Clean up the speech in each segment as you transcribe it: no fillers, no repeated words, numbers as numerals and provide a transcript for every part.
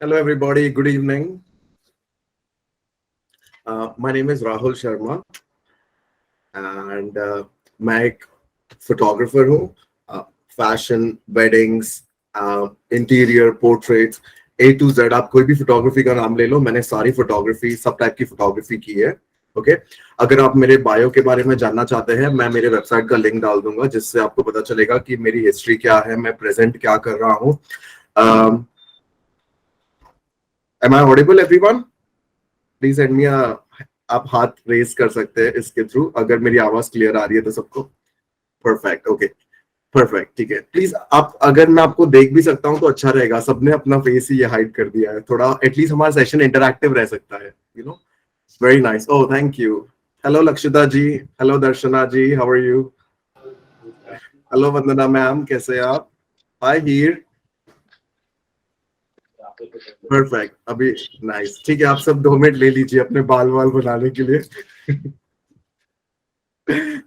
Hello, everybody. Good evening. My name is Rahul Sharma, and मैं एक photographer हूँ. Fashion, weddings, interior, portraits, A to Z. आप कोई भी फोटोग्राफी का नाम ले लो, मैंने सारी फोटोग्राफी, सब टाइप की फोटोग्राफी की है. ओके. अगर आप मेरे बायो के बारे में जानना चाहते हैं, मैं मेरे वेबसाइट का लिंक डाल दूंगा, जिससे आपको पता चलेगा कि मेरी हिस्ट्री क्या है, मैं प्रेजेंट क्या कर रहा हूँ. Am I audible, everyone? Please send me आप हाथ रेस कर सकते हैं इसके थ्रू, अगर मेरी आवाज क्लियर आ रही है तो सबको. परफेक्ट. ओके. परफेक्ट. ठीक है. प्लीज आप, अगर मैं आपको देख भी सकता हूँ तो अच्छा रहेगा. सबने अपना फेस ही ये हाइड कर दिया है. थोड़ा एटलीस्ट हमारा सेशन इंटरैक्टिव रह सकता है. Very nice. Oh, thank you. Hello Lakshita ji. Hello Darshana ji. How are you? Hello Vandana ma'am, कैसे हैं आप? हाय हीर. परफेक्ट. अभी नाइस. ठीक है, आप सब 2 मिनट ले लीजिए अपने बाल वाल बनाने के लिए.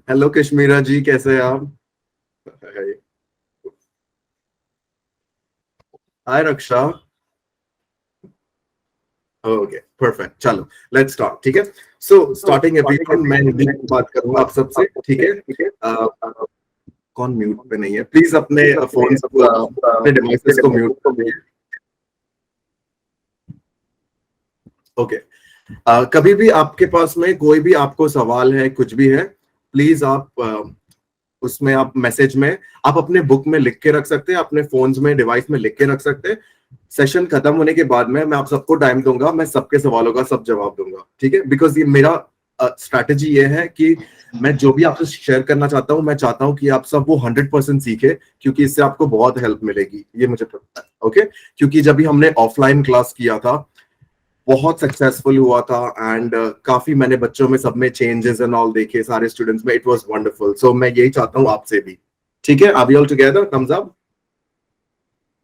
हेलो कश्मीरा जी, कैसे हैं आप? हाय रक्षा. ओके. परफेक्ट. चलो लेट्स स्टार्ट. ठीक है. सो स्टार्टिंग एवरीवन, मैं हिंदी में बात करूंगा आप सबसे. ठीक है. कौन म्यूट पे नहीं है? प्लीज अपने फोन, अपने डिवाइसेस को म्यूट कर दीजिए. ओके. कभी भी आपके पास में कोई भी आपको सवाल है, कुछ भी है, प्लीज आप उसमें आप मैसेज में आप अपने बुक में लिख के रख सकते हैं, अपने फोन्स में, डिवाइस में लिख के रख सकते हैं. सेशन खत्म होने के बाद में मैं आप सबको टाइम दूंगा, मैं सबके सवालों का सब जवाब दूंगा. ठीक है. बिकॉज ये मेरा स्ट्रैटेजी ये है कि मैं जो भी आपसे शेयर करना चाहता हूँ, मैं चाहता हूँ कि आप सब वो 100% सीखे, क्योंकि इससे आपको बहुत हेल्प मिलेगी, ये मुझे पता है. ओके. क्योंकि जब भी हमने ऑफलाइन क्लास किया था, बहुत सक्सेसफुल हुआ था. एंड काफी मैंने बच्चों में, सब में चेंजेस एंड ऑल देखे, सारे स्टूडेंट्स में. It was wonderful. सो मैं यही चाहता हूँ आपसे भी. ठीक है. Are we all together? Thumbs up.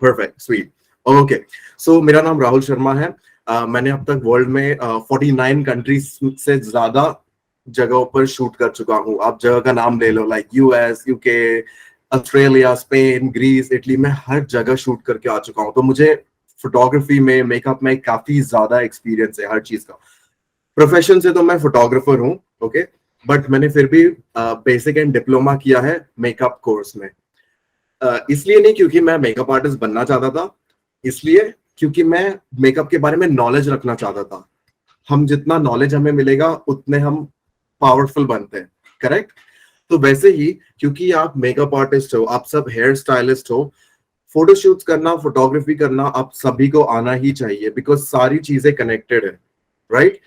Perfect. Sweet. Okay. So मेरा नाम राहुल शर्मा है. मैंने अब तक वर्ल्ड में 49 कंट्रीज से ज्यादा जगहों पर शूट कर चुका हूँ. आप जगह का नाम ले लो, like US, UK, Australia, Spain, Greece, Italy में हर जगह शूट करके आ चुका हूँ. तो मुझे फोटोग्राफी में, मेकअप में काफी ज्यादा एक्सपीरियंस है हर चीज का. प्रोफेशन से तो मैं फोटोग्राफर हूँ. ओके. बट मैंने फिर भी बेसिक एंड डिप्लोमा किया है मेकअप कोर्स में. इसलिए नहीं क्योंकि मैं मेकअप आर्टिस्ट बनना चाहता था, इसलिए क्योंकि मैं मेकअप के बारे में नॉलेज रखना चाहता था. हम जितना नॉलेज हमें मिलेगा, उतने हम पावरफुल बनते हैं. करेक्ट. तो वैसे ही, क्योंकि आप मेकअप आर्टिस्ट हो, आप सब हेयर स्टाइलिस्ट हो, फोटोशूट्स करना, फोटोग्राफी करना आप सभी को आना ही चाहिए, बिकॉज सारी चीजें कनेक्टेड है. राइट.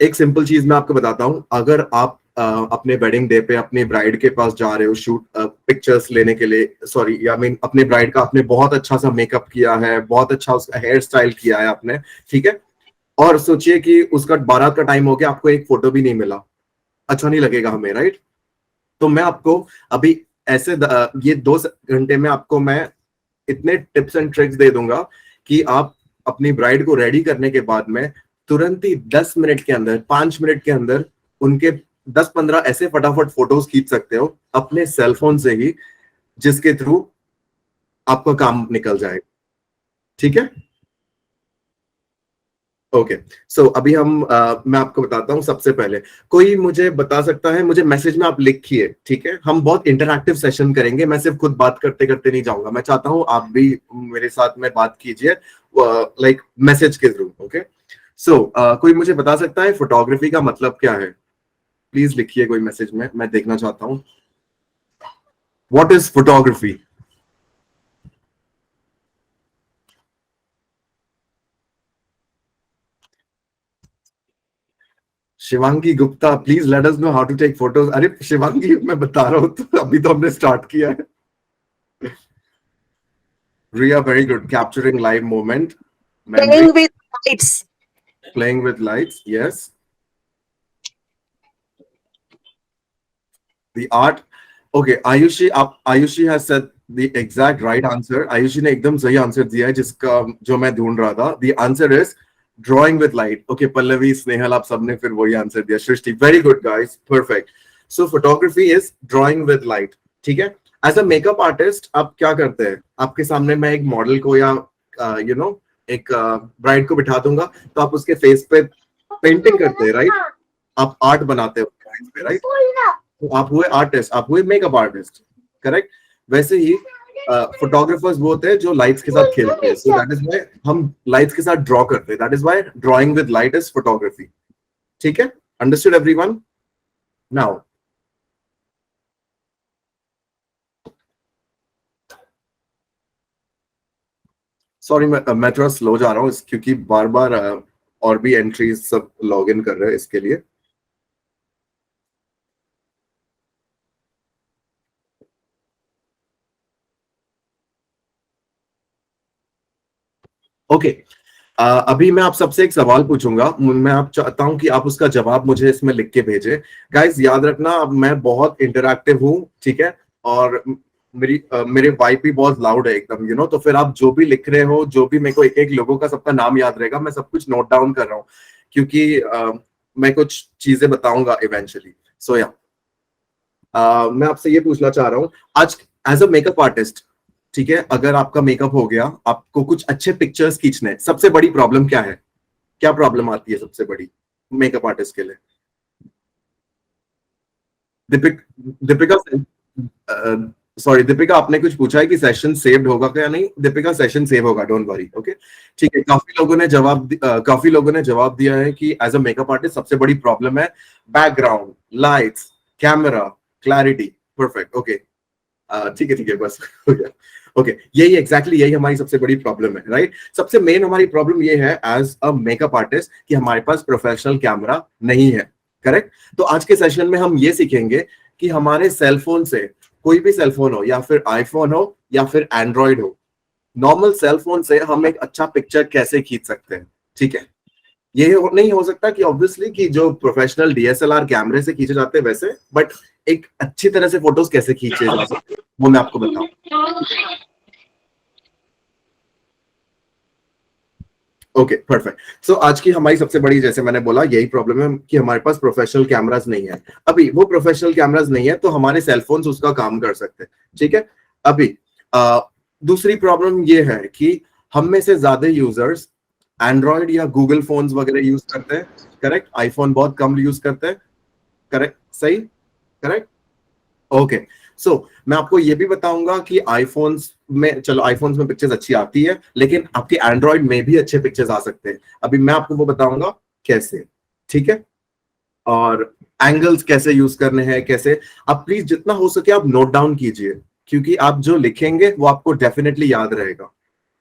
एक सिंपल चीज मैं आपको बताता हूं. अगर आप अपने वेडिंग डे पे अपनी ब्राइड के पास जा रहे हो शूट, पिक्चर्स लेने के लिए, सॉरी, आई मीन अपने ब्राइड का आपने बहुत अच्छा सा मेकअप किया है, बहुत अच्छा उसका हेयर स्टाइल किया है आपने. ठीक है. और सोचिए कि उसका बारात का टाइम हो गया, आपको एक फोटो भी नहीं मिला. अच्छा नहीं लगेगा हमें. राइट. तो मैं आपको अभी ऐसे ये 2 घंटे में आपको मैं इतने टिप्स एंड ट्रिक्स दे दूंगा कि आप अपनी ब्राइड को रेडी करने के बाद में तुरंत ही 10 मिनट के अंदर, 5 मिनट के अंदर उनके 10-15 ऐसे फटाफट फोटोज खींच सकते हो अपने सेलफोन से ही, जिसके थ्रू आपका काम निकल जाएगा. ठीक है. ओके. सो अभी मैं आपको बताता हूँ. सबसे पहले कोई मुझे बता सकता है, मुझे मैसेज में आप लिखिए. ठीक है. हम बहुत इंटरैक्टिव सेशन करेंगे, मैं सिर्फ खुद बात करते करते नहीं जाऊंगा. मैं चाहता हूँ आप भी मेरे साथ में बात कीजिए, लाइक मैसेज के थ्रू. ओके. सो कोई मुझे बता सकता है फोटोग्राफी का मतलब क्या है? प्लीज लिखिए कोई मैसेज में, मैं देखना चाहता हूँ. What is photography? Shivangi Gupta, please let us know how to take photos. अरे शिवांगी, मैं बता रहा हूँ तो अभी तो हमने स्टार्ट किया है. Ria, very good. Capturing live moment, memory, Playing with lights. playing with lights. Yes. The art. Okay, Ayushi has said the exact right answer. Ayushi ने एकदम सही आंसर दिया है, जिसका जो मैं ढूंढ रहा था. The answer is drawing with light. Okay, Pallavi, Snehal, आप सबने फिर वही आंसर दिया. सृष्टि, very good guys, perfect. So photography is drawing with light. ठीक है. As a makeup artist, आप क्या करते हैं? आपके सामने मैं एक मॉडल को या यू नो एक ब्राइड को बिठा दूंगा, तो आप उसके फेस पे पेंटिंग करते हैं, राइट? आप आर्ट बनाते हो फेस पे, राइट? तो आप हुए आर्टिस्ट, आप हुए मेकअप आर्टिस्ट, करेक्ट? वैसे ही फोटोग्राफर्स वो होते हैं जो लाइट्स के साथ खेलते हैं, सो दैट इज व्हाई हम लाइट्स के साथ ड्रॉ करते हैं, that is why drawing with light is photography. ठीक है, अंडरस्टूड एवरीवन? नाउ सॉरी, मैं थोड़ा स्लो जा रहा हूँ क्योंकि बार बार और भी एंट्रीज सब लॉग इन कर रहे हैं इसके लिए। ओके, अभी मैं आप सबसे एक सवाल पूछूंगा, मैं आप चाहता हूं कि आप उसका जवाब मुझे इसमें लिख के भेजें। गाइस याद रखना, अब मैं बहुत इंटरैक्टिव हूं, ठीक है? और मेरे वाइफ भी बहुत लाउड है एकदम, तो फिर आप जो भी लिख रहे हो, जो भी, मेरे को एक एक लोगों का सबका नाम याद रहेगा, मैं सब कुछ नोट डाउन कर रहा हूँ क्योंकि मैं कुछ चीजें बताऊंगा इवेंचुअली। सो या मैं आपसे ये पूछना चाह रहा हूँ आज, एज अ मेकअप आर्टिस्ट, ठीक है, अगर आपका मेकअप हो गया, आपको कुछ अच्छे पिक्चर्स खींचने, सबसे बड़ी प्रॉब्लम क्या है? क्या प्रॉब्लम आती है सबसे बड़ी मेकअप आर्टिस्ट के लिए? दीपिक दीपिका सॉरी दीपिका, आपने कुछ पूछा है कि सेशन सेव्ड होगा क्या? नहीं दीपिका, सेशन सेव होगा, डोंट वरी। ओके, ठीक है। काफी लोगों ने जवाब दिया है कि एज अ मेकअप आर्टिस्ट सबसे बड़ी प्रॉब्लम है background, lights, camera, clarity. Perfect, okay, ठीक है, बस हो गया। ओके, यही एग्जैक्टली यही हमारी सबसे बड़ी प्रॉब्लम है, राइट? सबसे मेन हमारी प्रॉब्लम ये है एज अ मेकअप आर्टिस्ट कि हमारे पास प्रोफेशनल कैमरा नहीं है, करेक्ट? तो आज के सेशन में हम ये सीखेंगे कि हमारे सेलफोन से, कोई भी सेलफोन हो, या फिर आईफोन हो या फिर एंड्रॉइड हो, नॉर्मल सेलफोन से हम एक अच्छा पिक्चर कैसे खींच सकते हैं, ठीक है? नहीं हो सकता कि ऑब्वियसली कि जो प्रोफेशनल डीएसएलआर कैमरे से खींचे जाते हैं वैसे, बट एक अच्छी तरह से फोटोज कैसे खींचे जा सकते हैं वो मैं आपको बताऊं। Okay, perfect. सो आज की हमारी सबसे बड़ी, जैसे मैंने बोला, यही प्रॉब्लम है कि हमारे पास प्रोफेशनल कैमरास नहीं है। अभी वो प्रोफेशनल कैमरास नहीं है तो हमारे सेलफोन्स उसका काम कर सकते हैं, ठीक है? अभी आ, दूसरी प्रॉब्लम ये है कि हम में से ज्यादा यूजर्स एंड्रॉइड या गूगल फोन्स वगैरह यूज करते हैं, करेक्ट? आईफोन बहुत कम यूज करते हैं, करेक्ट? सही, करेक्ट? ओके, सो मैं आपको ये भी बताऊंगा कि आईफोन्स में, चलो आईफोन्स में पिक्चर्स अच्छी आती है, लेकिन आपके एंड्रॉइड में भी अच्छे पिक्चर्स आ सकते हैं। अभी मैं आपको वो बताऊंगा कैसे, ठीक है? और एंगल्स कैसे यूज करने हैं, कैसे। आप प्लीज जितना हो सके आप नोट डाउन कीजिए, क्योंकि आप जो लिखेंगे वो आपको डेफिनेटली याद रहेगा,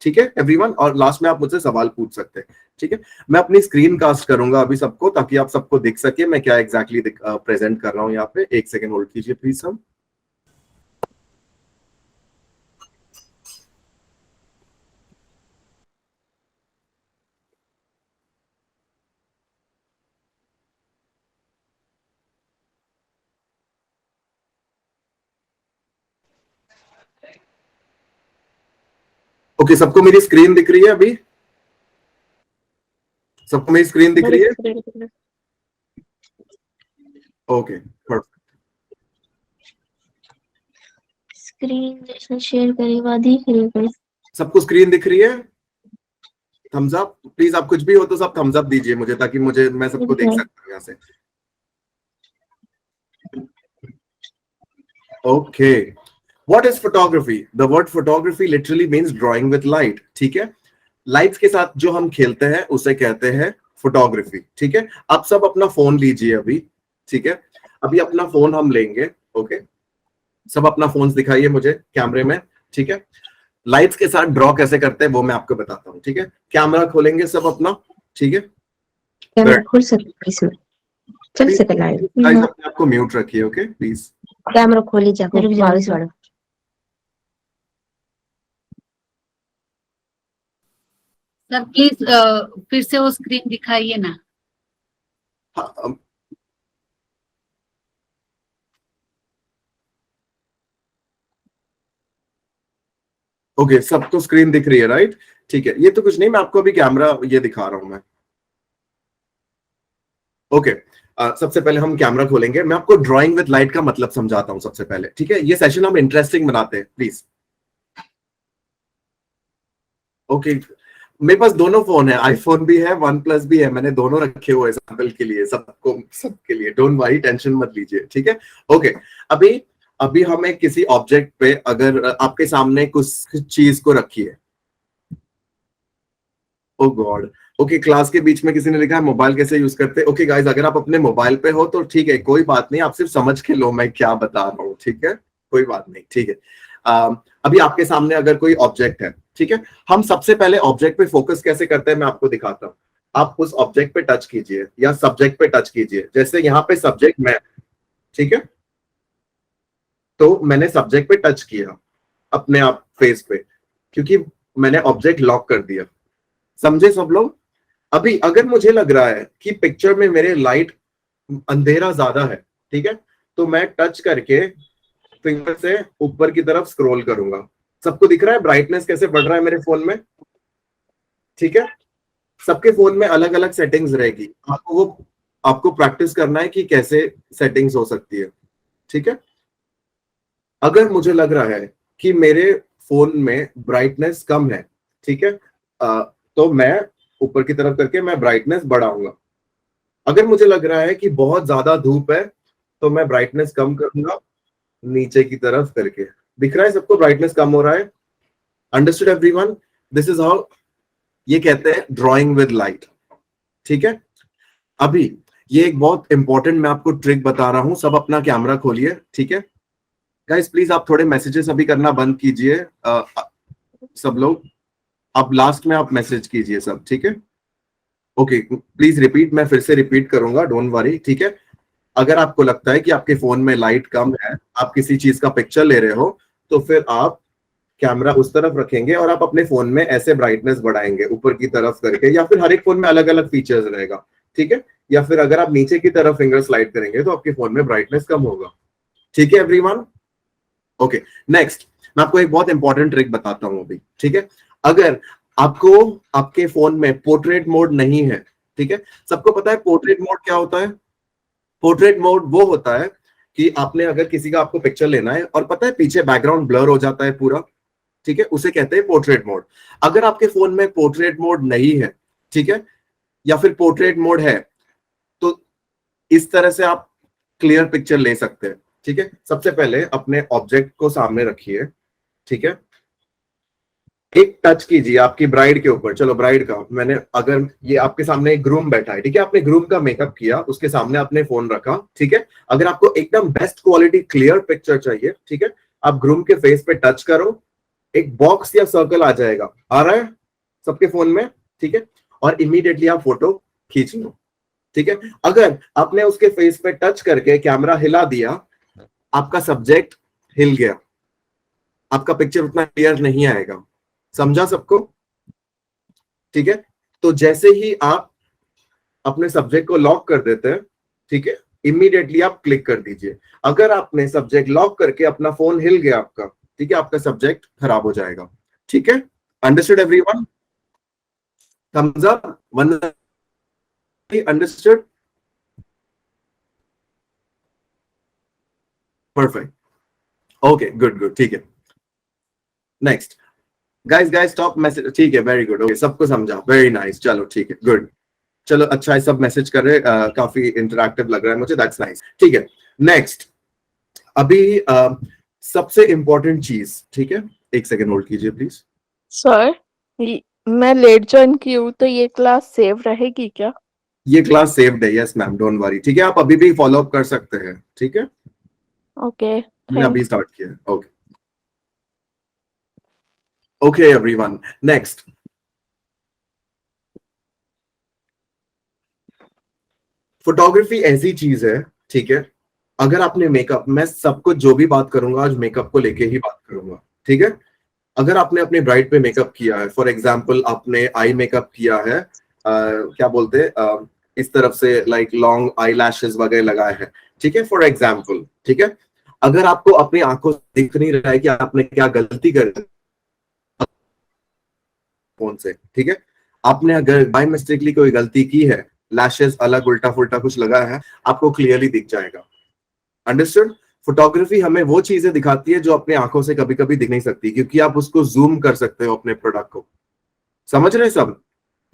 ठीक है एवरीवन? और लास्ट में आप मुझसे सवाल पूछ सकते हैं, ठीक है? मैं अपनी स्क्रीन कास्ट करूंगा अभी सबको, ताकि आप सबको दिख सके मैं क्या एग्जैक्टली प्रेजेंट कर रहा हूं यहाँ पे। एक सेकेंड होल्ड कीजिए प्लीज सब। ओके, सबको मेरी स्क्रीन दिख रही है अभी? सबको मेरी स्क्रीन दिख रही है? Okay, perfect। स्क्रीन शेयर करेगा, दिख रही है? सबको स्क्रीन दिख रही है? थम्स अप प्लीज, आप कुछ भी हो तो सब थम्स अप दीजिए मुझे, ताकि मैं सबको देख सकता हूँ यहाँ से। Okay, what is photography? The word photography literally means drawing with light, ठीक है? लाइट्स के साथ जो हम खेलते हैं उसे कहते हैं फोटोग्राफी, ठीक है? आप सब अपना फोन लीजिए अभी, ठीक है? अभी अपना फोन हम लेंगे, ओके? सब अपना फोन दिखाइए मुझे कैमरे में, ठीक है? लाइट्स के साथ ड्रॉ कैसे करते हैं वो मैं आपको बताता हूँ, ठीक है? कैमरा खोलेंगे सब अपना, ठीक है? कैमरा खोल सकते हैं इसमें? चल प्लीज सकता है गाइस अपने आप को म्यूट रखिए, ओके प्लीज? कैमरा खोली जाकर 22 वाला। सर प्लीज फिर से वो स्क्रीन दिखाइए ना। ओके, सबको स्क्रीन दिख रही है, राइट? ठीक है, ये तो कुछ नहीं, मैं आपको अभी कैमरा ये दिखा रहा हूं मैं। ओके, सबसे पहले हम कैमरा खोलेंगे, मैं आपको ड्राइंग विद लाइट का मतलब समझाता हूं सबसे पहले, ठीक है? ये सेशन हम इंटरेस्टिंग बनाते हैं, प्लीज। ओके, मेरे पास दोनों फोन है, आईफोन भी है, वन प्लस भी है, मैंने दोनों रखे हुए सैंपल के लिए, सबके लिए, डोंट वरी, टेंशन मत लीजिए, ठीक है। ओके, अभी अभी हमें किसी ऑब्जेक्ट पे, अगर आपके सामने कुछ चीज को रखिए, ओ गॉड, ओके, क्लास के बीच में किसी ने लिखा है मोबाइल कैसे यूज करते हैं। ओके गाइस, अगर आप अपने मोबाइल पे हो तो ठीक है, कोई बात नहीं, आप सिर्फ समझ के लो मैं क्या बता रहा हूँ, ठीक है, कोई बात नहीं, ठीक है। अभी आपके सामने अगर कोई ऑब्जेक्ट है, ठीक है, हम सबसे पहले ऑब्जेक्ट पे फोकस कैसे करते हैं मैं आपको दिखाता हूँ। आप उस ऑब्जेक्ट पे टच कीजिए या सब्जेक्ट पे टच कीजिए, जैसे यहाँ पे सब्जेक्ट मैं, ठीक है, तो मैंने सब्जेक्ट पे टच किया अपने आप फेस पे, क्योंकि मैंने ऑब्जेक्ट लॉक कर दिया, समझे सब लोग। अभी अगर मुझे लग रहा है कि पिक्चर में मेरे लाइट अंधेरा ज्यादा है, ठीक है, तो मैं टच करके फिंगर से ऊपर की तरफ स्क्रॉल करूंगा। सबको दिख रहा है ब्राइटनेस कैसे बढ़ रहा है मेरे फोन में, ठीक है। सबके फोन में अलग अलग सेटिंग्स रहेगी, आपको प्रैक्टिस करना है कि कैसे सेटिंग्स हो सकती है, ठीक है। अगर मुझे लग रहा है कि मेरे फोन में ब्राइटनेस कम है, ठीक है, तो मैं ऊपर की तरफ करके मैं ब्राइटनेस बढ़ाऊंगा। अगर मुझे लग रहा है कि बहुत ज्यादा धूप है तो मैं ब्राइटनेस कम करूंगा, नीचे की तरफ करके। दिख रहा है सबको ब्राइटनेस कम हो रहा है? Understood everyone? This is how, ये कहते हैं ड्राइंग विद लाइट, ठीक है। अभी ये एक बहुत इंपॉर्टेंट मैं आपको ट्रिक बता रहा हूं, सब अपना कैमरा खोलिए, ठीक है। गाइस प्लीज आप थोड़े मैसेजेस अभी करना बंद कीजिए, सब लोग, अब लास्ट में आप मैसेज कीजिए सब, ठीक है। ओके, प्लीज रिपीट, मैं फिर से रिपीट करूंगा, डोंट वरी, ठीक है। अगर आपको लगता है कि आपके फोन में लाइट कम है, आप किसी चीज का पिक्चर ले रहे हो, तो फिर आप कैमरा उस तरफ रखेंगे और आप अपने फोन में ऐसे ब्राइटनेस बढ़ाएंगे ऊपर की तरफ करके, या फिर हर एक फोन में अलग अलग फीचर्स रहेगा, ठीक है। या फिर अगर आप नीचे की तरफ फिंगर स्लाइड करेंगे तो आपके फोन में ब्राइटनेस कम होगा, ठीक है एवरीवन। ओके, नेक्स्ट मैं आपको एक बहुत इंपॉर्टेंट ट्रिक बताता हूं अभी, ठीक है। अगर आपको आपके फोन में पोर्ट्रेट मोड नहीं है, ठीक है, सबको पता है पोर्ट्रेट मोड क्या होता है? पोर्ट्रेट मोड वो होता है कि आपने अगर किसी का आपको पिक्चर लेना है और पता है पीछे बैकग्राउंड ब्लर हो जाता है पूरा, ठीक है, उसे कहते हैं पोर्ट्रेट मोड। अगर आपके फोन में पोर्ट्रेट मोड नहीं है, ठीक है, या फिर पोर्ट्रेट मोड है, तो इस तरह से आप क्लियर पिक्चर ले सकते हैं, ठीक है। सबसे पहले अपने ऑब्जेक्ट को सामने रखिए, ठीक है, एक टच कीजिए आपकी ब्राइड के ऊपर, चलो ब्राइड का, मैंने, अगर ये आपके सामने एक ग्रूम बैठा है, ठीक है, आपने ग्रूम का मेकअप किया, उसके सामने आपने फोन रखा, ठीक है। अगर आपको एकदम बेस्ट क्वालिटी क्लियर पिक्चर चाहिए, ठीक है, आप ग्रूम के फेस पे टच करो, एक बॉक्स या सर्कल आ जाएगा, आ रहा है सबके फोन में, ठीक है, और इमीडिएटली आप फोटो खींच लो, ठीक है। अगर आपने उसके फेस पे टच करके कैमरा हिला दिया, आपका सब्जेक्ट हिल गया, आपका पिक्चर उतना क्लियर नहीं आएगा, समझा सबको, ठीक है। तो जैसे ही आप अपने सब्जेक्ट को लॉक कर देते हैं, ठीक है, इमीडिएटली आप क्लिक कर दीजिए। अगर आपने सब्जेक्ट लॉक करके अपना फोन हिल गया आपका, ठीक है, आपका सब्जेक्ट खराब हो जाएगा, ठीक है। Understood everyone? Thumbs up, one, understood, perfect, okay, good good, ठीक है। Next guys, guys stop message, ठीक है, वेरी गुड, ओके, सबको समझा, वेरी नाइस, चलो ठीक है, गुड, चलो अच्छा है, सब मैसेज कर रहे, काफी इंटरैक्टिव लग रहा है मुझे, दैट्स नाइस, ठीक है। नेक्स्ट, अभी सबसे इंपॉर्टेंट चीज, ठीक है, एक सेकेंड होल्ड कीजिए प्लीज। सर, मैं लेट ज्वाइन की हूँ तो ये क्लास सेव रहेगी क्या? ये क्लास सेव्ड है, यस मैम, डोंट वरी, ठीक है, आप अभी भी फॉलो अप कर सकते हैं, ठीक है, ओके, मैंने अभी थैंक्स। स्टार्ट किया है, okay. Okay everyone, next, photography ऐसी चीज है, ठीक है, अगर आपने मेकअप, मैं सबको जो भी बात करूंगा आज मेकअप को लेके ही बात करूंगा, ठीक है। अगर आपने अपनी ब्राइड पे मेकअप किया है, फॉर एग्जांपल आपने आई मेकअप किया है, क्या बोलते हैं, इस तरफ से लाइक लॉन्ग आई लैशेस वगैरह लगाए हैं, ठीक है, फॉर एग्जांपल, ठीक है। अगर आपको अपनी आंखों से दिख नहीं रहा है कि आपने क्या गलती कर फोन से, ठीक है, आपने अगर बाय मिस्टेकली कोई गलती की है, लैशेस अलग उल्टा फुल्टा कुछ लगा है, आपको क्लियरली दिख जाएगा, अंडरस्टूड। फोटोग्राफी हमें वो चीजें दिखाती है जो अपने आंखों से कभी कभी दिख नहीं सकती, क्योंकि आप उसको जूम कर सकते हो अपने प्रोडक्ट को, समझ रहे हैं सब?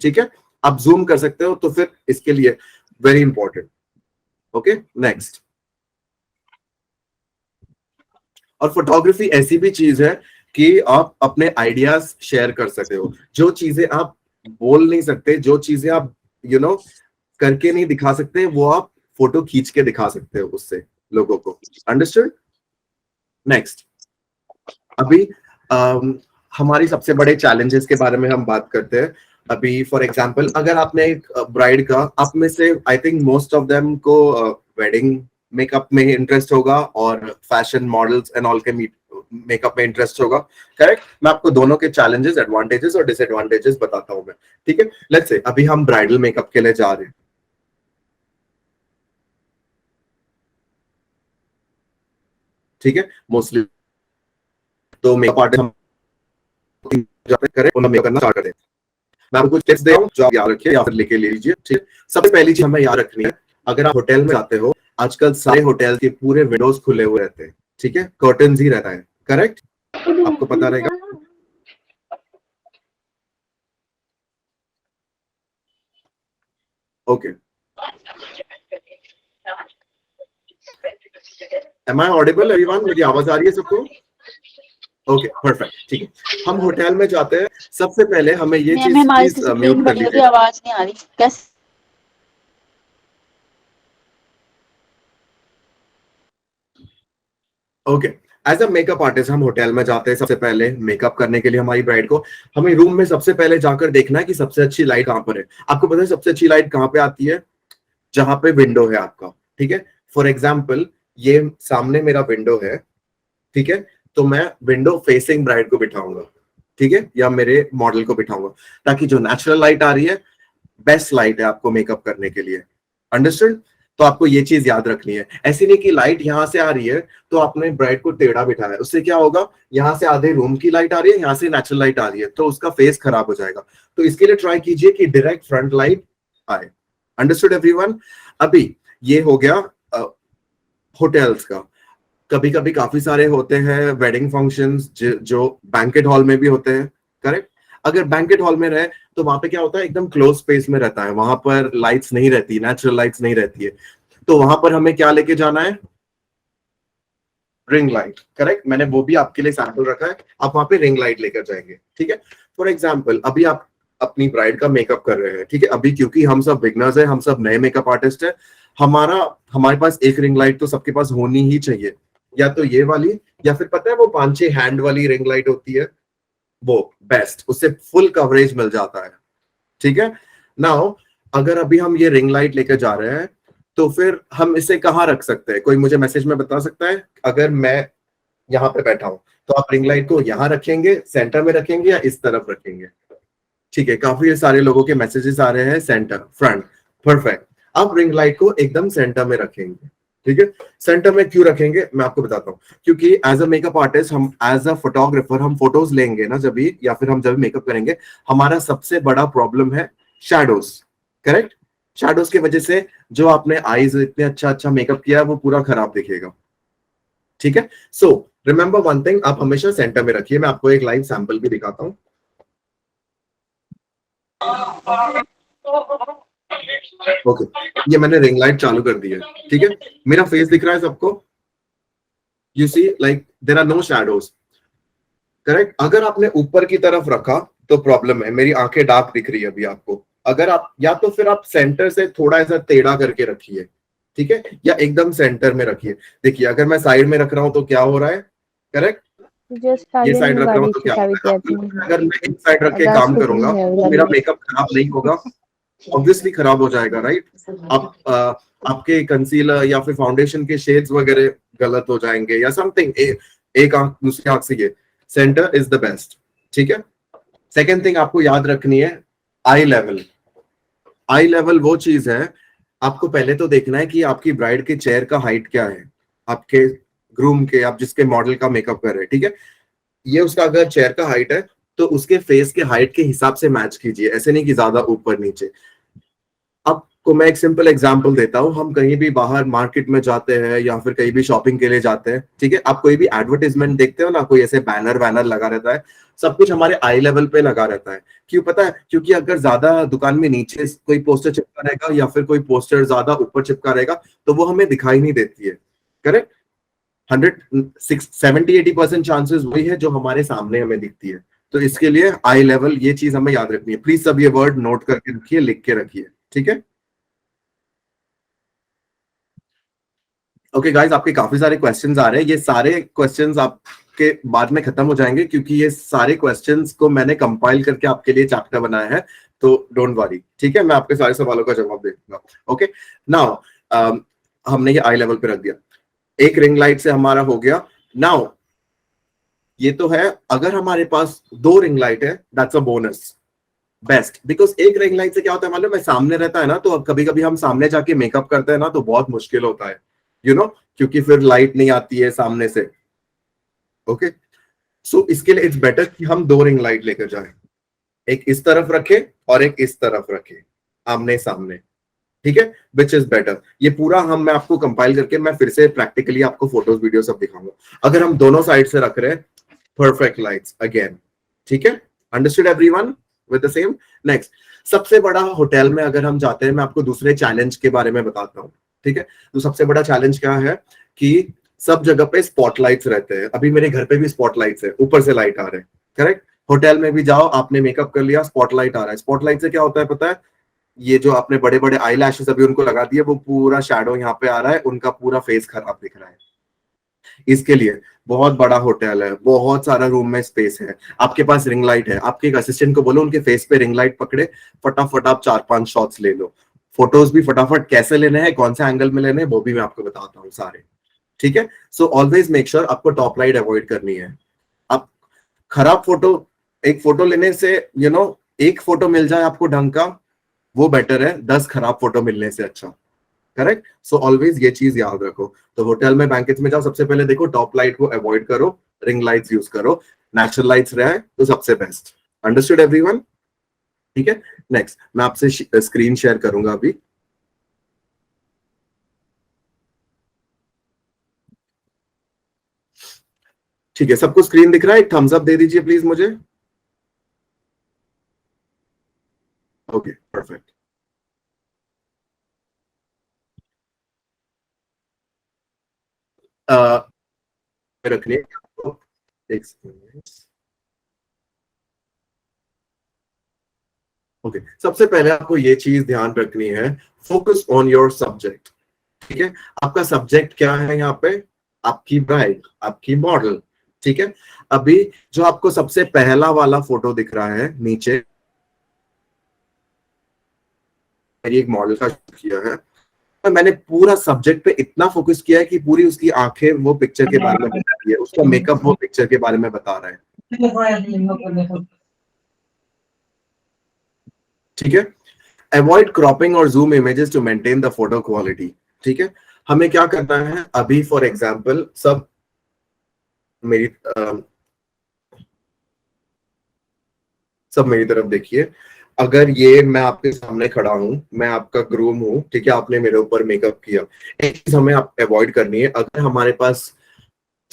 ठीक है, आप जूम कर सकते हो, तो फिर इसके लिए वेरी इंपॉर्टेंट। Okay, next. और फोटोग्राफी ऐसी भी चीज है कि आप अपने आइडियाज शेयर कर सकते हो। जो चीजें आप बोल नहीं सकते, जो चीजें आप करके नहीं दिखा सकते, वो आप फोटो खींच के दिखा सकते हो उससे लोगों को। अंडरस्टूड? नेक्स्ट। अभी हमारी सबसे बड़े चैलेंजेस के बारे में हम बात करते हैं। अभी फॉर एग्जांपल, अगर आपने एक ब्राइड का, आप में से I think most of them को वेडिंग मेकअप में इंटरेस्ट होगा और फैशन मॉडल्स एंड ऑल के मेकअप में इंटरेस्ट होगा, करेक्ट? मैं आपको दोनों के चैलेंजेस, एडवांटेजेस और डिसएडवांटेजेस बताता हूं मैं। ठीक है, लेट्स से अभी हम ब्राइडल मेकअप के लिए जा रहे हैं। ठीक है, मोस्टली तो मेकअप आर्टिस्ट हम करें, उन्हें मेकअप करना स्टार्ट करें। मैं आपको कुछ टिप्स दे रहा हूं जो आप याद रखिए या फिर लेके ले लीजिए। ठीक है, सबसे पहली चीज हमें याद रखनी है, अगर आप होटल में जाते हो, आजकल सारे होटल के पूरे विंडोज खुले हुए रहते हैं। ठीक है, कर्टन्स ही रहता है, करेक्ट? आपको पता रहेगा। Okay, am I audible everyone? मेरी आवाज आ रही है सबको? Okay, perfect. ठीक है, हम होटल में जाते हैं, सबसे पहले हमें ये चीज म्यूट कर लीजिए। आवाज नहीं आ रही, कैसे? Okay, as a makeup artist हम होटल में जाते हैं, सबसे पहले मेकअप करने के लिए हमारी ब्राइड को, हमें रूम में सबसे पहले जाकर देखना है कि सबसे अच्छी लाइट कहां पर है। आपको पता है सबसे अच्छी लाइट कहां पे आती है? जहां पे विंडो है आपका। ठीक है, फॉर एग्जाम्पल ये सामने मेरा विंडो है, ठीक है, तो मैं विंडो फेसिंग ब्राइड को बिठाऊंगा, ठीक है, या मेरे मॉडल को बिठाऊंगा, ताकि जो नेचुरल लाइट आ रही है बेस्ट लाइट है आपको मेकअप करने के लिए। अंडरस्टूड? तो आपको ये चीज याद रखनी है। ऐसी नहीं कि लाइट यहां से आ रही है तो आपने ब्राइड को टेढ़ा बिठाया है, उससे क्या होगा, यहां से आधे रूम की लाइट आ रही है, यहां से नेचुरल लाइट आ रही है, तो उसका फेस खराब हो जाएगा। तो इसके लिए ट्राई कीजिए कि डायरेक्ट फ्रंट लाइट आए। Understood everyone? अभी ये हो गया होटल्स का। कभी कभी काफी सारे होते हैं वेडिंग फंक्शंस जो बैंकेट हॉल में भी होते हैं, करेक्ट? अगर बैंकेट हॉल में रहे तो वहां पे क्या होता है, एकदम क्लोज स्पेस में रहता है, वहां पर लाइट्स नहीं रहती, नेचुरल लाइट्स नहीं रहती है, तो वहां पर हमें क्या लेके जाना है? Ring light, correct? मैंने वो भी आपके लिए सैंपल रखा है, आप वहां पे रिंग लाइट लेकर जाएंगे। ठीक है, फॉर एग्जाम्पल अभी आप अपनी ब्राइड का मेकअप कर रहे हैं, ठीक है, अभी क्योंकि हम सब बिगनर्स हैं, हम सब नए मेकअप आर्टिस्ट हैं, हमारे पास एक रिंग लाइट तो सबके पास होनी ही चाहिए, या तो ये वाली, या फिर पता है वो 5-6 हैंड वाली रिंग लाइट होती है, वो बेस्ट, उससे फुल कवरेज मिल जाता है। ठीक है, नाउ अगर अभी हम ये रिंग लाइट लेकर जा रहे हैं तो फिर हम इसे कहाँ रख सकते हैं? कोई मुझे मैसेज में बता सकता है? अगर मैं यहाँ पे बैठा हूं तो आप रिंग लाइट को यहाँ रखेंगे, सेंटर में रखेंगे, या इस तरफ रखेंगे? ठीक है, काफी सारे लोगों के मैसेजेस आ रहे हैं सेंटर, फ्रंट, परफेक्ट। आप रिंग लाइट को एकदम सेंटर में रखेंगे। ठीक है, सेंटर में क्यों रखेंगे मैं आपको बताता हूँ। क्योंकि एज अ मेकअप आर्टिस्ट, हम एज अ फोटोग्राफर, हम फोटोज लेंगे ना जब भी, या फिर हम जब मेकअप करेंगे, हमारा सबसे बड़ा प्रॉब्लम है शैडोज, करेक्ट? शैडोज की वजह से जो आपने आईज इतने अच्छा मेकअप किया है वो पूरा खराब दिखेगा। ठीक है, सो रिमेंबर वन थिंग, आप हमेशा सेंटर में रखिए। मैं आपको एक लाइव सैंपल भी दिखाता हूं। ओके, ये मैंने रिंग लाइट चालू कर दी है, ठीक है, मेरा फेस दिख रहा है सबको? You see like there are no shadows, correct? अगर आपने ऊपर की तरफ रखा तो प्रॉब्लम है, मेरी आंखें डार्क दिख रही है अभी आपको। अगर आप, या तो फिर आप सेंटर से थोड़ा ऐसा टेढ़ा करके रखिए, ठीक है, या एकदम सेंटर में रखिए। देखिए अगर मैं साइड में रख रहा हूं तो क्या हो रहा है, करेक्ट? ये साइड रख रहा हूं तो क्या हो रहा है? अगर मैं एक साइड रख के काम करूंगा तो मेरा मेकअप खराब नहीं होगा? ऑब्वियसली खराब हो जाएगा, राइट? आप आपके कंसीलर या फिर फाउंडेशन के शेड्स वगैरह गलत हो जाएंगे या समथिंग। एक आंख दूसरी आंख से, ये सेंटर इज द बेस्ट। ठीक है, सेकेंड थिंग आपको याद रखनी है, आई लेवल। आई लेवल वो चीज है, आपको पहले तो देखना है कि आपकी ब्राइड के चेयर का हाइट क्या है, आपके ग्रूम के, आप जिसके मॉडल का मेकअप कर रहे हैं, ठीक है, ये उसका अगर चेयर का हाइट है तो उसके फेस के हाइट के हिसाब से मैच कीजिए, ऐसे नहीं कि ज्यादा ऊपर नीचे। अब आपको मैं एक सिंपल एग्जांपल देता हूँ। हम कहीं भी बाहर मार्केट में जाते हैं या फिर कहीं भी शॉपिंग के लिए जाते हैं, ठीक है, आप कोई भी एडवर्टाइजमेंट देखते हो ना, कोई ऐसे बैनर वैनर लगा रहता है, सब कुछ हमारे आई लेवल पे लगा रहता है। क्यों पता है? क्योंकि अगर ज्यादा दुकान में नीचे कोई पोस्टर चिपका रहेगा या फिर कोई पोस्टर ज्यादा ऊपर चिपका रहेगा तो वो हमें दिखाई नहीं देती है। करेक्ट? 70-80% चांसेस वही है जो हमारे सामने हमें दिखती है। तो इसके लिए आई लेवल, ये चीज हमें याद रखनी है। प्लीज सब ये वर्ड नोट करके रखिए, लिख के रखिए, ठीक है? ओके गाइस, आपके काफी सारे क्वेश्चंस आ रहे हैं। ये सारे क्वेश्चंस आपके बाद में खत्म हो जाएंगे क्योंकि ये सारे क्वेश्चंस को मैंने कंपाइल करके आपके लिए चैप्टर बनाया है, तो डोंट वरी, ठीक है? मैं आपके सारे सवालों का जवाब दे दूंगा। ओके, नाउ हमने ये आई लेवल पे रख दिया। एक रिंग लाइट से हमारा हो गया। नाउ ये तो है, अगर हमारे पास 2 रिंग लाइट है, that's a bonus, best. Because एक रिंग लाइट से क्या होता है मालूम है, सामने रहता है ना, तो कभी कभी हम सामने जाके मेकअप करते हैं ना, तो बहुत मुश्किल होता है, यू नो, क्योंकि फिर लाइट नहीं आती है सामने से। ओके, सो इसके लिए इट्स बेटर कि हम 2 रिंग लाइट लेकर जाएं, एक इस तरफ रखे और एक इस तरफ रखे, आमने सामने, ठीक है? Which is better. ये पूरा मैं आपको कंपाइल करके मैं फिर से प्रैक्टिकली आपको फोटोज वीडियो सब दिखाऊंगा। अगर हम दोनों साइड से रख रहे हैं, परफेक्ट लाइट्स अगेन, ठीक है? Understood everyone with the same? Next, सबसे बड़ा होटल में अगर हम जाते हैं, मैं आपको दूसरे चैलेंज के बारे में बताता हूँ, ठीक है? तो सबसे बड़ा चैलेंज क्या है कि सब जगह पे स्पॉटलाइट्स रहते हैं। अभी मेरे घर पे भी स्पॉटलाइट्स है, ऊपर से लाइट आ रहे हैं, करेक्ट? होटल में भी जाओ, आपने मेकअप कर लिया, स्पॉटलाइट आ रहा है। स्पॉटलाइट से क्या होता है पता है? ये जो आपने बड़े बड़े आई लैशेस अभी उनको लगा दिए, वो पूरा शैडो यहाँ पे आ रहा है, उनका पूरा फेस खराब दिख रहा है। इसके लिए बहुत बड़ा होटल है, बहुत सारा रूम में स्पेस है, आपके पास रिंग लाइट है, आपके एक असिस्टेंट को बोलो उनके फेस पे रिंग लाइट पकड़े, फटाफट आप 4-5 शॉट्स ले लो। फोटोज भी फटाफट कैसे लेने हैं, कौन से एंगल में लेने हैं, वो भी मैं आपको बताता हूँ सारे, ठीक है? सो ऑलवेज मेक श्योर आपको टॉप लाइट अवॉइड करनी है। आप खराब फोटो, एक फोटो लेने से एक फोटो मिल जाए आपको ढंग का, वो बेटर है 10 खराब फोटो मिलने से अच्छा, करेक्ट? सो ऑलवेज ये चीज याद रखो। तो होटल में, बैंकेट्स में जाओ, सबसे पहले देखो टॉप लाइट को अवॉइड करो, रिंग लाइट्स यूज करो, नेचुरल लाइट्स रहे तो सबसे बेस्ट। Understood everyone? ठीक है, नेक्स्ट मैं आपसे स्क्रीन शेयर करूंगा अभी। ठीक है, सबको स्क्रीन दिख रहा है? एक थम्स अप दे दीजिए प्लीज मुझे। Okay, perfect. रखने एक सेकंड। ओके, सबसे पहले आपको ये चीज ध्यान रखनी है, फोकस ऑन योर सब्जेक्ट, ठीक है? आपका सब्जेक्ट क्या है यहाँ पे? आपकी ब्राइड, आपकी मॉडल, ठीक है? अभी जो आपको सबसे पहला वाला फोटो दिख रहा है नीचे, मेरी एक मॉडल का किया है, मैंने पूरा सब्जेक्ट पे इतना फोकस किया है कि पूरी उसकी आंखें वो पिक्चर के बारे में बता रही है, उसका मेकअप वो पिक्चर के बारे में बता रहा है, ठीक है? अवॉइड क्रॉपिंग और zoom images to maintain the photo quality, ठीक है? हमें क्या करना है अभी, फॉर एग्जांपल सब मेरी तरफ देखिए। अगर ये मैं आपके सामने खड़ा हूं, मैं आपका ग्रूम हूं, ठीक है? आपने मेरे ऊपर मेकअप किया, एक चीज हमें आप अवॉइड करनी है, अगर हमारे पास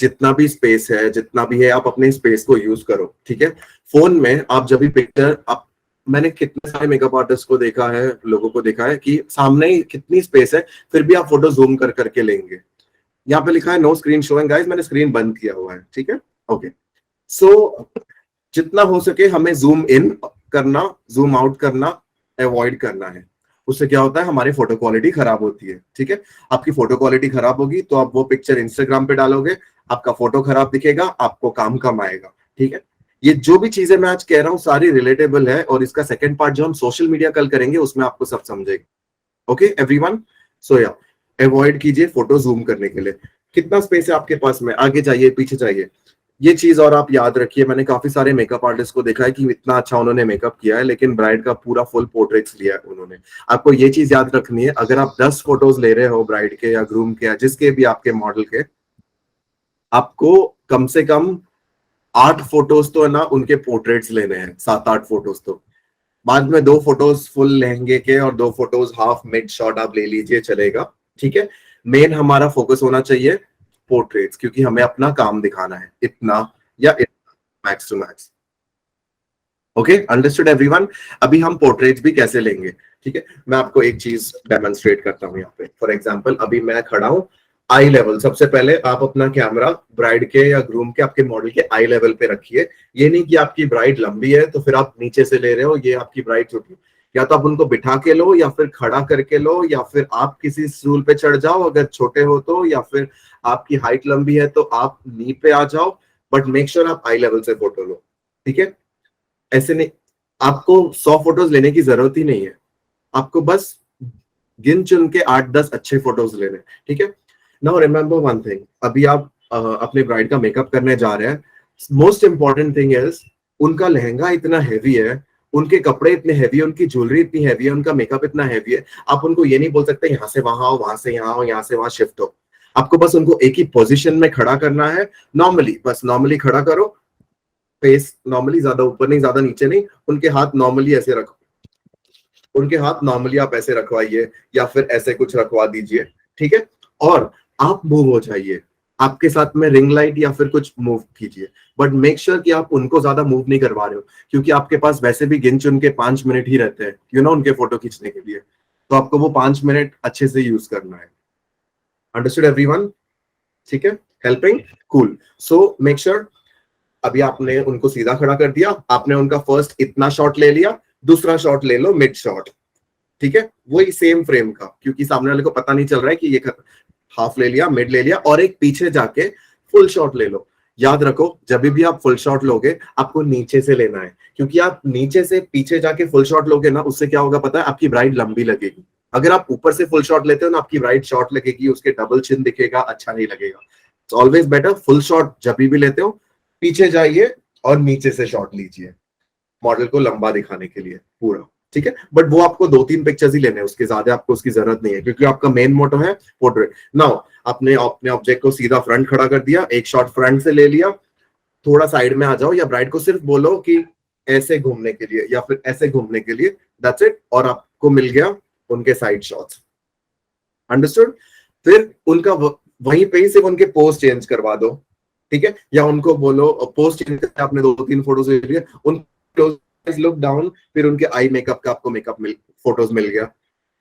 जितना भी स्पेस है, जितना भी है, आप अपने स्पेस को यूज करो, ठीक है? फोन में आप जब भी पिक्चर, आप, मैंने कितने सारे मेकअप आर्टिस्ट को देखा है, लोगों को देखा है कि सामने ही कितनी स्पेस है, फिर भी आप फोटो जूम कर करके लेंगे। यहाँ पे लिखा है नो स्क्रीन शोइंग गाइस, मैंने स्क्रीन बंद किया हुआ है, ठीक है? ओके, सो जितना हो सके हमें जूम इन करना, जूम आउट करना अवॉइड करना है। उससे क्या होता है, हमारी फोटो क्वालिटी खराब होती है, ठीक है? आपकी फोटो क्वालिटी खराब होगी तो आप वो पिक्चर इंस्टाग्राम पे डालोगे, आपका फोटो खराब दिखेगा, आपको काम कम आएगा, ठीक है? ये जो भी चीजें मैं आज कह रहा हूँ सारी रिलेटेबल है, और इसका सेकंड पार्ट जो हम सोशल मीडिया कल करेंगे उसमें आपको सब समझेगा। Okay everyone? सो या अवॉइड कीजिए फोटो जूम करने के लिए। कितना स्पेस है आपके पास में, आगे जाइए, पीछे जाइए, ये चीज और आप याद रखिए। मैंने काफी सारे मेकअप आर्टिस्ट को देखा है कि इतना अच्छा उन्होंने मेकअप किया है, लेकिन ब्राइड का पूरा फुल पोर्ट्रेट्स लिया है उन्होंने। आपको ये चीज याद रखनी है, अगर आप 10 फोटोज ले रहे हो ब्राइड के या ग्रूम के या जिसके भी आपके मॉडल के, आपको कम से कम 8 फोटोज तो है ना उनके पोर्ट्रेट्स लेने हैं, 7-8 फोटोज तो, बाद में 2 फोटोज फुल लहंगे के और 2 फोटोज हाफ मिड शॉट आप ले लीजिए, चलेगा, ठीक है। मेन हमारा फोकस होना चाहिए पोर्ट्रेट्स, क्योंकि हमें अपना काम दिखाना है, इतना या इतना, max to max. Okay, understood everyone. अभी हम पोर्ट्रेट्स भी कैसे लेंगे, ठीक है, मैं आपको एक चीज डेमोन्स्ट्रेट करता हूँ यहाँ पे। फॉर एग्जाम्पल अभी मैं खड़ा हूँ आई लेवल, सबसे पहले आप अपना कैमरा ब्राइड के या ग्रूम के, आपके मॉडल के आई लेवल पे रखिए। ये नहीं कि आपकी ब्राइड लंबी है तो फिर आप नीचे से ले रहे हो, ये आपकी ब्राइड छोटी, या तो आप उनको बिठा के लो या फिर खड़ा करके लो, या फिर आप किसी स्टूल पे चढ़ जाओ अगर छोटे हो तो, या फिर आपकी हाइट लंबी है तो आप नी पे आ जाओ, बट मेक श्योर आप आई लेवल से फोटो लो, ठीक है। ऐसे नहीं, आपको 100 फोटोज लेने की जरूरत ही नहीं है, आपको बस गिन चुन के 8-10 अच्छे फोटोज लेने, ठीक है। नाउ रिमेंबर वन थिंग, अभी आप अपने ब्राइड का मेकअप करने जा रहे हैं, मोस्ट इंपॉर्टेंट थिंग इज उनका लहंगा इतना हैवी है, उनके कपड़े इतने हैवी है, उनकी ज्वेलरी इतनी हैवी है, उनका मेकअप इतना हैवी है, आप उनको ये नहीं बोल सकते यहाँ से वहां आओ, वहां से यहाँ आओ, यहाँ से वहां शिफ्ट हो। आपको बस उनको एक ही पोजीशन में खड़ा करना है, नॉर्मली, बस नॉर्मली खड़ा करो, फेस नॉर्मली, ज्यादा ऊपर नहीं ज्यादा नीचे नहीं, उनके हाथ नॉर्मली ऐसे रखो, उनके हाथ नॉर्मली आप ऐसे रखवाइए या फिर ऐसे कुछ रखवा दीजिए, ठीक है। और आप मूव हो जाइए, आपके साथ में रिंग लाइट या फिर कुछ मूव कीजिए, बट मेक श्योर कि आप उनको ज्यादा मूव नहीं करवा रहे हो, क्योंकि आपके पास वैसे भी गिन चुन के 5 मिनट ही रहते हैं, यू नो, उनके फोटो खींचने के लिए, तो आपको वो 5 मिनट अच्छे से यूज करना है। अंडरस्टूड एवरीवन, ठीक है, helping, cool. So make sure, अभी आपने उनको सीधा खड़ा कर दिया, आपने उनका फर्स्ट इतना शॉट ले लिया, दूसरा शॉट ले लो मिड शॉट, ठीक है, वही सेम फ्रेम का, क्योंकि सामने वाले को पता नहीं चल रहा है कि ये हाफ ले लिया, मिड ले लिया, और एक पीछे जाके फुल शॉट ले लो। याद रखो, जब भी आप फुल शॉट लोगे आपको नीचे से लेना है, क्योंकि आप नीचे से पीछे जाके फुल शॉट लोगे ना, उससे क्या होगा पता है, आपकी ब्राइड लंबी लगेगी। अगर आप ऊपर से फुल शॉट लेते हो ना, आपकी ब्राइड शॉर्ट लगेगी, उसके डबल चिन दिखेगा, अच्छा नहीं लगेगा। So always better full shot जब भी लेते हो पीछे जाइए और नीचे से शॉट लीजिए, मॉडल को लंबा दिखाने के लिए पूरा, ठीक है। बट वो आपको 2-3 पिक्चर्स ही लेने हैं, उसके ज्यादा आपको उसकी जरूरत नहीं है, क्योंकि आपका मेन मोटो है पोर्ट्रेट। नाउ आपने अपने ऑब्जेक्ट को सीधा फ्रंट खड़ा कर दिया, एक शॉट फ्रंट से ले लिया, थोड़ा साइड में आ जाओ, या ब्राइड को सिर्फ बोलो कि ऐसे घूमने के लिए या फिर ऐसे घूमने के लिए, दैट्स इट, और आपको मिल गया उनके साइड शॉट्स। अंडरस्टूड। फिर उनका वहीं पे ही सिर्फ उनके पोज चेंज करवा दो, ठीक है, या उनको बोलो पोज चेंज करके आपने 2-3 फोटोज ले लिए, उन लुक डाउन, फिर उनके आई मेकअप का आपको फोटोज मिल गया,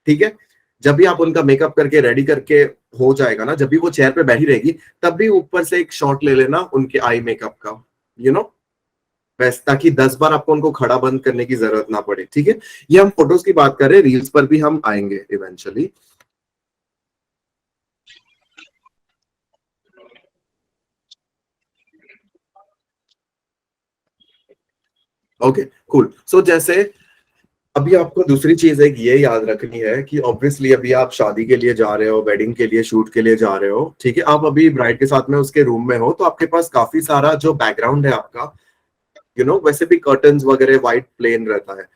ठीक है। जब भी आप उनका मेकअप करके रेडी करके हो जाएगा ना, जब भी वो चेयर पे बैठी रहेगी, तब भी ऊपर से एक शॉट ले लेना उनके आई मेकअप का, यू नो, बस, ताकि 10 बार आपको उनको खड़ा बंद करने की जरूरत ना पड़े, ठीक है। ये हम फोटोज की बात कर रहे हैं, रील्स पर भी हम आएंगे इवेंचुअली। Okay, cool. सो जैसे अभी आपको दूसरी चीज एक ये याद रखनी है कि ऑब्वियसली अभी आप शादी के लिए जा रहे हो, वेडिंग के लिए, शूट के लिए जा रहे हो, ठीक है, आप अभी ब्राइड के साथ में उसके रूम में हो, तो आपके पास काफी सारा जो बैकग्राउंड है आपका, यू नो, वैसे भी कर्टन्स वगैरह व्हाइट प्लेन रहता है।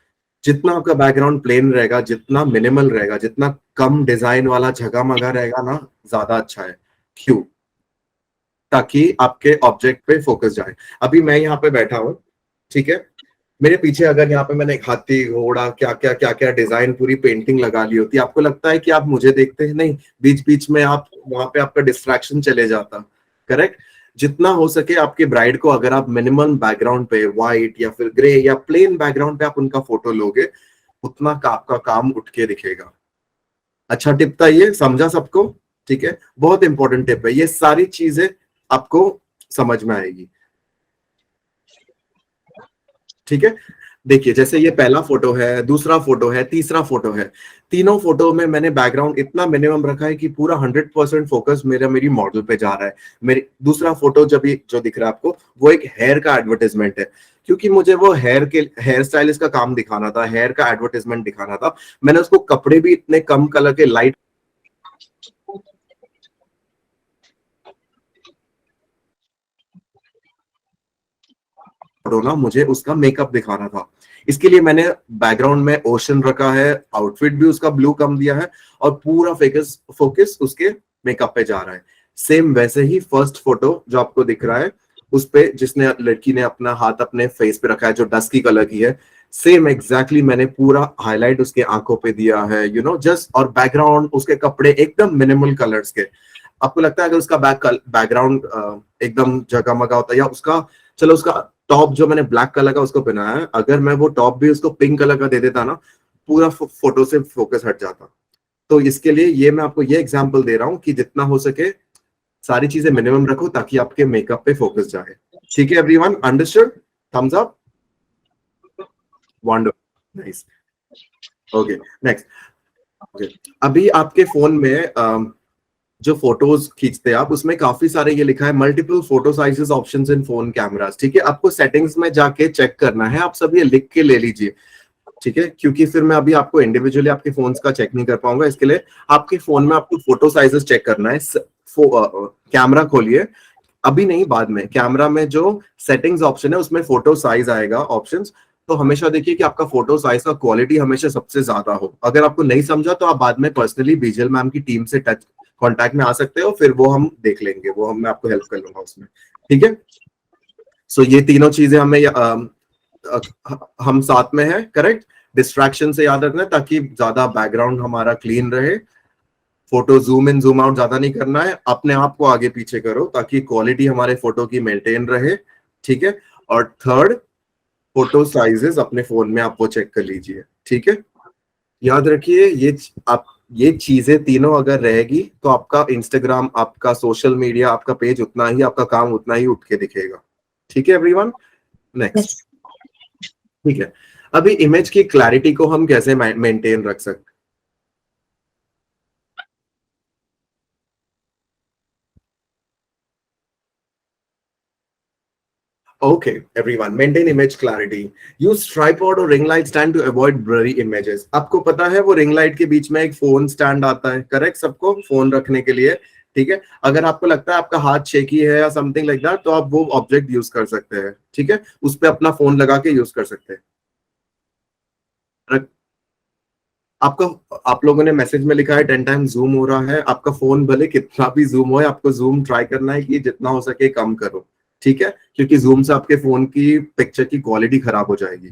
जितना आपका बैकग्राउंड प्लेन रहेगा, जितना मिनिमल रहेगा, जितना कम डिजाइन वाला झगामगा रहेगा ना, ज्यादा अच्छा है। क्यों? ताकि आपके ऑब्जेक्ट पे फोकस जाए। अभी मैं यहाँ पे बैठा हूँ, ठीक है, मेरे पीछे अगर यहाँ पे मैंने एक हाथी, घोड़ा, क्या क्या डिजाइन, पूरी पेंटिंग लगा ली होती, आपको लगता है कि आप मुझे देखते हैं? नहीं, बीच बीच में आप वहां पे आपका डिस्ट्रैक्शन चले जाता। करेक्ट। जितना हो सके आपके ब्राइड को अगर आप मिनिमम बैकग्राउंड पे, व्हाइट या फिर ग्रे या प्लेन बैकग्राउंड पे आप उनका फोटो लोगे, उतना आपका काम उठ के दिखेगा। अच्छा टिप था ये, समझा सबको? ठीक है, बहुत इंपॉर्टेंट टिप है, ये सारी चीजें आपको समझ में आएगी। ठीक है, देखिए जैसे ये पहला फोटो है, दूसरा फोटो है, तीसरा फोटो है, तीनों फोटो में मैंने बैकग्राउंड इतना मिनिमम रखा है कि पूरा 100% फोकस मेरी मॉडल पे जा रहा है। मेरी दूसरा फोटो जो दिख रहा है आपको, वो एक हेयर का एडवर्टाइजमेंट है, क्योंकि मुझे वो हेयर स्टाइलिस्ट का काम दिखाना था, हेयर का एडवर्टाइजमेंट दिखाना था। मैंने उसको कपड़े भी इतने कम कलर के, लाइट ना, मुझे उसका मेकअप दिखाना था, इसके लिए मैंने बैकग्राउंड में ओशन रखा है, आउटफिट भी उसका ब्लू कम दिया है, और पूरा फोकस उसके मेकअप पे जा रहा है। सेम वैसे ही फर्स्ट फोटो जो आपको दिख रहा है, उस पे जिसने लड़की ने अपना हाथ अपने फेस पे रखा है, जो डस्की कलर की है, सेम एग्जैक्टली मैंने पूरा हाईलाइट उसके आंखों पे दिया है, यू नो जस्ट, और बैकग्राउंड उसके कपड़े एकदम मिनिमल कलर्स के। आपको लगता है अगर उसका बैकग्राउंड एकदम जगमगा होता है, या उसका, चलो उसका टॉप जो मैंने ब्लैक कलर का उसको पहनाया है, अगर मैं वो टॉप भी उसको पिंक कलर का दे देता ना, पूरा फोटो से फोकस हट जाता। तो इसके लिए ये मैं आपको ये एग्जांपल दे रहा हूँ कि जितना हो सके सारी चीजें मिनिमम रखो ताकि आपके मेकअप पे फोकस जाए। ठीक है everyone, understood? Thumbs up, wonderful, nice. Okay, next. Okay, अभी आपके फोन में जो फोटोज खींचते हैं आप, उसमें काफी सारे ये लिखा है मल्टीपल फोटो साइजेस ऑप्शंस इन फोन कैमरास। ठीक है, आपको सेटिंग्स में जाके चेक करना है, आप सब ये लिख के ले लीजिए। ठीक है, क्योंकि फिर मैं अभी आपको इंडिविजुअली आपके फोन्स का चेक नहीं कर पाऊंगा, इसके लिए आपके फोन में आपको फोटो साइजेस चेक करना है। कैमरा खोलिए, अभी नहीं बाद में, कैमरा में जो सेटिंग्स ऑप्शन है उसमें फोटो साइज आएगा ऑप्शंस। तो हमेशा देखिए कि आपका फोटो साइज का क्वालिटी हमेशा सबसे ज्यादा हो। अगर आपको नहीं समझा तो आप बाद में पर्सनली बीजल मैम की टीम से टच कांटेक्ट में आ सकते हो, फिर वो हम देख लेंगे, वो मैं आपको हेल्प कर लूंगा उसमें। ठीक है, सो ये तीनों चीजें हमें हम साथ में है, करेक्ट। डिस्ट्रैक्शन से याद रखना है ताकि ज्यादा बैकग्राउंड हमारा क्लीन रहे। Photo zoom in zoom out ज्यादा नहीं करना है, अपने आप को आगे पीछे करो ताकि क्वालिटी हमारे फोटो की मेंटेन रहे। ठीक है, और थर्ड, फोटो साइजेस अपने फोन में आप वो चेक कर लीजिए। ठीक है, याद रखिए ये चीजें तीनों अगर रहेगी तो आपका इंस्टाग्राम, आपका सोशल मीडिया, आपका पेज उतना ही, आपका काम उतना ही उठ के दिखेगा। ठीक है एवरीवन, नेक्स्ट। ठीक है, अभी इमेज की क्लैरिटी को हम कैसे मेंटेन रख सकते हैं? Okay, everyone, maintain image clarity. Use tripod or ring light stand to avoid blurry images. आपको पता है वो रिंग लाइट के बीच में एक फोन स्टैंड आता है, करेक्ट, सबको फोन रखने के लिए। ठीक है, अगर आपको लगता है आपका हाथ शेकी है या समथिंग लाइक दैट, तो आप वो ऑब्जेक्ट यूज कर सकते हैं। ठीक है, उस पे अपना फोन लगा के यूज कर सकते हैं। आपका, आप लोगों ने मैसेज में लिखा है 10 टाइम जूम हो रहा है। आपका फोन भले कितना भी जूम हो, आपको जूम ट्राई करना है कि जितना हो सके कम करो। ठीक है, क्योंकि जूम से आपके फोन की पिक्चर की क्वालिटी खराब हो जाएगी।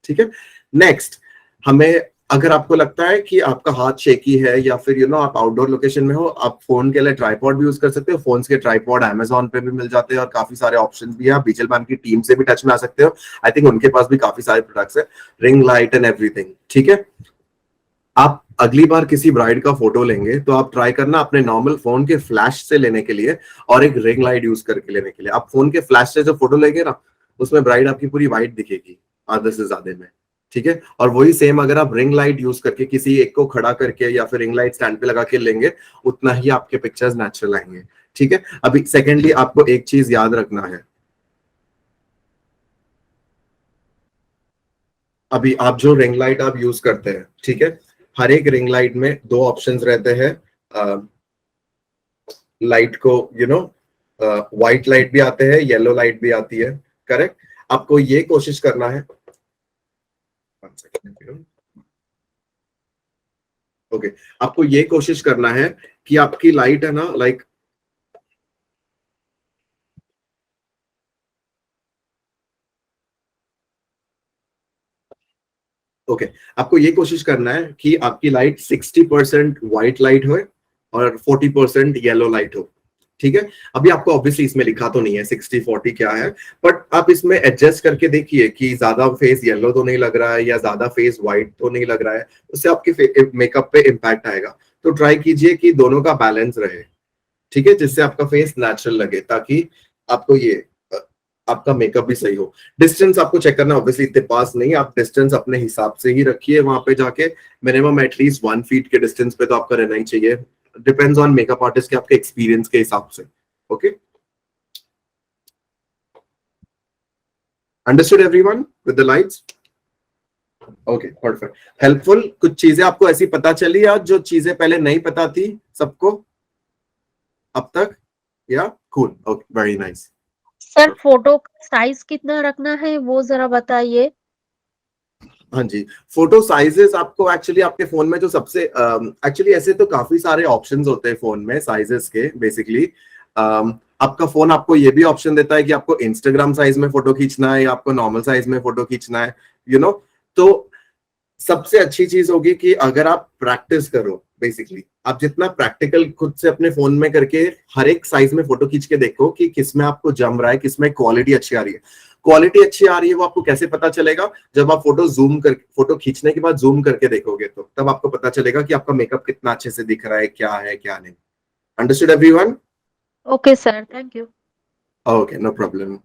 ठीक है, नेक्स्ट, हमें, अगर आपको लगता है कि आपका हाथ शेकी है या फिर आप आउटडोर लोकेशन में हो, आप फोन के लिए ट्राइपॉड भी यूज कर सकते हो। फोन्स के ट्राइपॉड अमेजोन पे भी मिल जाते हैं और काफी सारे ऑप्शंस भी है। बीजल मैम की टीम से भी टच में आ सकते हो, आई थिंक उनके पास भी काफी सारे प्रोडक्ट्स है, रिंग लाइट एंड एवरीथिंग। ठीक है, आप अगली बार किसी ब्राइड का फोटो लेंगे तो आप ट्राई करना अपने नॉर्मल फोन के फ्लैश से लेने के लिए और एक रिंग लाइट यूज करके लेने के लिए। आप फोन के फ्लैश से जो फोटो लेंगे ना, उसमें ब्राइड आपकी पूरी वाइट दिखेगी आधे से ज्यादा में। ठीक है, और वही सेम अगर आप रिंग लाइट यूज करके किसी एक को खड़ा करके या फिर रिंग लाइट स्टैंड पे लगा के लेंगे, उतना ही आपके पिक्चर्स नेचुरल आएंगे। ठीक है, अभी सेकेंडली आपको एक चीज याद रखना है, अभी आप जो रिंग लाइट आप यूज करते हैं, ठीक है, हर एक रिंग लाइट में दो ऑप्शंस रहते हैं। लाइट को व्हाइट लाइट भी आते हैं, येलो लाइट भी आती है, करेक्ट। आपको ये कोशिश करना है, ओके, आपको ये कोशिश करना है कि आपकी लाइट है ना, लाइक ओके, आपको ये कोशिश करना है कि आपकी लाइट 60% व्हाइट लाइट हो और 40% येलो लाइट हो। ठीक है, अभी आपको ऑब्वियसली इसमें लिखा तो नहीं है 60-40 क्या है, बट आप इसमें एडजस्ट करके देखिए कि ज्यादा फेस येलो तो नहीं लग रहा है या ज्यादा फेस व्हाइट तो नहीं लग रहा है, उससे आपके मेकअप पे इम्पैक्ट आएगा। तो ट्राई कीजिए कि दोनों का बैलेंस रहे। ठीक है, जिससे आपका फेस नेचुरल लगे, ताकि आपको आपका मेकअप भी सही हो। डिस्टेंस आपको चेक करना, ऑब्वियसली इतने पास नहीं, आप डिस्टेंस अपने हिसाब से ही रखिए। वहां पे जाके मिनिमम एटलीस्ट 1 फीट के डिस्टेंस पे तो आपका रहना ही चाहिए। डिपेंड्स ऑन मेकअप आर्टिस्ट के आपके एक्सपीरियंस के हिसाब से। Okay, understood everyone with the lights? Okay, perfect, helpful. कुछ चीजें आपको ऐसी पता चली आज जो चीजें पहले नहीं पता थी सबको अब तक, या cool? Okay, very nice. Sir photo का साइज कितना रखना है वो जरा बताइए। हाँ जी, फोटो साइजेस आपको एक्चुअली आपके फोन में जो सबसे एक्चुअली ऐसे तो काफी सारे ऑप्शंस होते हैं फोन में साइजेस के। बेसिकली आपका फोन आपको ये भी ऑप्शन देता है कि आपको इंस्टाग्राम साइज में फोटो खींचना है या आपको नॉर्मल साइज में फोटो खींचना है, तो सबसे अच्छी चीज होगी कि अगर आप प्रैक्टिस करो, बेसिकली आप जितना प्रैक्टिकल खुद से अपने फोन में करके हर एक साइज में फोटो खींच के देखो कि किसमें आपको जम रहा है, किसमें क्वालिटी अच्छी आ रही है। क्वालिटी अच्छी आ रही है वो आपको कैसे पता चलेगा? जब आप फोटो खींचने के बाद जूम करके देखोगे, तो तब आपको पता चलेगा कि आपका मेकअप कितना अच्छे से दिख रहा है, क्या नहीं। Understood everyone? Okay sir, thank you. Okay, no problem.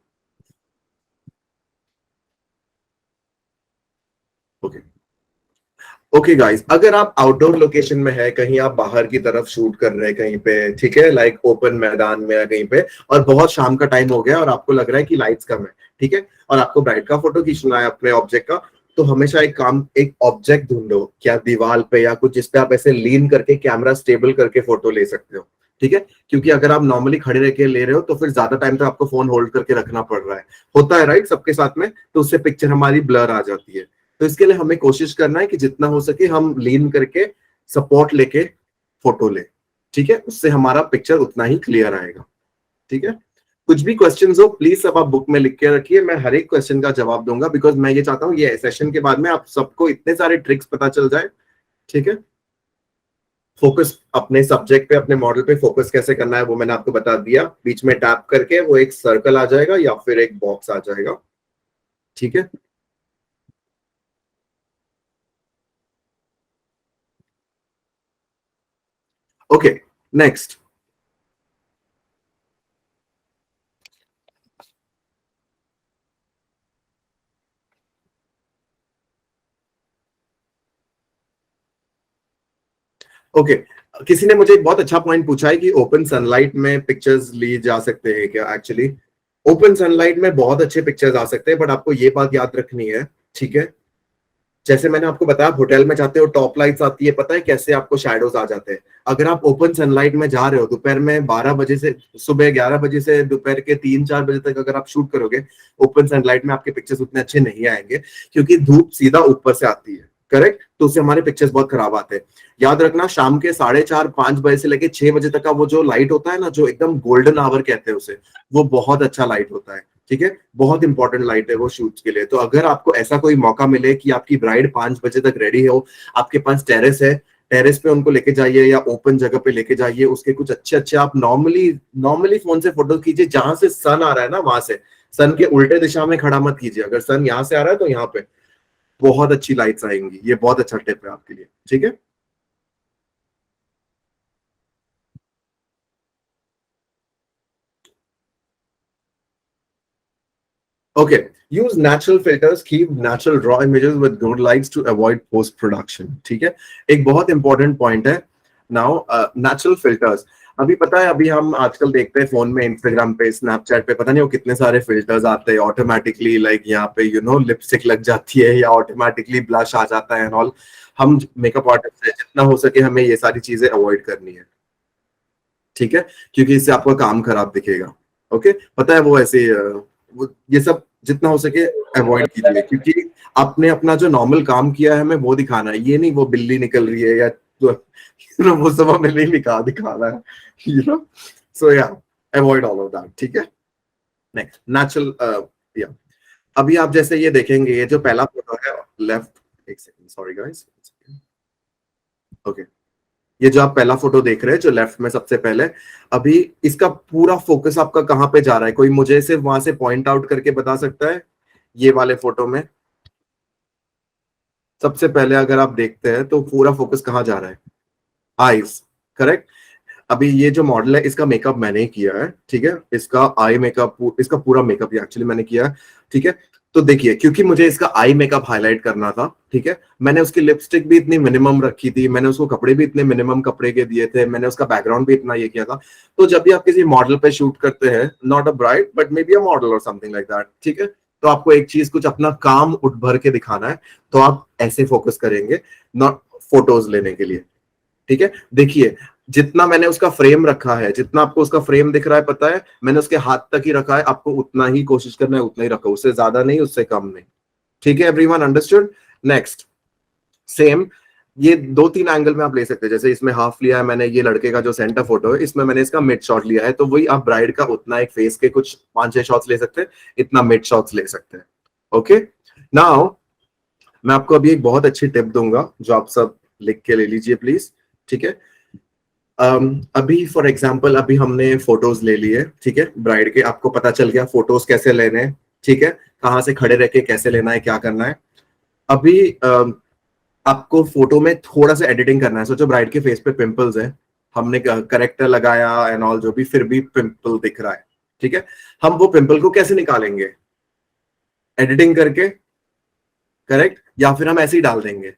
Okay guys, अगर आप आउटडोर लोकेशन में है, कहीं आप बाहर की तरफ शूट कर रहे हैं कहीं पे, ठीक है, लाइक ओपन मैदान में या कहीं पे, और बहुत शाम का टाइम हो गया और आपको लग रहा है कि लाइट्स कम है, ठीक है, और आपको ब्राइट का फोटो खींचना है अपने ऑब्जेक्ट का, तो हमेशा एक ऑब्जेक्ट ढूंढो, क्या दीवार पे या कुछ जिसपे आप ऐसे लीन करके कैमरा स्टेबल करके फोटो ले सकते हो, ठीक है, क्योंकि अगर आप नॉर्मली खड़े रह के ले रहे हो तो फिर ज्यादा टाइम तक आपको फोन होल्ड करके रखना पड़ रहा है, होता है राइट सबके साथ में, तो उससे पिक्चर हमारी ब्लर आ जाती है। तो इसके लिए हमें कोशिश करना है कि जितना हो सके हम लीन करके सपोर्ट लेके फोटो ले, ठीक है, उससे हमारा पिक्चर उतना ही क्लियर आएगा, ठीक है। कुछ भी क्वेश्चंस हो प्लीज सब आप बुक में लिख के रखिए, मैं हर एक क्वेश्चन का जवाब दूंगा, बिकॉज मैं ये चाहता हूँ ये सेशन के बाद में आप सबको इतने सारे ट्रिक्स पता चल जाए, ठीक है। फोकस अपने सब्जेक्ट पे, अपने मॉडल पे फोकस कैसे करना है वो मैंने आपको बता दिया, बीच में टैप करके वो एक सर्कल आ जाएगा या फिर एक बॉक्स आ जाएगा, ठीक है। Okay, next. ओके, किसी ने मुझे एक बहुत अच्छा पॉइंट पूछा है कि ओपन सनलाइट में पिक्चर्स ली जा सकते हैं क्या? एक्चुअली ओपन सनलाइट में बहुत अच्छे पिक्चर्स आ सकते हैं, बट आपको ये बात याद रखनी है, ठीक है, जैसे मैंने आपको बताया आप होटल में जाते हो, टॉप लाइट्स आती है, पता है कैसे आपको शैडोज आ जाते हैं। अगर आप ओपन सनलाइट में जा रहे हो दोपहर में 12 बजे से सुबह 11 बजे से दोपहर के 3-4 बजे तक अगर आप शूट करोगे ओपन सनलाइट में, आपके पिक्चर्स उतने अच्छे नहीं आएंगे, क्योंकि धूप सीधा ऊपर से आती है, करेक्ट, तो उससे हमारे पिक्चर्स बहुत खराब आते हैं। याद रखना शाम के 4:30-5 बजे से लेके 6 बजे तक का वो जो लाइट होता है ना, जो एकदम गोल्डन आवर कहते हैं उसे, वो बहुत अच्छा लाइट होता है, ठीक है, बहुत इंपॉर्टेंट लाइट है वो शूट्स के लिए। तो अगर आपको ऐसा कोई मौका मिले कि आपकी ब्राइड 5 बजे तक रेडी हो, आपके पास टेरेस है, टेरेस पे उनको लेके जाइए या ओपन जगह पे लेके जाइए, उसके कुछ अच्छे अच्छे आप नॉर्मली फोन से फोटो कीजिए, जहां से सन आ रहा है ना वहां से, सन के उल्टे दिशा में खड़ा मत कीजिए, अगर सन यहाँ से आ रहा है तो यहाँ पे बहुत अच्छी लाइट्स आएंगी, ये बहुत अच्छा टिप है आपके लिए, ठीक है। Okay, use natural filters, keep natural raw images with good lights to avoid post production, ठीक है, एक बहुत इंपॉर्टेंट पॉइंट है। नाउ नेचुरल फिल्टर्स, अभी पता है, अभी हम आजकल देखते हैं फोन में, इंस्टाग्राम पे, स्नैपचैट पे, पता नहीं वो कितने सारे फिल्टर्स आते हैं ऑटोमेटिकली, लाइक यहाँ पे लिपस्टिक लग जाती है या ऑटोमेटिकली ब्लश आ जाता है एंड ऑल। हम मेकअप आर्टिस्ट है, जितना हो सके हमें ये सारी चीजें अवॉइड करनी है, ठीक है, क्योंकि इससे आपका काम खराब दिखेगा। ओके, पता है वो ऐसे ये सब जितना हो सके अवॉइड कीजिए, क्योंकि आपने अपना जो नॉर्मल काम किया है हमें वो दिखाना है, ये नहीं वो बिल्ली निकल रही है या वो सब हमें नहीं दिखाना है, सो या अवॉइड ऑल ऑफ दैट, ठीक है। नेक्स्ट, नेचुरल, या अभी आप जैसे ये देखेंगे, ये जो पहला फोटो है लेफ्ट, एक सेकंड, सॉरी गाइस, ओके, ये जो आप पहला फोटो देख रहे हैं जो लेफ्ट में सबसे पहले, अभी इसका पूरा फोकस आपका कहां पे जा रहा है? कोई मुझे सिर्फ वहां से पॉइंट आउट करके बता सकता है? ये वाले फोटो में सबसे पहले अगर आप देखते हैं तो पूरा फोकस कहां जा रहा है? Eyes, correct. अभी ये जो मॉडल है इसका मेकअप मैंने ही किया है, ठीक है, इसका आई मेकअप, इसका पूरा मेकअप एक्चुअली मैंने किया है, ठीक है। तो देखिए, क्योंकि मुझे इसका आई मेकअप हाईलाइट करना था, ठीक है, मैंने उसकी लिपस्टिक भी इतनी मिनिमम रखी थी, मैंने उसको कपड़े भी इतने मिनिमम कपड़े के दिए थे, मैंने उसका बैकग्राउंड भी इतना ये किया था। तो जब भी आप किसी मॉडल पे शूट करते हैं, not a bride but may be a model और समथिंग लाइक दैट, ठीक है, तो आपको एक चीज कुछ अपना काम उठ भर के दिखाना है, तो आप ऐसे फोकस करेंगे, नॉट फोटोज लेने के लिए, ठीक है। देखिए, जितना मैंने उसका फ्रेम रखा है, जितना आपको उसका फ्रेम दिख रहा है, पता है मैंने उसके हाथ तक ही रखा है, आपको उतना ही कोशिश करना है, उतना ही रखो, उससे ज्यादा नहीं, उससे कम नहीं, ठीक है। Everyone understood? नेक्स्ट, सेम ये 2-3 एंगल में आप ले सकते हैं, जैसे इसमें हाफ लिया है मैंने, ये लड़के का जो सेंटर फोटो है इसमें मैंने इसका मिड शॉट लिया है, तो वही आप ब्राइड का उतना एक फेस के कुछ 5-6 शॉट्स ले सकते हैं, इतना मिड शॉट्स ले सकते हैं। ओके, नाउ मैं आपको अभी एक बहुत अच्छी टिप दूंगा जो आप सब लिख के ले लीजिए प्लीज, ठीक है। अभी फॉर एग्जांपल अभी हमने फोटोज ले लिए, ठीक है, ब्राइड के, आपको पता चल गया फोटोज कैसे लेने हैं, ठीक है, कहाँ से खड़े रह के कैसे लेना है, क्या करना है। अभी आपको फोटो में थोड़ा सा एडिटिंग करना है। सोचो ब्राइड के फेस पे पिंपल्स है, हमने करेक्टर लगाया एंड ऑल जो भी, फिर भी पिंपल दिख रहा है, ठीक है। हम वो पिंपल को कैसे निकालेंगे? एडिटिंग करके, करेक्ट, या फिर हम ऐसे ही डाल देंगे?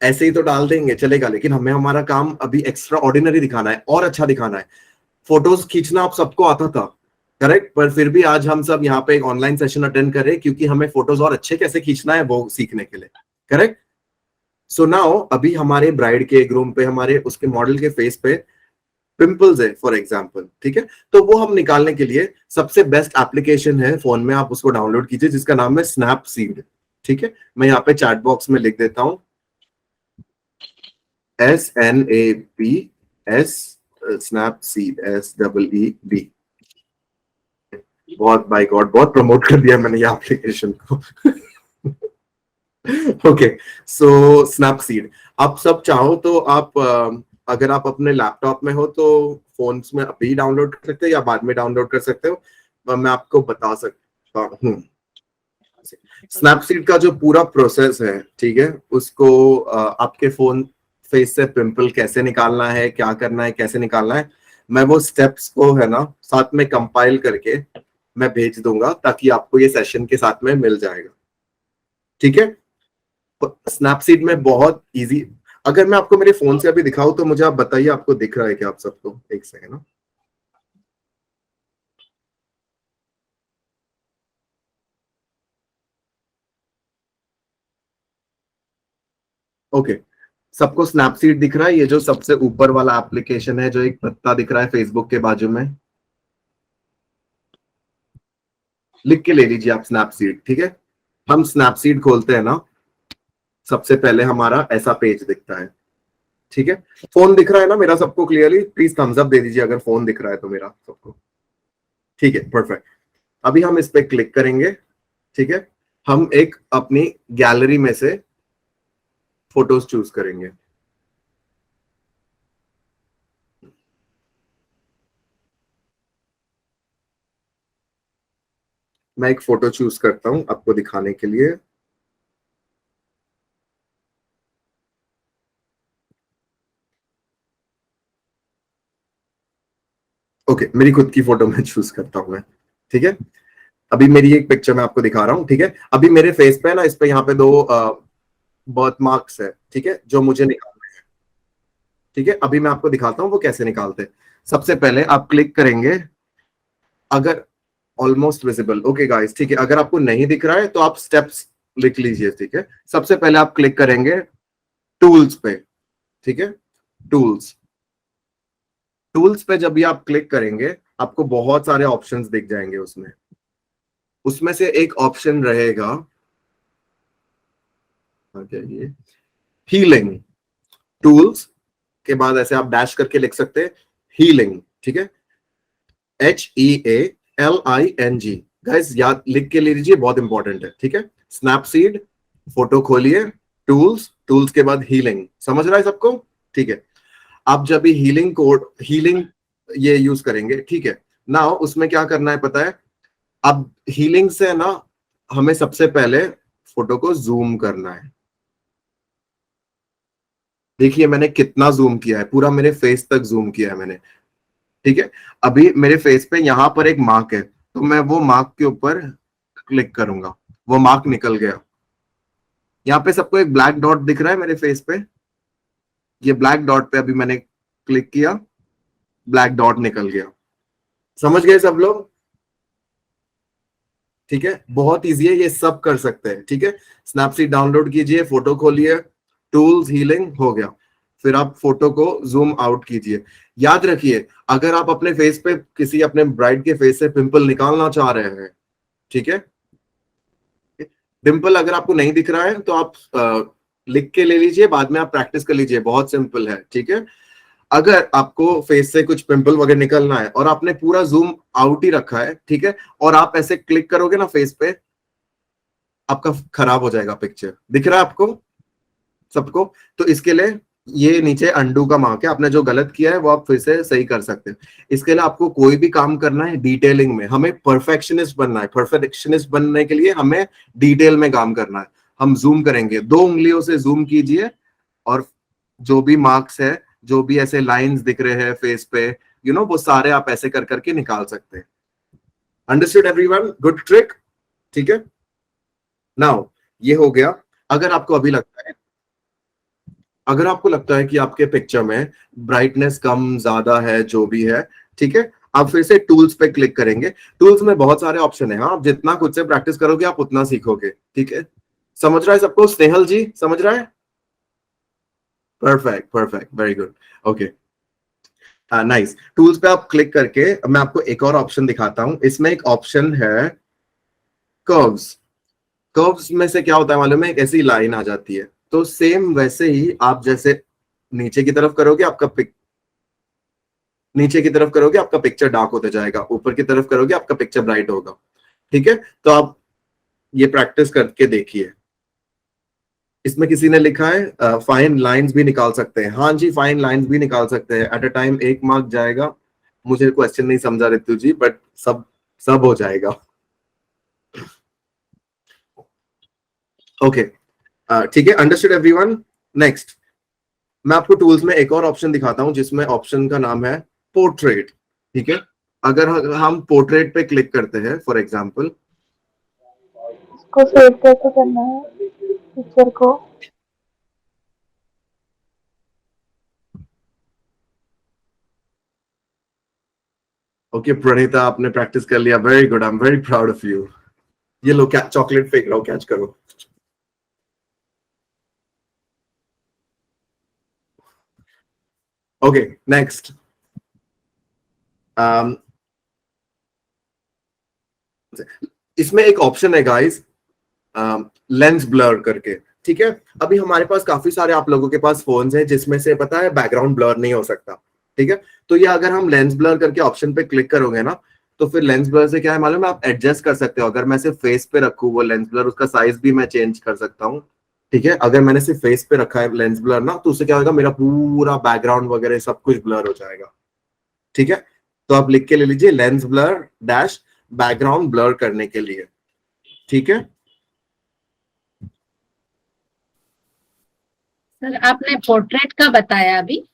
ऐसे ही तो डाल देंगे चलेगा, लेकिन हमें हमारा काम अभी एक्स्ट्रा ऑर्डिनरी दिखाना है और अच्छा दिखाना है। फोटोज खींचना आप सबको आता था, करेक्ट, पर फिर भी आज हम सब यहाँ पे एक ऑनलाइन सेशन अटेंड कर रहे हैं क्योंकि हमें फोटोज और अच्छे कैसे खींचना है वो सीखने के लिए, करेक्ट। सो नाउ अभी हमारे ब्राइड के ग्रूम पे, हमारे उसके मॉडल के फेस पे पिंपल्स है फॉर एग्जांपल, ठीक है, तो वो हम निकालने के लिए सबसे बेस्ट एप्लीकेशन है, फोन में आप उसको डाउनलोड कीजिए, जिसका नाम है स्नैपसीड, ठीक है। मैं यहाँ पे चैट बॉक्स में लिख देता हूँ SNAPS, स्नैपसीड, SEED। बहुत बाय गॉड बहुत प्रमोट कर दिया मैंने ये एप्लीकेशन को। ओके, सो स्नैपसीड आप सब चाहो तो आप अगर आप अपने लैपटॉप में हो तो फोन्स में अभी डाउनलोड कर सकते हो या बाद में डाउनलोड कर सकते हो, मैं आपको बता सकता हूँ। स्नैपसीड का जो पूरा प्रोसेस है, ठीक है, उसको आपके फोन फेस से पिंपल कैसे निकालना है, क्या करना है, कैसे निकालना है, मैं वो स्टेप्स को है ना साथ में कंपाइल करके मैं भेज दूंगा ताकि आपको ये सेशन के साथ में मिल जाएगा, ठीक है। स्नैपसीड में बहुत इजी, अगर मैं आपको मेरे फोन से अभी दिखाऊं तो मुझे आप बताइए आपको दिख रहा है क्या आप सबको? एक सेकंड ना, ओके, सबको स्नैपसीड दिख रहा है? ये जो सबसे ऊपर वाला एप्लीकेशन है जो एक पत्ता दिख रहा है फेसबुक के बाजू में, लिख के ले लीजिए आप स्नैपसीड, ठीक है। हम स्नैपसीड खोलते हैं ना, सबसे पहले हमारा ऐसा पेज दिखता है, ठीक है। फोन दिख रहा है ना मेरा सबको क्लियरली? प्लीज थम्स अप दे दीजिए अगर फोन दिख रहा है तो मेरा सबको, ठीक है, परफेक्ट। अभी हम इस पे क्लिक करेंगे, ठीक है, हम एक अपनी गैलरी में से फोटोज चूज करेंगे। मैं एक फोटो चूज करता हूं आपको दिखाने के लिए। ओके, मेरी खुद की फोटो मैं चूज करता हूं मैं, ठीक है। अभी मेरी एक पिक्चर मैं आपको दिखा रहा हूं, ठीक है। अभी मेरे फेस पे ना, इस पे यहाँ पे दो बर्थ मार्क्स है, ठीक है, जो मुझे निकालने हैं, ठीक है। अभी मैं आपको दिखाता हूँ वो कैसे निकालते हैं। सबसे पहले आप क्लिक करेंगे, अगर ऑलमोस्ट विजिबल, ओके गाइस, ठीक है, अगर आपको नहीं दिख रहा है तो आप स्टेप्स लिख लीजिए, ठीक है। सबसे पहले आप क्लिक करेंगे टूल्स पे, ठीक है, टूल्स, टूल्स पे जब भी आप क्लिक करेंगे आपको बहुत सारे ऑप्शंस दिख जाएंगे उसमें, उसमें से एक ऑप्शन रहेगा ये हीलिंग। टूल्स के बाद ऐसे आप डैश करके लिख सकते हैं हीलिंग, ठीक है, HEALING। गाइस याद लिख के ले लीजिए, बहुत इंपॉर्टेंट है, ठीक है। स्नैपसीड, फोटो खोलिए, टूल्स, टूल्स के बाद हीलिंग, समझ रहा है सबको? ठीक है, आप जब भी हीलिंग कोड, हीलिंग ये यूज करेंगे, ठीक है ना, उसमें क्या करना है पता है? अब हीलिंग से ना हमें सबसे पहले फोटो को जूम करना है। देखिए मैंने कितना जूम किया है, पूरा मेरे फेस तक जूम किया है मैंने, ठीक है। अभी मेरे फेस पे यहां पर एक मार्क है, तो मैं वो मार्क के ऊपर क्लिक करूंगा, वो मार्क निकल गया। यहाँ पे सबको एक ब्लैक डॉट दिख रहा है मेरे फेस पे, ये ब्लैक डॉट पे अभी मैंने क्लिक किया, ब्लैक डॉट निकल गया। समझ गए सब लोग? ठीक है, बहुत इजी है, ये सब कर सकते हैं, ठीक है। स्नैपसीड डाउनलोड कीजिए, फोटो खोलिए, टूल्स, हीलिंग हो गया, फिर आप फोटो को जूम आउट कीजिए। याद रखिए, अगर आप अपने फेस पे किसी अपने ब्राइड के फेस से पिंपल निकालना चाह रहे हैं, ठीक है, डिंपल अगर आपको नहीं दिख रहा है तो आप लिख के ले लीजिए, बाद में आप प्रैक्टिस कर लीजिए, बहुत सिंपल है, ठीक है। अगर आपको फेस से कुछ पिंपल वगैरह निकलना है और आपने पूरा जूम आउट ही रखा है, ठीक है, और आप ऐसे क्लिक करोगे ना फेस पे, आपका खराब हो जाएगा पिक्चर। दिख रहा है आपको सबको? तो इसके लिए ये नीचे अंडू का मार्क है, आपने जो गलत किया है वो आप फिर से सही कर सकते हैं। इसके लिए आपको कोई भी काम करना है डिटेलिंग में, हमें परफेक्शनिस्ट बनना है। परफेक्शनिस्ट बनने के लिए हमें डिटेल में काम करना है। हम जूम करेंगे, 2 उंगलियों से जूम कीजिए और जो भी मार्क्स है, जो भी ऐसे लाइंस दिख रहे हैं फेस पे, वो सारे आप ऐसे कर करके निकाल सकते हैं। Understood everyone? गुड ट्रिक, ठीक है। नाउ ये हो गया। अगर आपको लगता है कि आपके पिक्चर में ब्राइटनेस कम ज्यादा है, जो भी है, ठीक है, आप फिर से टूल्स पे क्लिक करेंगे। टूल्स में बहुत सारे ऑप्शन है। हाँ, आप जितना खुद से प्रैक्टिस करोगे आप उतना सीखोगे, ठीक है। समझ रहा है सबको? स्नेहल जी समझ रहा है? Perfect perfect, very good, okay, nice. Tools पे आप क्लिक करके मैं आपको एक और ऑप्शन दिखाता हूं। इसमें एक ऑप्शन है कर्व्स। कर्व्स में से क्या होता है मालूम है? एक ऐसी लाइन आ जाती है। तो सेम वैसे ही आप जैसे नीचे की तरफ करोगे आपका पिक्चर डार्क होता जाएगा, ऊपर की तरफ करोगे आपका पिक्चर ब्राइट होगा, ठीक है। तो आप ये प्रैक्टिस करके देखिए। इसमें किसी ने लिखा है फाइन लाइंस भी निकाल सकते हैं। हाँ जी, फाइन लाइंस भी निकाल सकते हैं। एट अ टाइम 1 मार्क जाएगा। मुझे क्वेश्चन नहीं समझा रितु जी, बट सब हो जाएगा। ओके, ठीक है, अंडरस्टूड एवरीवन। नेक्स्ट मैं आपको टूल्स में एक और ऑप्शन दिखाता हूं, जिसमें ऑप्शन का नाम है पोर्ट्रेट, ठीक है। अगर हम पोर्ट्रेट पे क्लिक करते हैं फॉर एग्जांपल, इसको सेव कैसे करना है पिक्चर को? ओके प्रणीता, आपने प्रैक्टिस कर लिया, very good, I am very proud of you. ये लो, क्या चॉकलेट फेंक रहा हूं, कैच करो। ओके, नेक्स्ट इसमें एक ऑप्शन है गाइस, लेंस ब्लर करके, ठीक है। अभी हमारे पास काफी सारे आप लोगों के पास फोन्स हैं जिसमें से पता है बैकग्राउंड ब्लर नहीं हो सकता, ठीक है। तो ये अगर हम लेंस ब्लर करके ऑप्शन पे क्लिक करोगे ना, तो फिर लेंस ब्लर से क्या है मालूम है? आप एडजस्ट कर सकते हो। अगर मैं सिर्फ फेस पे रखूं वो लेंस ब्लर, उसका साइज भी मैं चेंज कर सकता हूँ, ठीक है। अगर मैंने सिर्फ फेस पे रखा है लेंस ब्लर ना, तो उससे क्या होगा, मेरा पूरा बैकग्राउंड वगैरह सब कुछ ब्लर हो जाएगा, ठीक है। तो आप लिख के ले लीजिए lens blur dash background blur करने के लिए, ठीक है। सर आपने पोर्ट्रेट का बताया अभी?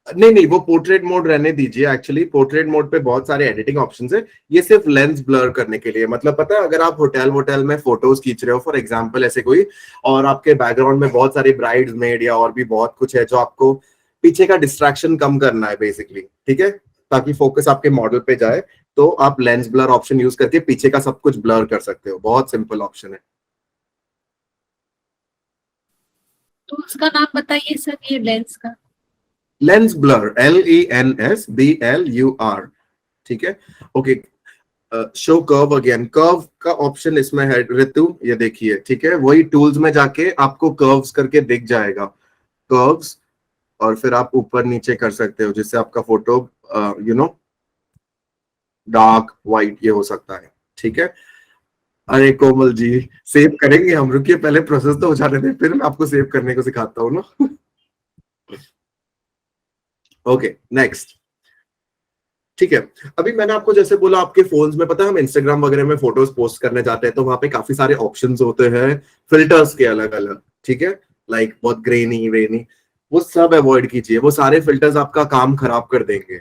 नहीं, वो पोर्ट्रेट मोड रहने दीजिए। एक्चुअली पोर्ट्रेट मोड पे बहुत सारे एडिटिंग ऑप्शंस है, ये सिर्फ लेंस ब्लर करने के लिए। मतलब पता है, अगर आप होटल में फोटोज खींच रहे हो फॉर एग्जांपल ऐसे कोई, और आपके बैकग्राउंड में बहुत सारी ब्राइड्स मेड या और भी बहुत कुछ है जो आपको पीछे का डिस्ट्रैक्शन कम करना है बेसिकली, ठीक है, ताकि फोकस आपके मॉडल पे जाए, तो आप लेंस ब्लर ऑप्शन यूज करके पीछे का सब कुछ ब्लर कर सकते हो। बहुत सिंपल ऑप्शन है। तो उसका नाम बताइए सर, ये लेंस का। लेंस ब्लर, LENSBLUR, ठीक है। Okay, show curve again, curve का ऑप्शन इसमें है ऋतु, ये देखिए, ठीक है। वही टूल्स में जाके आपको कर्व्स करके दिख जाएगा, कर्व्स, और फिर आप ऊपर नीचे कर सकते हो जिससे आपका फोटो डार्क व्हाइट ये हो सकता है, ठीक है। अरे कोमल जी, सेव करेंगे हम, रुकिए पहले प्रोसेस तो हो जाने दें, फिर मैं आपको सेव करने को सिखाता हूँ ना। ओके, नेक्स्ट, ठीक है। अभी मैंने आपको जैसे बोला, आपके फोन्स में पता है हम इंस्टाग्राम वगैरह में फोटोज पोस्ट करने जाते हैं तो वहां पे काफी सारे ऑप्शंस होते हैं फिल्टर्स के अलग अलग, ठीक है। लाइक बहुत ग्रेनी वेनी, वो सब अवॉइड कीजिए, वो सारे फिल्टर्स आपका काम खराब कर देंगे,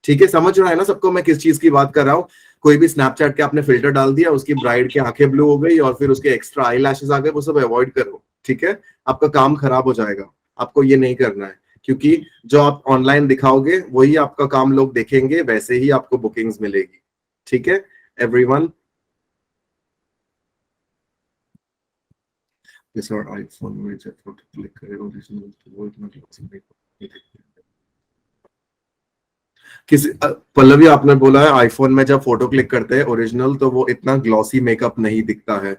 ठीक है। समझ रहा है ना सबको मैं किस चीज की बात कर रहा हूँ? कोई भी स्नैपचैट के आपने फिल्टर डाल दिया, उसकी ब्राइड की आंखें ब्लू हो गई और फिर उसके एक्स्ट्रा आई लैशेस आ गए, वो सब अवॉइड करो, ठीक है। आपका काम खराब हो जाएगा, आपको ये नहीं करना है, क्योंकि जो आप ऑनलाइन दिखाओगे वही आपका काम लोग देखेंगे, वैसे ही आपको बुकिंग्स मिलेगी, ठीक है एवरीवन। आईफोन में जब फोटो क्लिक करें ओरिजिनल तो वो इतना ग्लॉसी नहीं किसी पल्लवी आपने बोला है आईफोन में जब फोटो क्लिक करते हैं ओरिजिनल तो वो इतना ग्लॉसी मेकअप नहीं दिखता है।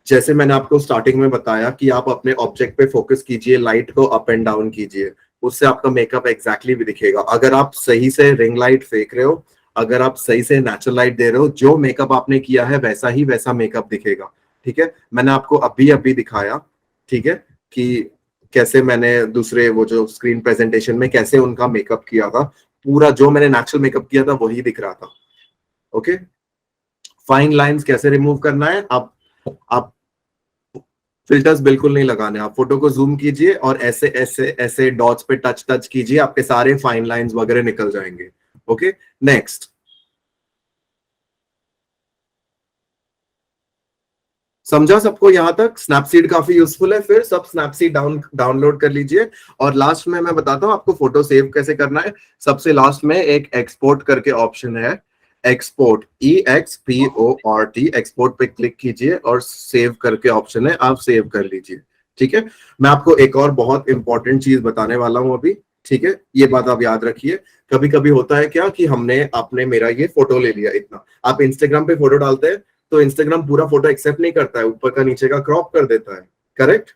जैसे मैंने आपको स्टार्टिंग में बताया कि आप अपने ऑब्जेक्ट पे फोकस कीजिए, लाइट को अप एंड डाउन कीजिए, उससे आपका मेकअप एग्जैक्टली भी दिखेगा। अगर आप सही से रिंग लाइट फेंक रहे हो, अगर आप सही से नेचुरल लाइट दे रहे हो, जो मेकअप आपने किया है वैसा ही वैसा मेकअप दिखेगा, ठीक है, मैंने आपको अभी अभी दिखाया, ठीक है, कि कैसे मैंने दूसरे वो जो स्क्रीन प्रेजेंटेशन में कैसे उनका मेकअप किया था, पूरा जो मैंने नेचुरल मेकअप किया था वही दिख रहा था। ओके, फाइन लाइंस कैसे रिमूव करना है, आप फिल्टर्स बिल्कुल नहीं लगाने, आप फोटो को जूम कीजिए और ऐसे ऐसे ऐसे डॉट्स पे टच कीजिए, आपके सारे फाइन लाइंस वगैरह निकल जाएंगे। ओके, नेक्स्ट, समझा सबको यहां तक? स्नैपसीड काफी यूजफुल है, फिर सब स्नैपसीड डाउनलोड कर लीजिए। और लास्ट में मैं बताता हूं आपको फोटो सेव कैसे करना है। सबसे लास्ट में एक एक्सपोर्ट करके ऑप्शन है, एक्सपोर्ट, EXPORT, एक्सपोर्ट पे क्लिक कीजिए और सेव करके ऑप्शन है, आप सेव कर लीजिए। ठीक है, मैं आपको एक और बहुत इंपॉर्टेंट चीज बताने वाला हूं अभी। ठीक है, ये बात आप याद रखिए। कभी कभी होता है क्या कि आपने मेरा ये फोटो ले लिया, इतना आप इंस्टाग्राम पे फोटो डालते हैं तो इंस्टाग्राम पूरा फोटो एक्सेप्ट नहीं करता है, ऊपर का नीचे का क्रॉप कर देता है, करेक्ट?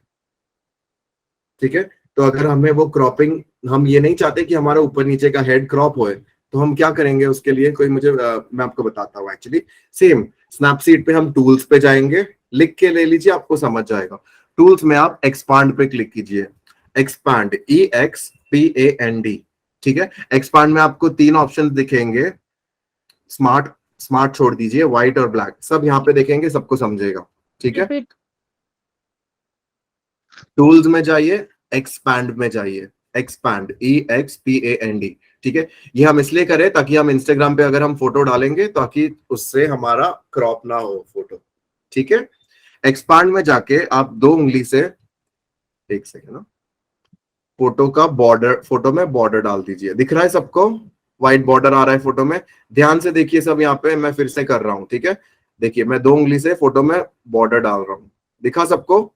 ठीक है, तो अगर हमें वो क्रॉपिंग, हम ये नहीं चाहते कि हमारा ऊपर नीचे का हेड क्रॉप होए, तो हम क्या करेंगे उसके लिए, कोई मुझे मैं आपको बताता हूँ। एक्चुअली सेम स्नैपसीड पे हम टूल्स पे जाएंगे, लिख के ले लीजिए, आपको समझ जाएगा। टूल्स में आप एक्सपांड पे क्लिक कीजिए, एक्सपांड, EXPAND। ठीक है, एक्सपांड में आपको 3 ऑप्शन दिखेंगे, स्मार्ट छोड़ दीजिए, व्हाइट और ब्लैक, सब यहाँ पे देखेंगे, सबको समझेगा। ठीक है, रिपीट। टूल्स में जाइए, एक्सपैंड में जाइए, एक्सपैंड, EXPAND। ठीक है, ये हम इसलिए करें ताकि हम इंस्टाग्राम पे अगर हम फोटो डालेंगे ताकि उससे हमारा क्रॉप ना हो फोटो। ठीक है, एक्सपांड में जाके आप 2 उंगली से, एक सेकेंड ना, फोटो का बॉर्डर, फोटो में बॉर्डर डाल दीजिए। दिख रहा है सबको? व्हाइट बॉर्डर आ रहा है फोटो में, ध्यान से देखिए सब। यहाँ पे मैं फिर से कर रहा हूँ, ठीक है, देखिए मैं 2 उंगली से फोटो में बॉर्डर डाल रहा हूँ, दिखा सबको?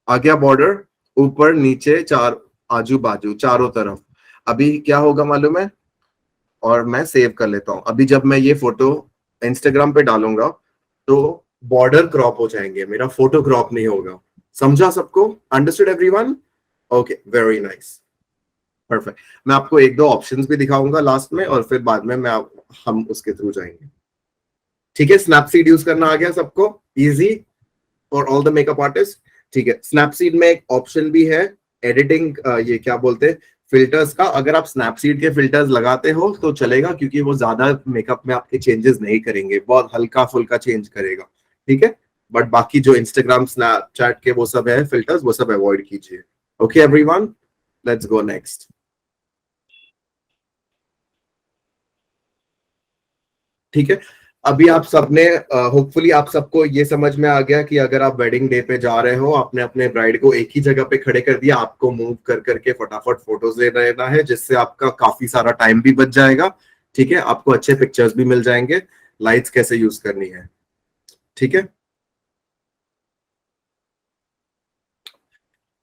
आ गया बॉर्डर, ऊपर नीचे, चार आजू बाजू चारों तरफ। अभी क्या होगा मालूम है? और मैं सेव कर लेता हूँ। अभी जब मैं ये फोटो इंस्टाग्राम पे डालूंगा तो बॉर्डर क्रॉप हो जाएंगे, मेरा फोटो क्रॉप नहीं होगा। समझा सबको? Understood everyone? Okay, very nice, perfect. मैं आपको 1-2 ऑप्शंस भी दिखाऊंगा लास्ट में, और फिर बाद में हम उसके थ्रू जाएंगे। ठीक है, स्नैपसीड यूज करना आ गया सबको? Easy for all the makeup artist. ठीक है, स्नैपसीड में एक ऑप्शन भी है एडिटिंग, ये क्या बोलते हैं, फिल्टर्स का। अगर आप स्नैपसीड के फिल्टर्स लगाते हो तो चलेगा, क्योंकि वो ज्यादा मेकअप में आपके चेंजेस नहीं करेंगे, बहुत हल्का फुल्का चेंज करेगा। ठीक है, बट बाकी जो इंस्टाग्राम, स्नैपचैट के वो सब है फिल्टर्स, वो सब अवॉइड कीजिए। Okay everyone, let's go next. ठीक है, अभी आप सबने होपफुली आप सबको ये समझ में आ गया कि अगर आप वेडिंग डे पे जा रहे हो, आपने अपने ब्राइड को एक ही जगह पे खड़े कर दिया, आपको मूव कर करके फटाफट फोटोज ले रहना है, जिससे आपका काफी सारा टाइम भी बच जाएगा। ठीक है, आपको अच्छे पिक्चर्स भी मिल जाएंगे, लाइट्स कैसे यूज करनी है। ठीक है,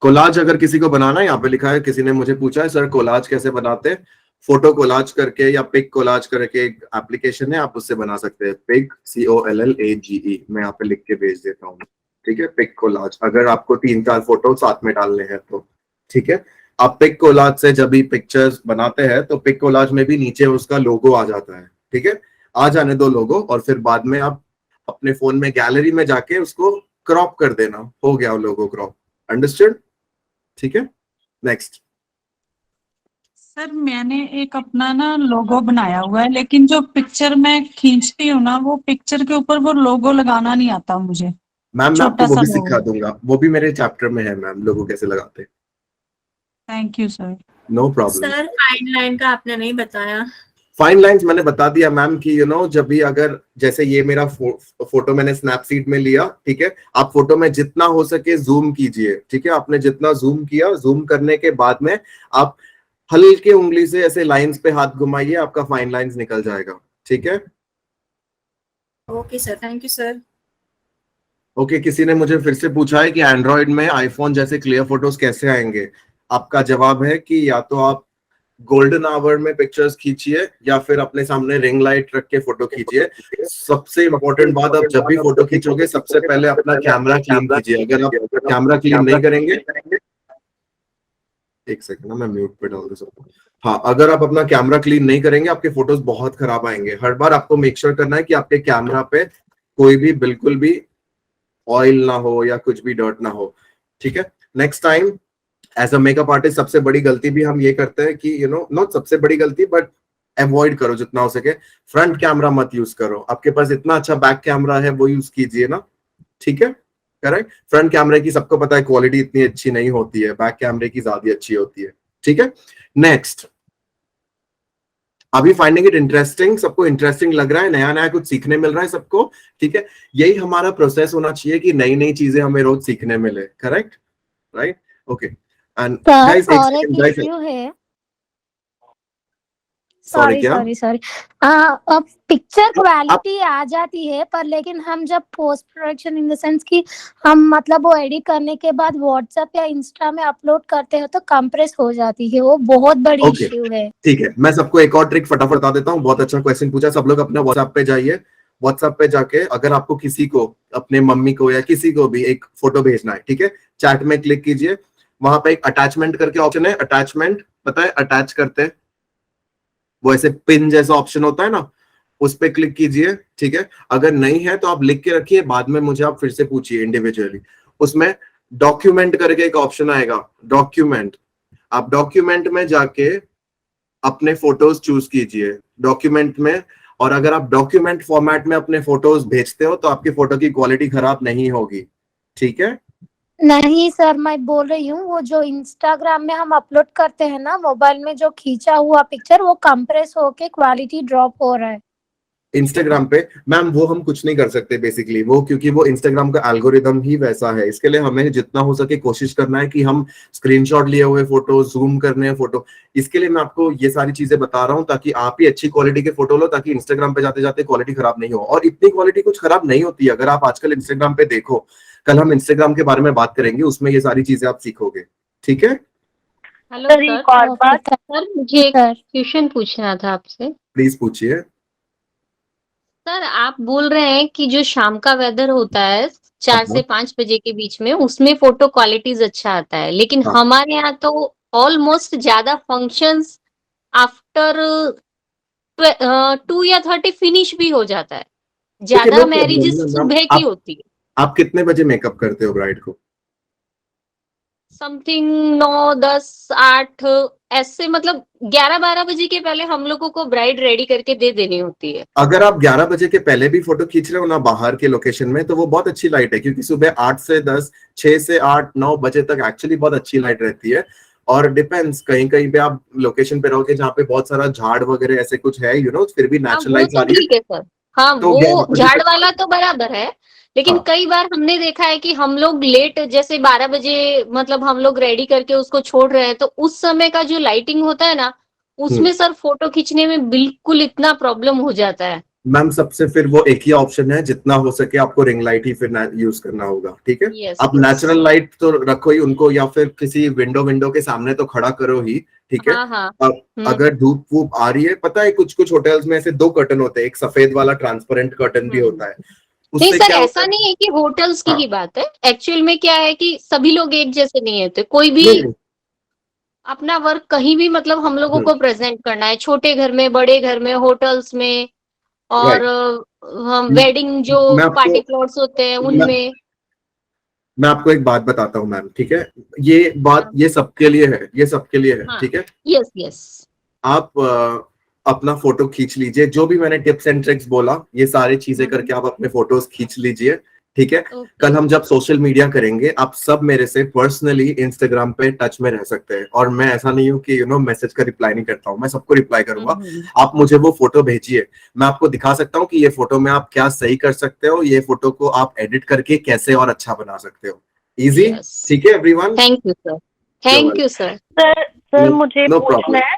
कोलाज अगर किसी को बनाना है, यहाँ पे लिखा है, किसी ने मुझे पूछा है सर कोलाज कैसे बनाते हैं। फोटो कोलाज करके या पिक कोलाज करके एक एप्लीकेशन है, आप उससे बना सकते हैं, पिक, COLLAGE, मैं यहाँ पे लिख के भेज देता हूँ। ठीक है, पिक कोलाज, अगर आपको 3-4 फोटो साथ में डालने हैं तो। ठीक है, आप पिक कोलाज से जब भी पिक्चर्स बनाते हैं तो पिक कोलाज में भी नीचे उसका लोगो आ जाता है। ठीक है, आ जाने दो लोगो, और फिर बाद में आप अपने फोन में गैलरी में जाके उसको क्रॉप कर देना, हो गया लोगो क्रॉप। अंडरस्टूड? ठीक है, नेक्स्ट। सर मैंने एक अपना ना लोगो बनाया हुआ है, लेकिन जो पिक्चर मैं खींचती हूँ ना, वो पिक्चर के ऊपर वो लोगो लगाना नहीं आता मुझे। मैम मैं आपको छोटा वो सा भी लोगो। सिखा दूंगा, वो भी मेरे चैप्टर में है मैम, लोगो कैसे लगाते हैं। Thank you sir. No problem. Sir fine line का आपने नहीं बताया। फाइन लाइंस मैंने बता दिया मैम कि जब भी अगर जैसे ये मेरा फोटो मैंने स्नैपसीड में लिया, ठीक है, आप फोटो में जितना हो सके जूम कीजिए। ठीक है, आपने जितना जूम किया, जूम करने के बाद में आप हल्के उंगली से ऐसे लाइंस पे हाथ घुमाइए, आपका फाइन लाइंस निकल जाएगा। ठीक है, okay sir, thank you sir. Okay, किसी ने मुझे फिर से पूछा है कि एंड्रॉइड में आईफोन जैसे क्लियर फोटोज कैसे आएंगे। आपका जवाब है कि या तो आप गोल्डन आवर में पिक्चर्स खींचिए, या फिर अपने सामने रिंग लाइट रख के फोटो खींचिए। सबसे इंपॉर्टेंट बात, आप जब भी फोटो खींचोगे सबसे पहले अपना कैमरा क्लीन कीजिए। अगर आप कैमरा क्लीन नहीं करेंगे, एक सेकंड ना, मैं म्यूट पे डाल दूं सबको। हाँ, अगर आप अपना कैमरा क्लीन नहीं करेंगे, आपके फोटोज बहुत खराब आएंगे। हर बार आपको मेक श्योर करना है कि आपके कैमरा पे कोई भी बिल्कुल भी ऑयल ना हो या कुछ भी डर्ट ना हो, ठीक है। Next time as a makeup artist सबसे बड़ी गलती भी हम ये करते हैं कि नॉट सबसे बड़ी गलती बट अवॉइड करो जितना हो सके, फ्रंट कैमरा मत यूज करो। आपके पास इतना अच्छा बैक कैमरा है वो यूज कीजिए ना, ठीक है, करेक्ट। फ्रंट कैमरे की सबको पता है क्वालिटी इतनी अच्छी नहीं होती है, बैक कैमरे की ज्यादा अच्छी होती है, ठीक है। नेक्स्ट, अभी फाइंडिंग इट इंटरेस्टिंग, सबको इंटरेस्टिंग लग रहा है, नया नया कुछ सीखने मिल रहा है सबको, ठीक है। यही हमारा प्रोसेस होना चाहिए कि नई नई चीजें हमें रोज सीखने मिले, correct, right, okay. And guys और एक इश्यू है, सॉरी क्या सॉरी अब पिक्चर क्वालिटी आ जाती है पर लेकिन हम जब post production in the sense कि हम मतलब वो एडिट करने के बाद व्हाट्सएप या इंस्टा में अपलोड करते हो तो कंप्रेस हो जाती है, वो बहुत बड़ी Okay. इश्यू है। ठीक है, मैं सबको एक और ट्रिक फटाफट बता देता हूँ, बहुत अच्छा क्वेश्चन पूछा। सब लोग अपना व्हाट्सएप पे जाइए, व्हाट्सएप पे जाके अगर आपको किसी को, अपने मम्मी को या किसी को भी एक फोटो भेजना है, ठीक है, चैट में क्लिक कीजिए, वहां पे एक अटैचमेंट करके ऑप्शन है, अटैचमेंट पता है अटैच करते हैं, वो ऐसे पिन जैसा ऑप्शन होता है ना, उस पे क्लिक कीजिए, ठीक है। अगर नहीं है तो आप लिख के रखिए, बाद में मुझे आप फिर से पूछिए इंडिविजुअली। उसमें डॉक्यूमेंट करके एक ऑप्शन आएगा, डॉक्यूमेंट, आप डॉक्यूमेंट में जाके अपने फोटोज चूज कीजिए डॉक्यूमेंट में, और अगर आप डॉक्यूमेंट फॉर्मेट में अपने फोटोज भेजते हो तो आपकी फोटो की क्वालिटी खराब नहीं होगी, ठीक है। नहीं सर, मैं बोल रही हूँ वो जो इंस्टाग्राम में हम अपलोड करते हैं ना मोबाइल में जो खींचा हुआ पिक्चर वो कंप्रेस होके क्वालिटी ड्रॉप हो रहा है इंस्टाग्राम पे मैम, वो हम कुछ नहीं कर सकते बेसिकली, वो क्योंकि वो इंस्टाग्राम का एल्गोरिदम ही वैसा है। इसके लिए हमें जितना हो सके कोशिश करना है कि हम स्क्रीनशॉट लिए हुए फोटो जूम करने हैं फोटो। इसके लिए मैं आपको ये सारी चीजें बता रहा हूँ ताकि आप ही अच्छी क्वालिटी के फोटो लो, ताकि इंस्टाग्राम पे जाते जाते क्वालिटी खराब नहीं हो। और इतनी क्वालिटी कुछ खराब नहीं होती है, अगर आप आजकल इंस्टाग्राम पे देखो, कल हम इंस्टाग्राम के बारे में बात करेंगे, उसमें ये सारी चीजें आप सीखोगे, ठीक है। हेलो सर सर, एक और बात, सर मुझे एक क्वेश्चन पूछना था आपसे। प्लीज पूछिए। सर आप बोल रहे हैं कि जो शाम का वेदर होता है 4 से 5 बजे के बीच में, उसमें फोटो क्वालिटीज अच्छा आता है, लेकिन हाँ। हमारे यहाँ तो ऑलमोस्ट ज्यादा फंक्शंस आफ्टर 2 या 30 फिनिश भी हो जाता है, ज्यादा no मैरिजेस problem, सुबह की होती है। आप कितने बजे मेकअप करते हो ब्राइड को? समथिंग 9, 10, 8 ऐसे, मतलब 11-12 बजे के पहले हम लोगों को ब्राइड रेडी करके दे देनी होती है। अगर आप 11 बजे के पहले भी फोटो खींच रहे हो ना बाहर के लोकेशन में, तो वो बहुत अच्छी लाइट है, क्योंकि सुबह 8 से 10, 6 से 8, 9 बजे तक एक्चुअली बहुत अच्छी लाइट रहती है। और डिपेंड्स, कहीं कहीं पे आप लोकेशन पे रहोगे जहाँ पे बहुत सारा झाड़ वगैरह ऐसे कुछ है, फिर भी हाँ नेचुरल वो लाइट तो आ रही है, ठीक है सर, हाँ तो वो 11 बजे झाड़ तक। वाला तो बराबर है, लेकिन हाँ। कई बार हमने देखा है कि हम लोग लेट, जैसे 12 बजे मतलब हम लोग रेडी करके उसको छोड़ रहे हैं, तो उस समय का जो लाइटिंग होता है ना, उसमें सर फोटो खींचने में बिल्कुल इतना प्रॉब्लम हो जाता है। मैम सबसे फिर वो एक ही ऑप्शन है, जितना हो सके आपको रिंग लाइट ही फिर यूज करना होगा, ठीक है। Yes, आप yes. नेचुरल लाइट तो रखो ही उनको, या फिर किसी विंडो के सामने तो खड़ा करो ही, ठीक है। हाँ हाँ। अब अगर धूप वूप आ रही है, पता है कुछ कुछ होटल्स में ऐसे 2 कर्टन होते हैं, एक सफेद वाला ट्रांसपेरेंट कर्टन भी होता है, नहीं उससे सर, क्या होता ऐसा है। नहीं है कि होटल्स की हाँ। ही बात है, एक्चुअल में क्या है कि सभी लोग एक जैसे नहीं है, तो कोई भी नहीं, अपना वर्क कहीं भी, मतलब हम लोगों को प्रेजेंट करना है, छोटे घर में, बड़े घर में, होटल्स में, और राइट। वेडिंग जो मैं आपको पार्टी प्लॉट्स होते हैं मैं, उनमें। मैं आपको एक बात बताता हूँ मैम, ठीक है, ये बात ये सबके लिए है, ये सबके लिए है, हाँ, ठीक है। Yes yes. आप अपना फोटो खींच लीजिए, जो भी मैंने टिप्स एंड ट्रिक्स बोला, ये सारी चीजें करके आप अपने फोटोज खींच लीजिए, ठीक है। कल हम जब सोशल मीडिया करेंगे, आप सब मेरे से पर्सनली इंस्टाग्राम पे टच में रह सकते हैं, और मैं ऐसा नहीं हूँ कि मैसेज का रिप्लाई नहीं करता हूँ, मैं सबको रिप्लाई करूंगा। आप मुझे वो फोटो भेजिए, मैं आपको दिखा सकता हूँ कि ये फोटो में आप क्या सही कर सकते हो, ये फोटो को आप एडिट करके कैसे और अच्छा बना सकते हो, इजी, ठीक है everyone. Thank you sir, thank you sir. Sir मुझे नो पूछना प्रॉब्लम। है,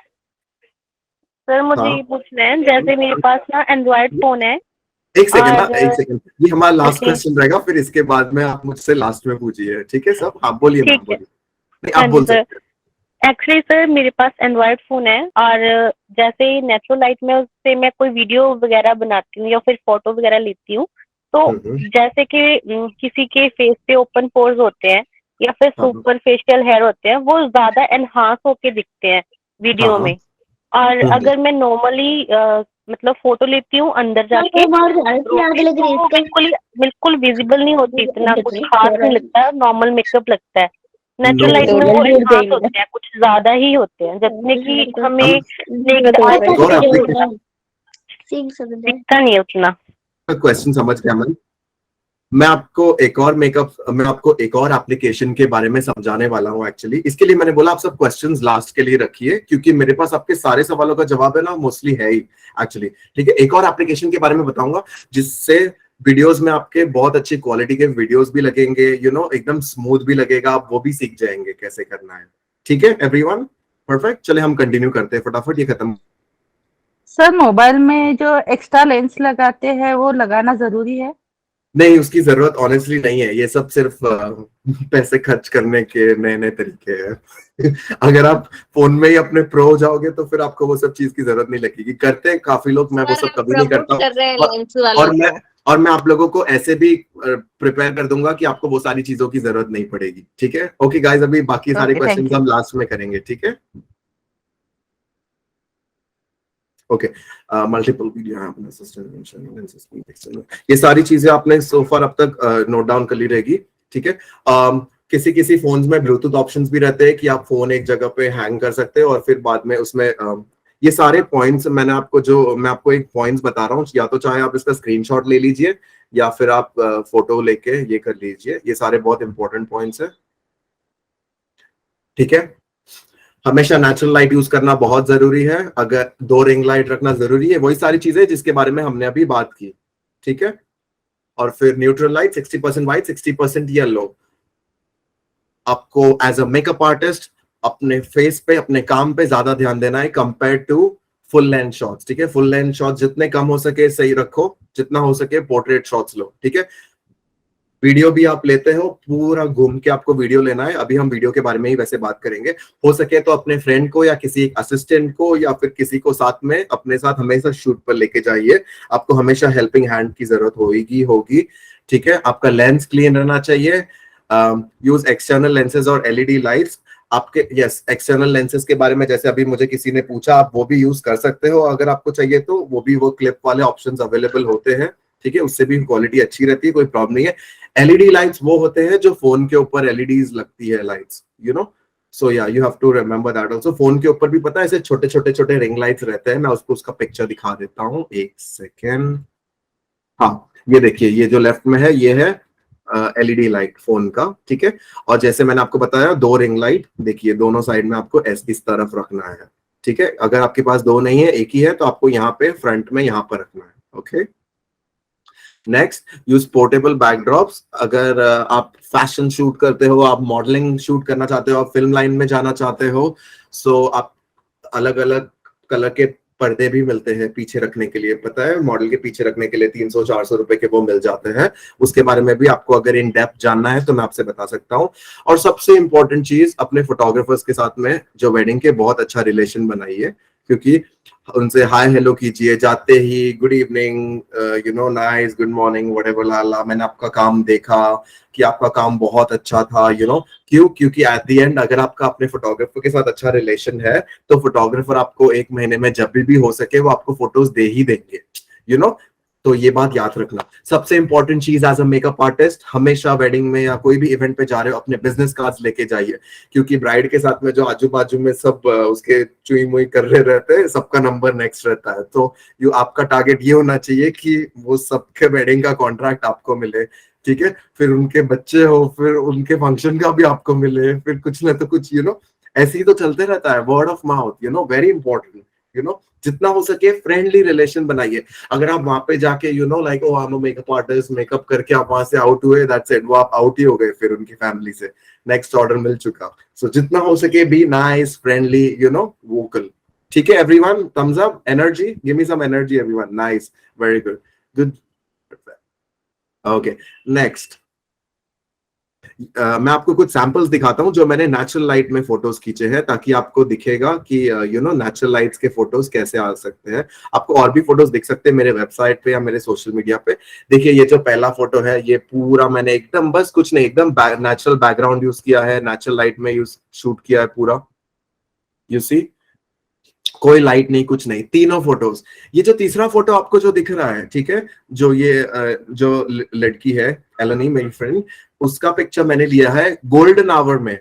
सर मुझे हाँ। ये पूछना है, जैसे मेरे पास ना एंड्रॉइड फोन है। एक सेकंड, हाँ और एक सेकंड, ये हमारा लास्ट ओके, क्वेश्चन रहेगा, फिर इसके बाद में आप मुझसे लास्ट में पूछिए, ठीक है सब। आप बोलिए मैम, ठीक है। बोलिए। नहीं, हाँ आप जी बोल सर, सकते हैं। एक्चुअली सर मेरे पास एंड्रॉइड फोन है, और जैसे नेचुरल लाइट में उससे मैं कोई वीडियो वगैरह बनाती हूँ या फिर फोटो वगैरह लेती हूँ, तो जैसे कि किसी के फेस पे ओपन पोर्स होते हैं या फिर सुपरफिशियल हेयर होते हैं, वो ज्यादा एनहांस होके दिखते हैं वीडियो में। और अगर मैं नॉर्मली मतलब फोटो लेती हूँ अंदर जाके, तो वो बिल्कुल ही बिल्कुल विजिबल नहीं होती, इतना कुछ खास नहीं लगता, नॉर्मल मेकअप लगता है। नेचुरल No, लाइट में वो एनहांस होते हैं, कुछ ज्यादा ही होते हैं, जितने कि हमें naked eye एक और application दिखता नहीं है उतना। का क्वेश्चन समझ गया मैं आपको एक और एप्लीकेशन के बारे में समझाने वाला हूँ एक्चुअली। इसके लिए मैंने बोला आप सब क्वेश्चंस लास्ट के लिए रखिए, क्योंकि मेरे पास आपके सारे सवालों का जवाब है ना, मोस्टली है ही एक्चुअली। ठीक है, एक और एप्लीकेशन के बारे में बताऊंगा जिससे वीडियोस में आपके बहुत अच्छी क्वालिटी के वीडियोस भी लगेंगे, एकदम स्मूथ भी लगेगा, आप वो भी सीख जाएंगे कैसे करना है। ठीक है एवरीवन, परफेक्ट। चले हम कंटिन्यू करते हैं फटाफट, ये खत्म। सर मोबाइल में जो एक्स्ट्रा लेंस लगाते हैं वो लगाना जरूरी है? नहीं, उसकी जरूरत ऑनेस्टली नहीं है, ये सब सिर्फ पैसे खर्च करने के नए नए तरीके हैं। अगर आप फोन में ही अपने प्रो हो जाओगे तो फिर आपको वो सब चीज की जरूरत नहीं लगेगी। करते हैं काफी लोग, मैं वो सब कभी नहीं करता कर रहे हैं हूँ। लेंस वालों को। और मैं आप लोगों को ऐसे भी प्रिपेयर कर दूंगा कि आपको वो सारी चीजों की जरूरत नहीं पड़ेगी। ठीक है, ओके गाइस, अभी बाकी सारे Okay, thank क्वेश्चंस you. हम लास्ट में करेंगे। ठीक है, ओके। मल्टीपल वीडियो, ये सारी चीजें आपने सो फार अब तक नोट डाउन कर ली रहेगी। ठीक है, किसी किसी फोन्स में ब्लूटूथ ऑप्शंस भी रहते हैं कि आप फोन एक जगह पे हैंग कर सकते हैं और फिर बाद में उसमें ये सारे पॉइंट्स मैं आपको एक पॉइंट्स बता रहा हूँ, या तो चाहे आप इसका स्क्रीनशॉट ले लीजिए या फिर आप फोटो लेके ये कर लीजिए। ये सारे बहुत इंपॉर्टेंट पॉइंट्स है। ठीक है, हमेशा नेचुरल लाइट यूज करना बहुत जरूरी है, अगर 2 रिंग लाइट रखना जरूरी है, वही सारी चीजें जिसके बारे में हमने अभी बात की। ठीक है, और फिर न्यूट्रल लाइट 60% व्हाइट 60% येलो। आपको एज अ मेकअप आर्टिस्ट अपने फेस पे, अपने काम पे ज्यादा ध्यान देना है compare to full length shots. ठीक है, फुल लेंथ शॉट्स जितने कम हो सके सही रखो, जितना हो सके पोर्ट्रेट शॉट्स लो। ठीक है, वीडियो भी आप लेते हो पूरा घूम के आपको वीडियो लेना है, अभी हम वीडियो के बारे में ही वैसे बात करेंगे। हो सके तो अपने फ्रेंड को या किसी असिस्टेंट को या फिर किसी को साथ में अपने साथ हमेशा शूट पर लेके जाइए, आपको हमेशा हेल्पिंग हैंड की जरूरत होगी। ठीक है, आपका लेंस क्लीन रहना चाहिए। यूज एक्सटर्नल लेंसेज और एलईडी लाइट्स। आपके एक्सटर्नल लेंसेज के बारे में जैसे अभी मुझे किसी ने पूछा, आप वो भी यूज कर सकते हो अगर आपको चाहिए तो, वो क्लिप वाले ऑप्शंस अवेलेबल होते हैं। ठीक है, उससे भी क्वालिटी अच्छी रहती है, कोई प्रॉब्लम नहीं है। एलईडी लाइट्स वो होते हैं जो फोन के ऊपर एलईडीज लगती है लाइट्स, सो या you have to remember that also. Phone के ऊपर भी पता है ऐसे छोटे रिंग लाइट्स रहते हैं, मैं उसका पिक्चर दिखा देता हूँ, एक सेकेंड। हाँ, ये देखिए, ये जो लेफ्ट में है ये है एलईडी लाइट फोन का। ठीक है, और जैसे मैंने आपको बताया 2 रिंग लाइट, देखिए दोनों साइड में आपको इस तरफ रखना है। ठीक है, अगर आपके पास 2 नहीं है, एक ही है, तो आपको यहाँ पे फ्रंट में यहाँ पर रखना है। Okay, next, use portable backdrops. अगर आप फैशन शूट करते हो, आप मॉडलिंग शूट करना चाहते हो, आप फिल्म लाइन में जाना चाहते हो, सो आप अलग अलग कलर के पर्दे भी मिलते हैं पीछे रखने के लिए, पता है मॉडल के पीछे रखने के लिए 300-400 रुपए के वो मिल जाते हैं। उसके बारे में भी आपको अगर इन डेप्थ जानना है तो मैं आपसे बता सकता हूँ। और सबसे इंपॉर्टेंट चीज, अपने फोटोग्राफर्स के साथ में जो वेडिंग के बहुत अच्छा रिलेशन बनाइए, क्योंकि उनसे हाय हेलो कीजिए जाते ही, good evening, nice, good morning, whatever, लाला, मैंने आपका काम देखा कि आपका काम बहुत अच्छा था, क्योंकि एट द एंड अगर आपका अपने फोटोग्राफर के साथ अच्छा रिलेशन है तो फोटोग्राफर आपको 1 महीने में जब भी हो सके वो आपको फोटोज दे ही देंगे। तो ये बात याद रखना। सबसे इंपॉर्टेंट चीज एज अ मेकअप आर्टिस्ट, हमेशा वेडिंग में या कोई भी इवेंट पे जा रहे हो अपने बिजनेस कार्ड्स लेके जाइए, क्योंकि ब्राइड के साथ में जो आजू बाजू में सब उसके चुई मुई कर रहे रहते हैं, सबका नंबर नेक्स्ट रहता है। तो आपका टारगेट ये होना चाहिए कि वो सबके वेडिंग का कॉन्ट्रैक्ट आपको मिले। ठीक है, फिर उनके बच्चे हो, फिर उनके फंक्शन का भी आपको मिले, फिर कुछ ना तो कुछ ऐसे ही तो चलते रहता है, word of mouth, very important. जितना हो सके फ्रेंडली रिलेशन बनाइए। अगर आप वहां पे जाके like oh I am a makeup artist, makeup करके आप वहां से आउट हुए, दैट्स इट, वो आप आउट ही हो गए फिर उनकी फैमिली से, नेक्स्ट ऑर्डर मिल चुका। सो जितना हो सके बी नाइस, फ्रेंडली, वोकल। ठीक है everyone, thumbs up, energy, give me some energy everyone, nice, very good, good. Okay, next मैं आपको कुछ सैंपल्स दिखाता हूं जो मैंने नेचुरल लाइट में फोटोज खींचे हैं, ताकि आपको दिखेगा कि नेचुरल लाइट्स के फोटोज कैसे आ सकते हैं। आपको और भी फोटोज दिख सकते हैं मेरे वेबसाइट पे या मेरे सोशल मीडिया पे। देखिए, ये जो पहला फोटो है, ये पूरा मैंने एकदम बस कुछ नहीं, एकदम नेचुरल बैकग्राउंड यूज किया है, नेचुरल लाइट में यूज शूट किया है पूरा, यू सी। कोई लाइट नहीं, कुछ नहीं, तीनों फोटोज। ये जो तीसरा फोटो आपको जो दिख रहा है, ठीक है, जो ये जो लड़की है एलनी मेरी फ्रेंड, उसका पिक्चर मैंने लिया है गोल्डन आवर में।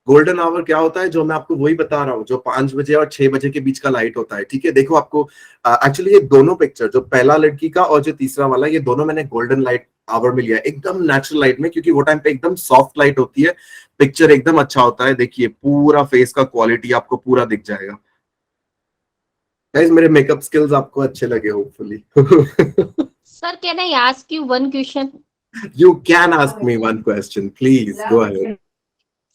गोल्डन आवर क्या होता है, जो मैं आपको वही बता रहा हूँ, जो 5 बजे और 6 बजे के बीच का लाइट होता है, ठीक है। देखो आपको एक्चुअली ये दोनों पिक्चर, जो पहला लड़की का और जो तीसरा वाला, ये दोनों मैंने गोल्डन लाइट आवर में लिया है, एकदम नेचुरल लाइट में, क्योंकि वो टाइम पे एकदम सॉफ्ट लाइट होती है, पिक्चर एकदम अच्छा होता है। देखिए पूरा फेस का क्वालिटी आपको पूरा दिख जाएगा। गाइस मेरे मेकअप स्किल्स आपको अच्छे लगे hopefully. Sir can I ask you one question? You can ask me one question, please go ahead.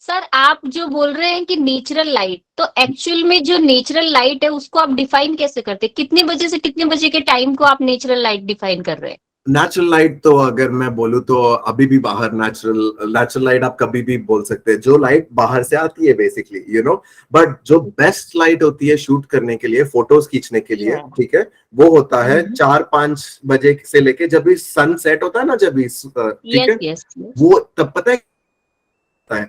Sir आप जो बोल रहे हैं कि नेचुरल लाइट, तो एक्चुअल में जो नेचुरल लाइट है उसको आप डिफाइन कैसे करते हैं? कितने बजे से कितने बजे के टाइम को आप नेचुरल लाइट डिफाइन कर रहे हैं? नेचुरल लाइट तो अगर मैं बोलूँ तो अभी भी बाहर नेचुरल लाइट आप कभी भी बोल सकते हैं, जो लाइट बाहर से आती है बेसिकली, यू नो। बट जो बेस्ट लाइट होती है शूट करने के लिए, फोटोज खींचने के लिए, ठीक है, वो होता है 4-5 बजे से लेके जब भी सन सेट होता है ना, जब भी, ठीक है, यस वो तब पता है,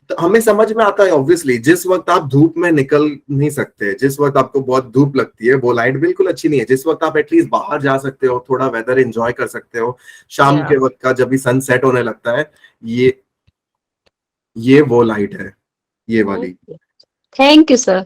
तो हमें समझ में आता है ऑब्वियसली, जिस वक्त आप धूप में निकल नहीं सकते, जिस वक्त आपको बहुत धूप लगती है, वो लाइट बिल्कुल अच्छी नहीं है। जिस वक्त आप एटलीस्ट बाहर जा सकते हो, थोड़ा वेदर एंजॉय कर सकते हो, शाम के वक्त का जब भी सन सेट होने लगता है, ये वो लाइट है, ये वाली। Thank you sir.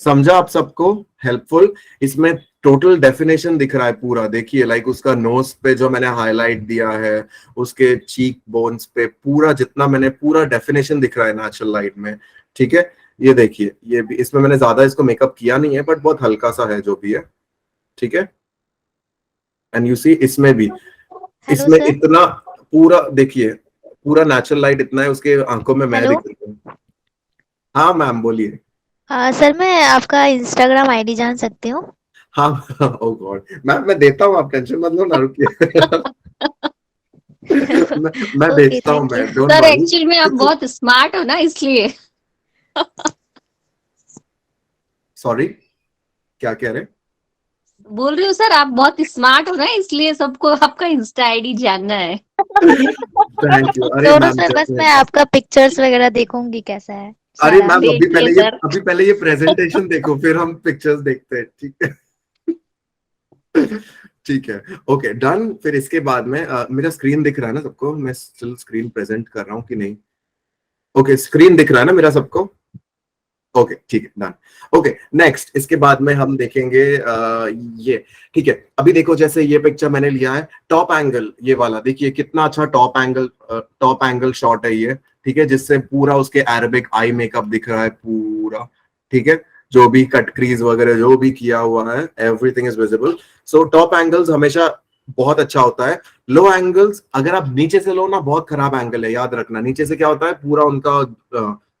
समझा आप सबको? हेल्पफुल। इसमें टोटल डेफिनेशन दिख रहा है पूरा, देखिए, लाइक उसका नोज पे जो मैंने हाईलाइट दिया है, उसके चीक बोन्स पे पूरा जितना मैंने पूरा डेफिनेशन दिख रहा है नेचुरल लाइट में, ठीक है। ये देखिए, ये भी, इसमें मैंने ज्यादा इसको मेकअप किया नहीं है, बट बहुत हल्का सा है जो भी है, ठीक है। एंड यू सी इसमें भी, इसमें इतना पूरा देखिए, पूरा नेचुरल लाइट इतना है, उसके आंखों में मैं दिख रही हूँ। हाँ मैम बोलिए। हाँ सर, मैं आपका इंस्टाग्राम आईडी जान सकती हूँ? हाँ ओह गॉड मैम, मैं देता हूँ, आप टेंशन मत लो ना, रुकिए। मैं भेजता हूँ, मैं डोंट सर वरी। एक्चुअली में आप बहुत स्मार्ट हो ना, इसलिए। सॉरी, क्या कह रहे? बोल रही हूँ सर, आप बहुत स्मार्ट हो ना, इसलिए सबको आपका इंस्टा आईडी जानना है। Thank you. अरे छोड़ो मैम, सर, बस मैं आपका पिक्चर्स वगैरह देखूंगी कैसा है। अरे सारा। मैम, देखिए सर। अभी पहले ये प्रेजेंटेशन देखो, फिर हम पिक्चर्स देखते हैं, ठीक है। ठीक है, ओके डन। फिर इसके बाद में मेरा स्क्रीन दिख रहा है ना सबको? मैं स्टिल स्क्रीन प्रेजेंट कर रहा हूँ कि नहीं? ओके, स्क्रीन दिख रहा है ना मेरा सबको? ओके ठीक है, डन। ओके नेक्स्ट, इसके बाद में हम देखेंगे ये, ठीक है। अभी देखो, जैसे ये पिक्चर मैंने लिया है टॉप एंगल, ये वाला देखिए कितना अच्छा टॉप एंगल शॉट है ये, ठीक है, जिससे पूरा उसके अरेबिक आई मेकअप दिख रहा है पूरा, ठीक है। जो भी कट क्रीज वगैरह जो भी किया हुआ है, everything is visible. So top angles हमेशा बहुत अच्छा होता है। लो एंगल्स अगर आप नीचे से लो ना, बहुत खराब एंगल है, याद रखना। नीचे से क्या होता है, पूरा उनका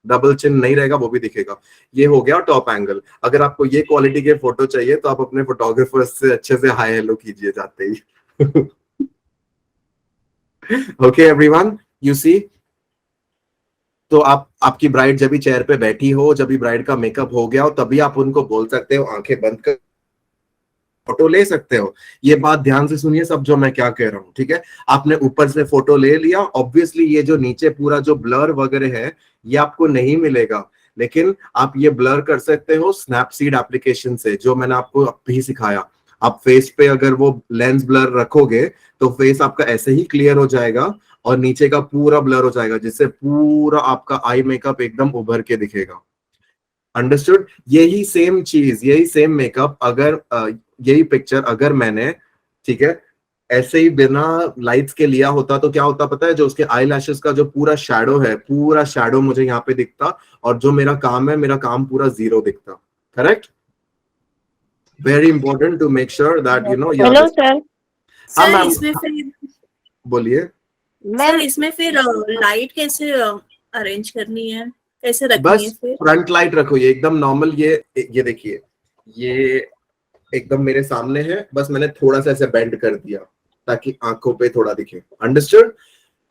डबल चिन नहीं रहेगा, वो भी दिखेगा। ये हो गया टॉप एंगल। अगर आपको ये क्वालिटी के फोटो चाहिए तो आप अपने फोटोग्राफर से अच्छे से हाय हेलो कीजिए जाते ही। Okay everyone, you see. तो आपकी ब्राइड जब भी चेयर पे बैठी हो, जब भी ब्राइड का मेकअप हो गया हो, तभी आप उनको बोल सकते हो आंखें बंद कर फोटो ले सकते हो। ये बात ध्यान से सुनिए सब, जो मैं क्या कह रहा हूँ, ठीक है। आपने ऊपर से फोटो ले लिया, ऑब्वियसली ये जो नीचे पूरा जो ब्लर वगैरह है ये आपको नहीं मिलेगा, लेकिन आप ये ब्लर कर सकते हो स्नैपसीड एप्लीकेशन से, जो मैंने आपको अभी सिखाया। आप फेस पे अगर वो लेंस ब्लर रखोगे तो फेस आपका ऐसे ही क्लियर हो जाएगा और नीचे का पूरा ब्लर हो जाएगा, जिससे पूरा आपका आई मेकअप एकदम उभर के दिखेगा। अंडरस्टूड? यही सेम चीज, यही सेम मेकअप अगर यही पिक्चर अगर मैंने, ठीक है, ऐसे ही बिना लाइट्स के लिया होता तो क्या होता पता है? जो उसके आई लैशेस का जो पूरा शैडो है, पूरा शैडो मुझे यहाँ पे दिखता, और जो मेरा काम है, मेरा काम पूरा जीरो दिखता। Correct? Very important to make sure that you know. Hello sir. हाँ सर मैम, इसमें फिर बोलिए। सर इसमें फिर लाइट कैसे अरेंज करनी है, कैसे रखनी है बस फिर? फ्रंट लाइट रखो, ये एकदम नॉर्मल। ये देखिए, ये एकदम मेरे सामने है, बस मैंने थोड़ा सा ऐसे बेंड कर दिया ताकि आंखों पे थोड़ा दिखे। अंडरस्टूड?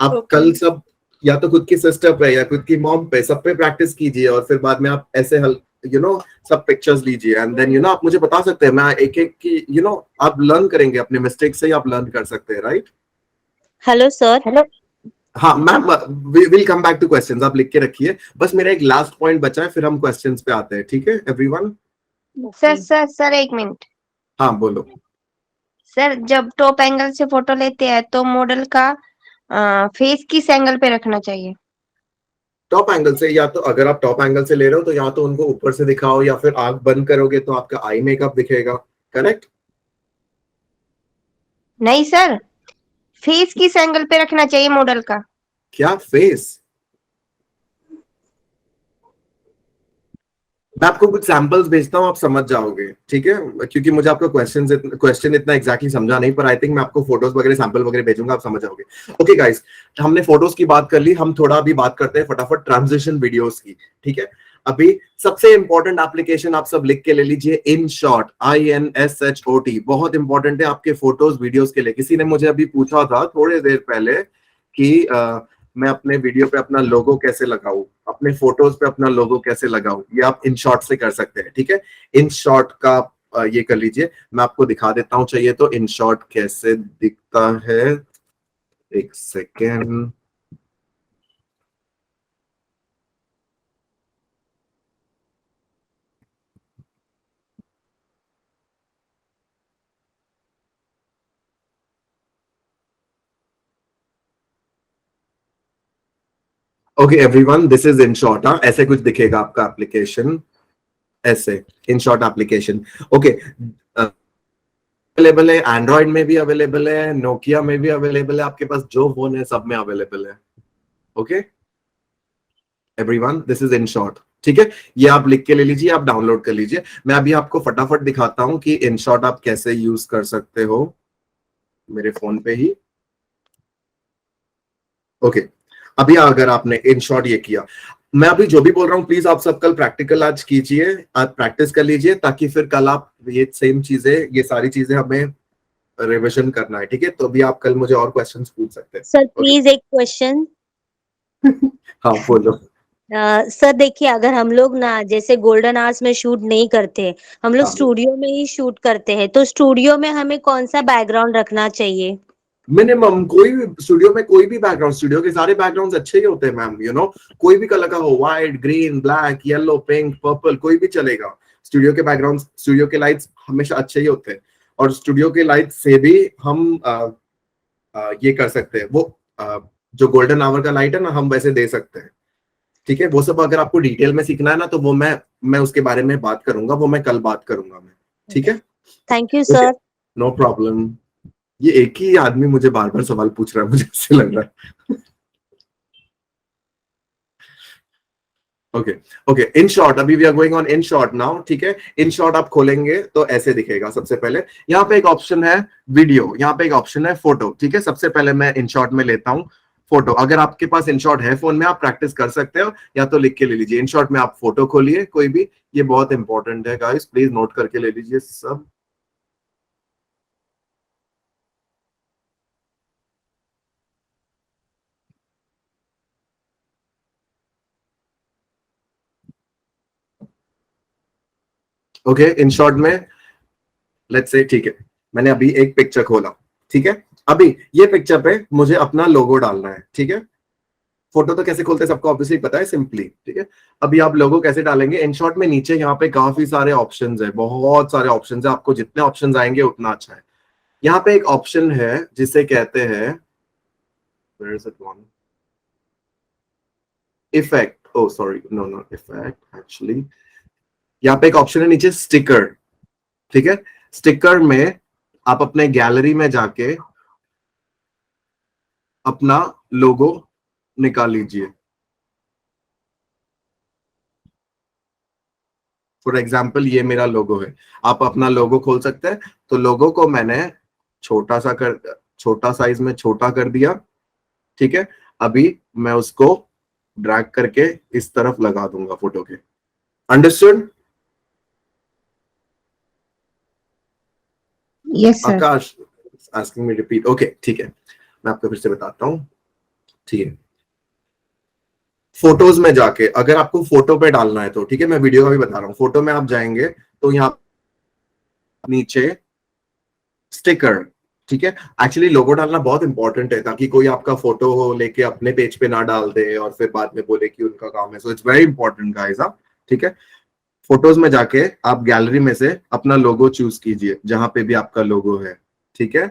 आप कल सब या तो खुद की सिस्टर पे या खुद की मॉम पे, सब पे प्रैक्टिस कीजिए, और फिर बाद में आप ऐसे सब पिक्चर्स लीजिए, एंड देन आप मुझे बता सकते हैं। मैं एक एक की आप लर्न करेंगे अपने मिस्टेक से ही, आप लर्न कर सकते हैं, राइट? Hello sir. हेलो। हाँ ma'am, will come back two questions. आप लिख के रखिए, बस मेरा एक लास्ट पॉइंट बचा है, फिर हम क्वेश्चंस पे आते हैं, ठीक है एवरीवन? सर सर सर एक मिनट। हाँ बोलो। सर जब टॉप एंगल से फोटो लेते हैं तो मॉडल का फेस किस एंगल पे रखना चाहिए? टॉप एंगल से, या तो अगर आप टॉप एंगल से ले रहे हो तो या तो उनको ऊपर से दिखाओ, या फिर आंख बंद करोगे तो आपका आई मेकअप दिखेगा। करेक्ट? नहीं सर, फेस किस एंगल पे रखना चाहिए मॉडल का? क्या फेस? मैं आपको कुछ सैंपल्स भेजता हूँ, आप समझ जाओगे, ठीक है? क्योंकि मुझे आपका क्वेश्चन इतना एग्जैक्टली समझा नहीं, पर आई थिंक मैं आपको फोटोज वगैरह सैंपल वगैरह भेजूंगा, आप समझ जाओगे। ओके गाइस, हमने फोटोज की बात कर ली, हम थोड़ा अभी बात करते हैं फटाफट ट्रांजिशन वीडियोस की, ठीक है? अभी सबसे इंपॉर्टेंट एप्लीकेशन आप सब लिख के ले लीजिए, InShot, INSHOT, बहुत इंपॉर्टेंट है आपके फोटोज वीडियोस के लिए। किसी ने मुझे अभी पूछा था थोड़ी देर पहले कि मैं अपने वीडियो पे अपना लोगो कैसे लगाऊं, अपने फोटोज पे अपना लोगो कैसे लगाऊं, ये आप InShot से कर सकते हैं, ठीक है? InShot का ये कर लीजिए, मैं आपको दिखा देता हूं, चाहिए तो InShot कैसे दिखता है, एक second. Okay everyone, this is InShot। हाँ, ऐसे कुछ दिखेगा आपका एप्लीकेशन, ऐसे InShot एप्लीकेशन। ओके, अवेलेबल है, एंड्रॉइड में भी अवेलेबल है, नोकिया में भी अवेलेबल है, आपके पास जो फोन है सब में अवेलेबल है। Okay everyone, this is InShot, ठीक है? ये आप लिख के ले लीजिए, आप डाउनलोड कर लीजिए। मैं अभी आपको फटाफट दिखाता हूं कि InShot आप कैसे यूज कर सकते हो मेरे फोन पे ही। ओके, अभी अगर आपने InShot ये किया, मैं अभी जो भी बोल रहा हूँ प्लीज आप सब कल प्रैक्टिकल आज कीजिए, आप प्रैक्टिस कर लीजिए, ताकि फिर कल आप ये सेम चीजें, ये सारी चीजें हमें रिविजन करना है, ठीक है? तो अभी आप कल मुझे और क्वेश्चंस पूछ सकते हैं। सर प्लीज एक क्वेश्चन। हाँ बोलो। सर देखिए, अगर हम लोग ना जैसे गोल्डन आवर्स में शूट नहीं करते, हम लोग हाँ। स्टूडियो में ही शूट करते हैं, तो स्टूडियो में हमें कौन सा बैकग्राउंड रखना चाहिए? मिनिमम कोई भी स्टूडियो में, कोई भी बैकग्राउंड, स्टूडियो के सारे बैकग्राउंड्स अच्छे ही होते हैं मैम, यू नो, कोई भी कलर का हो, white, green, black, yellow, pink, purple, कोई भी चलेगा। स्टूडियो के बैकग्राउंड, स्टूडियो के लाइट्स हमेशा अच्छे ही होते हैं, और स्टूडियो के लाइट से भी हम ये कर सकते हैं, वो जो गोल्डन आवर का लाइट है ना, हम वैसे दे सकते हैं, ठीक है? वो सब अगर आपको डिटेल में सीखना है ना, तो वो मैं उसके बारे में बात करूंगा, वो मैं कल बात करूंगा मैं, ठीक है? Thank you sir. No problem. ये एक ही आदमी मुझे बार बार सवाल पूछ रहा है, मुझे ऐसे लग रहा है। ओके ओके, InShot, अभी we are going on InShot now, ठीक है? InShot आप खोलेंगे तो ऐसे दिखेगा। सबसे पहले यहाँ पे एक ऑप्शन है वीडियो, यहाँ पे एक ऑप्शन है फोटो, ठीक है? सबसे पहले मैं InShot में लेता हूँ फोटो। अगर आपके पास InShot है फोन में, आप प्रैक्टिस कर सकते हो, या तो लिख के ले लीजिए। InShot में आप फोटो खोलिए कोई भी, ये बहुत इंपॉर्टेंट है गाइस, प्लीज नोट करके ले लीजिए सब। ओके, InShot में लेट्स से, ठीक है, मैंने अभी एक पिक्चर खोला, ठीक है? अभी ये पिक्चर पे मुझे अपना लोगो डालना है, ठीक है? फोटो तो कैसे खोलते हैं सबको ऑब्वियसली पता है, सिंपली, ठीक है? अभी आप लोगो कैसे डालेंगे InShot में, नीचे यहाँ पे काफी सारे ऑप्शंस है, बहुत सारे ऑप्शंस है, आपको जितने ऑप्शंस आएंगे उतना अच्छा है। यहाँ पे एक ऑप्शन है जिसे कहते हैं effect, oh sorry, no no effect actually, यहाँ पे एक ऑप्शन है नीचे स्टिकर, ठीक है? स्टिकर में आप अपने गैलरी में जाके अपना लोगो निकाल लीजिए। फॉर एग्जाम्पल ये मेरा लोगो है, आप अपना लोगो खोल सकते हैं। तो लोगो को मैंने छोटा साइज में छोटा कर दिया, ठीक है? अभी मैं उसको ड्रैग करके इस तरफ लगा दूंगा फोटो के। Understood? Yes sir. Akash asking me repeat. Okay ठीक है, मैं आपको फिर से बताता हूँ, ठीक है? फोटोज में जाके अगर आपको फोटो पे डालना है तो, ठीक है, मैं वीडियो का भी बता रहा हूँ, फोटो में आप जाएंगे तो यहाँ नीचे स्टिकर, ठीक है? एक्चुअली लोगो डालना बहुत इंपॉर्टेंट है, ताकि कोई आपका फोटो लेके अपने पेज पे ना डाल दे और फिर बाद में बोले कि उनका काम है। So it's very important guys, ठीक है? फोटोज में जाके आप गैलरी में से अपना लोगो चूज कीजिए, जहां पे भी आपका लोगो है, ठीक है।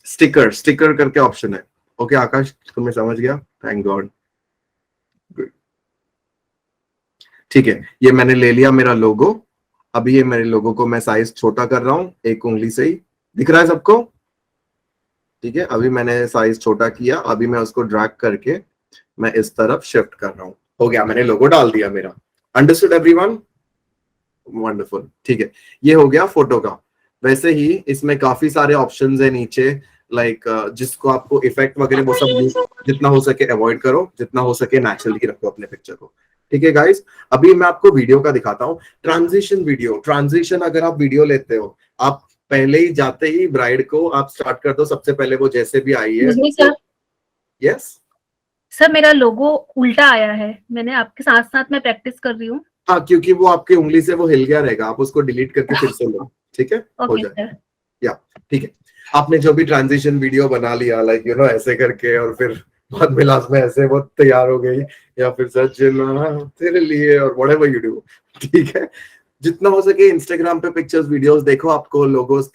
स्टिकर करके ऑप्शन है। ओके आकाश, तुम्हें समझ गया? थैंक गॉड, गुड, ठीक है। ये मैंने ले लिया मेरा लोगो। अभी ये मेरे लोगो को मैं साइज छोटा कर रहा हूं, एक उंगली से ही। दिख रहा है सबको? ठीक है, अभी मैंने साइज छोटा किया, अभी मैं उसको ड्रैग करके मैं इस तरफ शिफ्ट कर रहा हूं। हो गया, मैंने लोगो डाल दिया मेरा। Understood everyone? वंडरफुल, ठीक है, ये हो गया फोटो का। वैसे ही इसमें काफी सारे ऑप्शंस है नीचे, लाइक जिसको आपको इफेक्ट वगैरह वो सब जितना हो सके अवॉइड करो, जितना हो सके नेचुरली रखो अपने पिक्चर को, ठीक है गाइस। अभी मैं आपको वीडियो का दिखाता हूँ, ट्रांजिशन वीडियो। ट्रांजिशन अगर आप वीडियो लेते हो, आप पहले ही जाते ही ब्राइड को आप स्टार्ट कर दो, सबसे पहले वो जैसे भी आई है। सर, यस सर मेरा लोगो उल्टा आया है, मैंने आपके साथ साथ मैं प्रैक्टिस कर रही हूँ। हाँ, क्योंकि वो आपकी उंगली से वो हिल गया रहेगा, आप उसको डिलीट करके फिर से लो, ठीक है, हो ओके जाए। सर। या ठीक है, आपने जो भी ट्रांजिशन वीडियो बना लिया, लाइक यू नो ऐसे करके, और फिर बाद में लास्ट में ऐसे वो तैयार हो गई, या फिर सजना तेरे लिए, और व्हाटएवर यू डू, ठीक है। जितना हो सके इंस्टाग्राम पे पिक्चर्स वीडियोस देखो, आपको लोगोस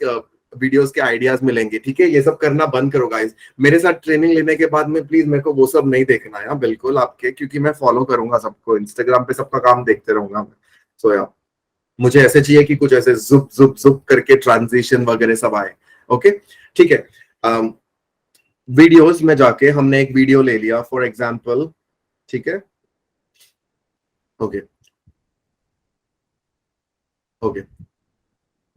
वीडियोस के आइडियाज मिलेंगे, ठीक है। ये सब करना बंद करो गाइस। मेरे साथ ट्रेनिंग लेने के बाद में प्लीज मेरे को वो सब नहीं देखना है बिल्कुल आपके, क्योंकि मैं फॉलो करूंगा सबको, इंस्टाग्राम पे सबका काम देखते रहूंगा मैं। सो या मुझे ऐसे चाहिए कि कुछ ऐसे जुप जुप जुप करके ट्रांजिशन वगैरह सब आए। ओके ठीक है, वीडियोस में जाके हमने एक वीडियो ले लिया फॉर एग्जांपल, ठीक है। ओके ओके,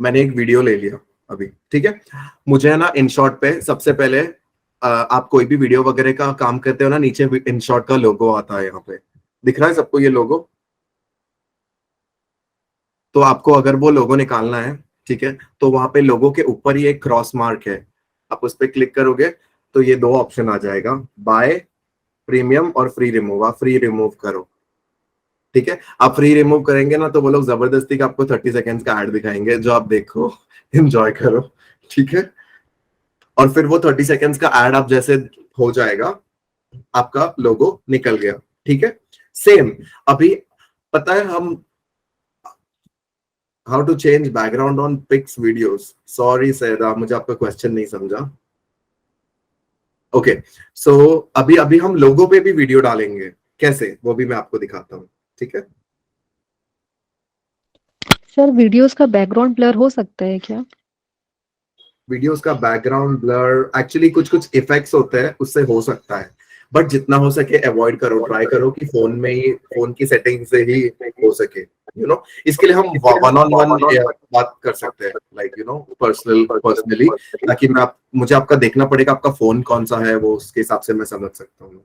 मैंने एक वीडियो ले लिया अभी, ठीक है। मुझे है ना InShot पे सबसे पहले आप कोई भी वीडियो वगैरह का काम करते हो ना, नीचे InShot का लोगो आता है, यहाँ पे दिख रहा है सबको ये लोगो। तो आपको अगर वो लोगो निकालना है, ठीक है, तो वहां पे लोगो के ऊपर ही एक क्रॉस मार्क है, आप उस पर क्लिक करोगे तो ये दो ऑप्शन आ जाएगा, बाय, प्रीमियम और फ्री रिमूव। आप फ्री रिमूव करो, ठीक है। आप फ्री रिमूव करेंगे ना तो वो लोग जबरदस्ती का आपको 30 सेकेंड्स का ऐड दिखाएंगे, जो आप देखो एंजॉय करो, ठीक है। और फिर वो 30 सेकेंड्स का ऐड आप जैसे हो जाएगा, आपका लोगो निकल गया, ठीक है। सेम अभी पता है हम how to change background on pics videos. Sorry Saida, मुझे आपका क्वेश्चन नहीं समझा। ओके सो अभी अभी हम लोगो पे भी वीडियो डालेंगे, कैसे वो भी मैं आपको दिखाता हूँ, ठीक है। सर वीडियोस का बैकग्राउंड ब्लर हो सकता है क्या? वीडियोस का बैकग्राउंड ब्लर एक्चुअली कुछ कुछ इफेक्ट्स होते हैं, उससे हो सकता है, बट जितना हो सके अवॉइड करो, ट्राई करो कि फोन में ही, फोन की सेटिंग से ही हो सके, यू नो। इसके लिए हम वन ऑन वन बात कर सकते हैं, लाइक यू नो पर्सनली, ताकि मैं मुझे आपका देखना पड़ेगा आपका फोन कौन सा है, वो उसके हिसाब से मैं समझ सकता हूँ।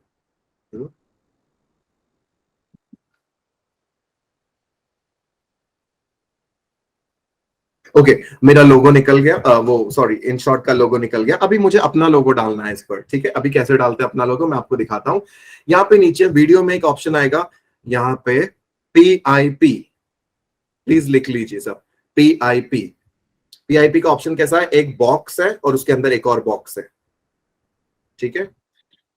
ओके मेरा लोगो निकल गया, वो सॉरी InShot का लोगो निकल गया। अभी मुझे अपना लोगो डालना है इस पर, ठीक है। अभी कैसे डालते हैं अपना लोगो मैं आपको दिखाता हूँ। यहाँ पे नीचे वीडियो में एक ऑप्शन आएगा, यहाँ पे PIP, प्लीज लिख लीजिए सब, PIP का ऑप्शन कैसा है, एक बॉक्स है और उसके अंदर एक और बॉक्स है, ठीक है।